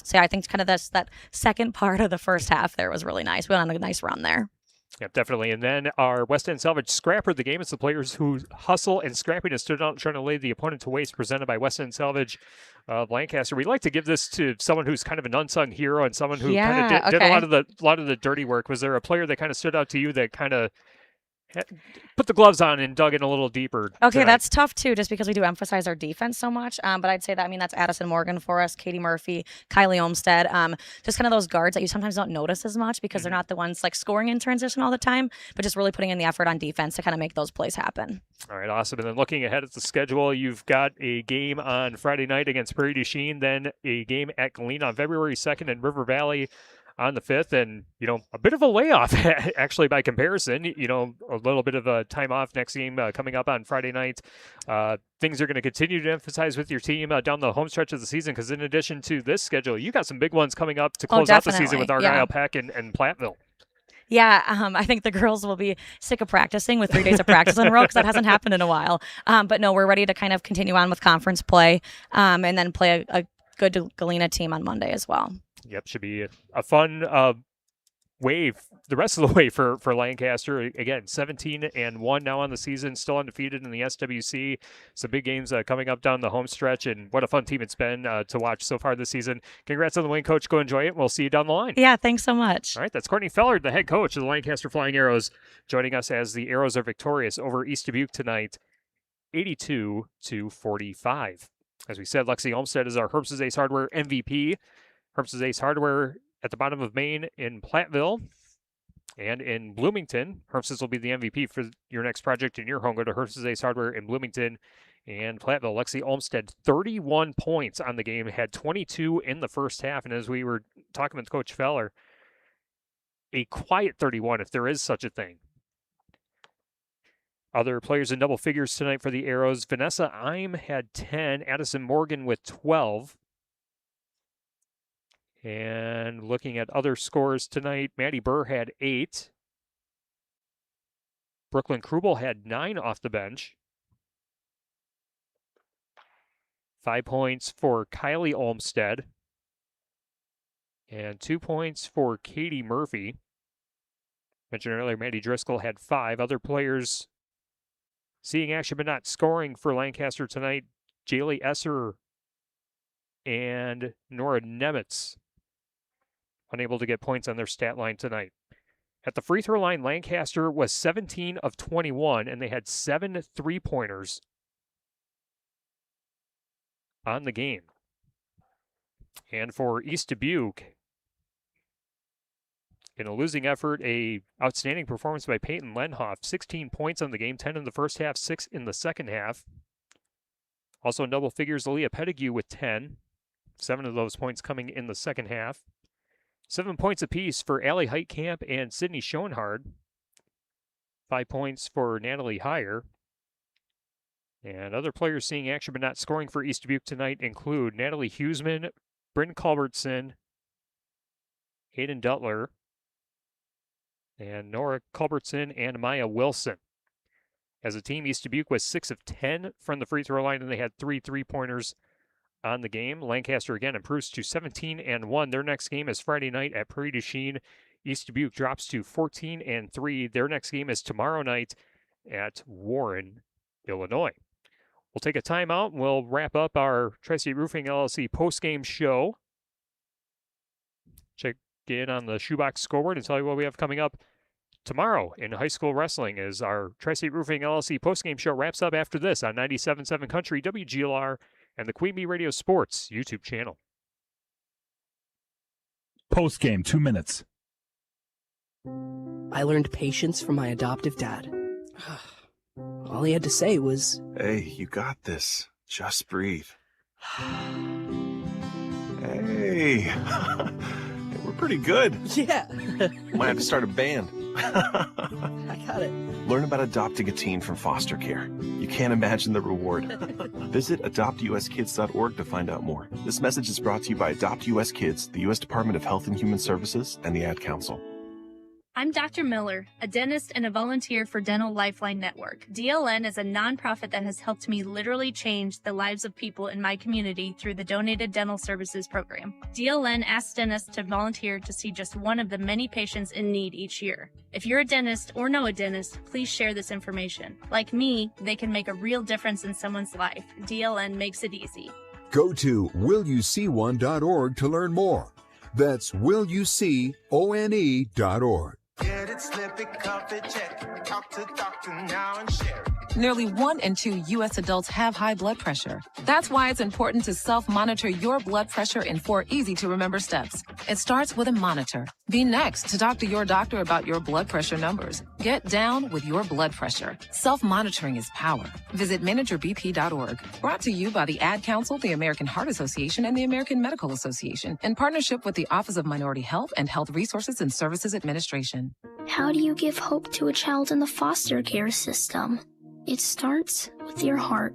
So yeah, I think kind of that second part of the first half there was really nice. We went on a nice run there. Yep, definitely. And then our West End Salvage scrapper of the game. It's the players who hustle and scrappiness stood out trying to lay the opponent to waste, presented by West End Salvage of Lancaster. We'd like to give this to someone who's kind of an unsung hero and someone who kind of did a lot of the dirty work. Was there a player that kind of stood out to you that kind of put the gloves on and dug in a little deeper? Okay, that's tough too, just because we do emphasize our defense so much. But I'd say that's Addison Morgan for us, Katie Murphy, Kylie Olmstead. Just kind of those guards that you sometimes don't notice as much because they're not the ones like scoring in transition all the time, but just really putting in the effort on defense to kind of make those plays happen. All right, awesome. And then looking ahead at the schedule, you've got a game on Friday night against Prairie du Chien, then a game at Galena on February 2nd in River Valley on the 5th, and a bit of a layoff actually by comparison. A little bit of a time off. Next game coming up on Friday night. Things are going to continue to emphasize with your team down the home stretch of the season, because in addition to this schedule, you got some big ones coming up to close out the season with Argyle, Peck, and Platteville. Yeah, I think the girls will be sick of practicing with 3 days of practice in a row because that hasn't happened in a while. But no, we're ready to kind of continue on with conference play and then play a good Galena team on Monday as well. Yep, should be a fun wave the rest of the way for Lancaster. Again, 17-1 now on the season, still undefeated in the SWC. Some big games coming up down the home stretch, and what a fun team it's been to watch so far this season. Congrats on the win, Coach. Go enjoy it. We'll see you down the line. Yeah, thanks so much. All right, that's Courtney Feller, the head coach of the Lancaster Flying Arrows, joining us as the Arrows are victorious over East Dubuque tonight, 82-45. As we said, Lexi Olmstead is our Herbst's Ace Hardware MVP. Herbst's Ace Hardware at the bottom of Main in Platteville and in Bloomington. Herbst's will be the MVP for your next project in your home. Go to Herbst's Ace Hardware in Bloomington and Platteville. Lexi Olmstead, 31 points on the game, had 22 in the first half. And as we were talking with Coach Feller, a quiet 31, if there is such a thing. Other players in double figures tonight for the Arrows. Vanessa Eim had 10. Addison Morgan with 12. And looking at other scores tonight, Maddie Burr had 8. Brooklyn Krubel had 9 off the bench. 5 points for Kylie Olmstead. And 2 points for Katie Murphy. Mentioned earlier, Maddie Driscoll had 5. Other players seeing action but not scoring for Lancaster tonight, Jaylee Esser and Nora Nemitz, unable to get points on their stat line tonight. At the free throw line, Lancaster was 17 of 21, and they had 7 3-pointers on the game. And for East Dubuque, in a losing effort, a outstanding performance by Peyton Lenhoff. 16 points on the game, 10 in the first half, 6 in the second half. Also in double figures, Aaliyah Pettigrew with 10. 7 of those points coming in the second half. 7 points apiece for Allie Heitkamp and Sydney Schoenhard. 5 points for Natalie Heyer. And other players seeing action but not scoring for East Dubuque tonight include Natalie Huseman, Bryn Culbertson, Hayden Dutler, and Nora Culbertson and Maya Wilson. As a team, East Dubuque was 6 of 10 from the free throw line, and they had 3 3-pointers on the game. Lancaster again improves to 17-1. Their next game is Friday night at Prairie du Chien. East Dubuque drops to 14-3. Their next game is tomorrow night at Warren, Illinois. We'll take a timeout and we'll wrap up our Tri-State Roofing LLC post-game show. Check in on the Shoebox scoreboard and tell you what we have coming up tomorrow in high school wrestling as our Tri-State Roofing LLC postgame show wraps up after this on 97.7 Country, WGLR, and the Queen Bee Radio Sports YouTube channel. Postgame, 2 minutes. I learned patience from my adoptive dad. All he had to say was, "Hey, you got this. Just breathe." Hey, we're pretty good. Yeah. Might have to start a band. I got it. Learn about adopting a teen from foster care. You can't imagine the reward. Visit adoptuskids.org to find out more. This message is brought to you by Adopt US Kids, the U.S. Department of Health and Human Services, and the Ad Council. I'm Dr. Miller, a dentist and a volunteer for Dental Lifeline Network. DLN is a nonprofit that has helped me literally change the lives of people in my community through the Donated Dental Services program. DLN asks dentists to volunteer to see just one of the many patients in need each year. If you're a dentist or know a dentist, please share this information. Like me, they can make a real difference in someone's life. DLN makes it easy. Go to willyouseeone.org to learn more. That's willyouseeone.org. Get it, slip it, cuff it, check it. Talk to doctor now and share it. Nearly 1 in 2 U.S. adults have high blood pressure. That's why it's important to self-monitor your blood pressure in 4 easy-to-remember steps. It starts with a monitor. Be next to talk to your doctor about your blood pressure numbers. Get down with your blood pressure. Self-monitoring is power. Visit managerbp.org. Brought to you by the Ad Council, the American Heart Association, and the American Medical Association, in partnership with the Office of Minority Health and Health Resources and Services Administration. How do you give hope to a child in the foster care system? It starts with your heart.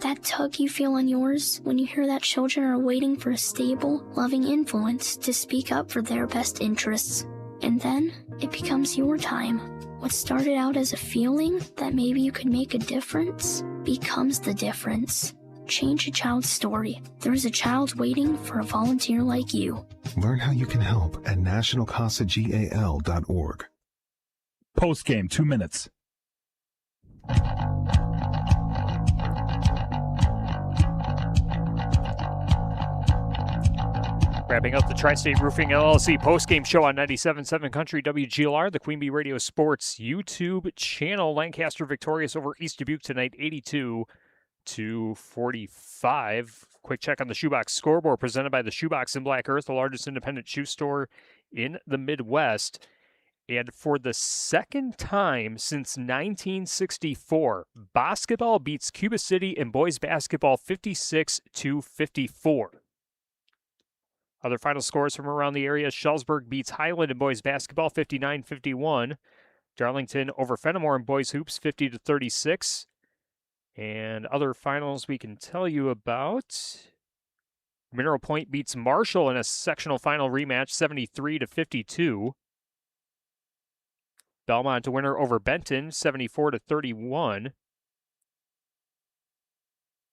That tug you feel in yours when you hear that children are waiting for a stable, loving influence to speak up for their best interests. And then it becomes your time. What started out as a feeling that maybe you could make a difference becomes the difference. Change a child's story. There's a child waiting for a volunteer like you. Learn how you can help at nationalcasagal.org. Postgame, 2 minutes. Wrapping up the Tri-State Roofing LLC postgame show on 97.7 Country WGLR, the Queen Bee Radio Sports YouTube channel. Lancaster victorious over East Dubuque tonight, 82-45. Quick check on the Shoebox scoreboard presented by the Shoebox in Black Earth, the largest independent shoe store in the Midwest. And for the second time since 1964, basketball beats Cuba City in boys basketball 56-54. Other final scores from around the area: Shellsburg beats Highland in boys basketball 59-51. Darlington over Fenimore in boys hoops 50-36. And other finals we can tell you about: Mineral Point beats Marshall in a sectional final rematch 73-52. Belmont to winner over Benton 74-31.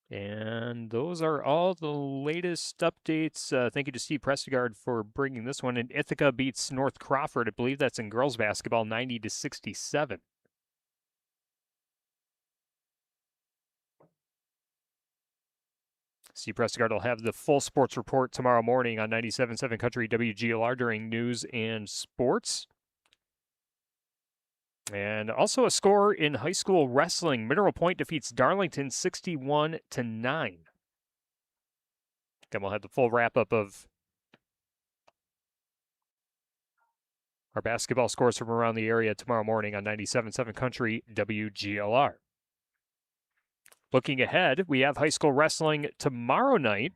And those are all the latest updates. Thank you to Steve Prestegard for bringing this one. And Ithaca beats North Crawford. I believe that's in girls basketball 90-67. Steve Prestegard will have the full sports report tomorrow morning on 97.7 Country WGLR during news and sports. And also a score in high school wrestling. Mineral Point defeats Darlington 61-9. Then we'll have the full wrap-up of our basketball scores from around the area tomorrow morning on 97.7 Country WGLR. Looking ahead, we have high school wrestling tomorrow night.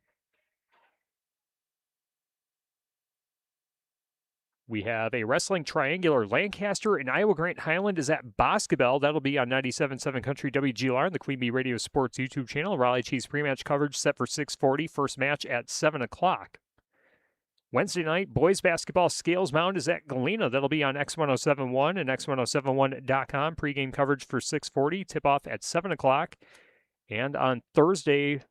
We have a wrestling triangular. Lancaster and Iowa Grant Highland is at basketball. That'll be on 97.7 Country WGLR and the Queen Bee Radio Sports YouTube channel. Raleigh Chiefs pre-match coverage set for 6:40. First match at 7 o'clock. Wednesday night, boys basketball. Scales Mound is at Galena. That'll be on X1071 and X1071.com. Pre-game coverage for 6:40. Tip-off at 7 o'clock. And on Thursday,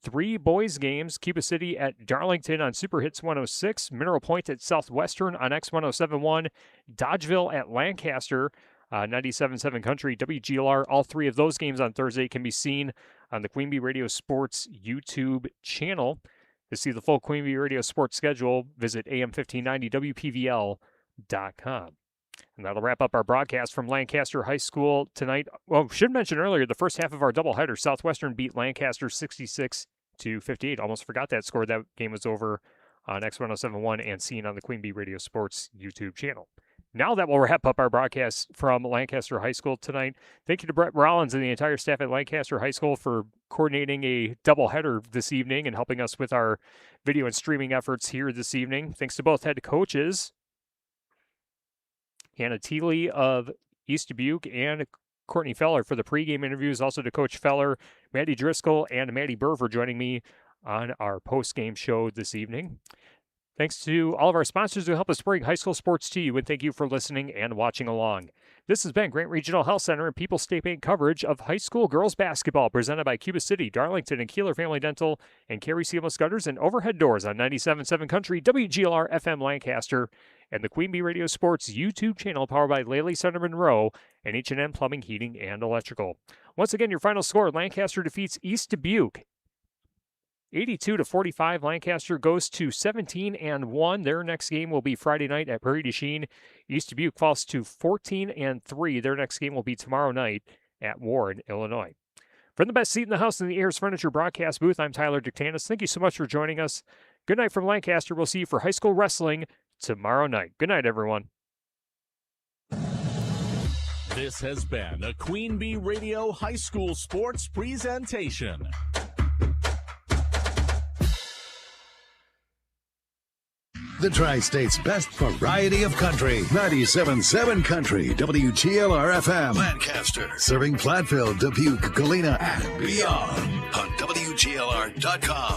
3 boys games: Cuba City at Darlington on Super Hits 106, Mineral Point at Southwestern on X1071, Dodgeville at Lancaster 97.7 Country, WGLR. All three of those games on Thursday can be seen on the Queen Bee Radio Sports YouTube channel. To see the full Queen Bee Radio Sports schedule, visit am1590wpvl.com. And that'll wrap up our broadcast from Lancaster High School tonight. Well, should mention earlier, the first half of our doubleheader, Southwestern beat Lancaster 66-58. Almost forgot that score. That game was over on X1071 and seen on the Queen Bee Radio Sports YouTube channel. Now that will wrap up our broadcast from Lancaster High School tonight. Thank you to Brett Rollins and the entire staff at Lancaster High School for coordinating a doubleheader this evening and helping us with our video and streaming efforts here this evening. Thanks to both head coaches, Hannah Teeley of East Dubuque and Courtney Feller for the pregame interviews. Also to Coach Feller, Maddie Driscoll, and Maddie Burr for joining me on our postgame show this evening. Thanks to all of our sponsors who help us bring high school sports to you, and thank you for listening and watching along. This has been Grant Regional Health Center and People's State Bank coverage of high school girls basketball presented by Cuba City, Darlington, and Kieler Family Dental, and Carey Seamless Gutters and Overhead Doors on 97.7 Country, WGLR FM Lancaster, and the Queen Bee Radio Sports YouTube channel powered by Laley Center Monroe and H&M Plumbing, Heating, and Electrical. Once again, your final score, Lancaster defeats East Dubuque 82-45. Lancaster goes to 17-1. Their next game will be Friday night at Prairie du Chien. East Dubuque falls to 14-3. Their next game will be tomorrow night at Warren, Illinois. From the best seat in the house in the Ayers Furniture broadcast booth, I'm Tyler Dictanis. Thank you so much for joining us. Good night from Lancaster. We'll see you for high school wrestling tomorrow night. Good night, everyone. This has been a Queen Bee Radio High School Sports presentation. The Tri-State's best variety of country. 97.7 Country, WGLR-FM. Lancaster, serving Platteville, Dubuque, Galena, and beyond on WGLR.com.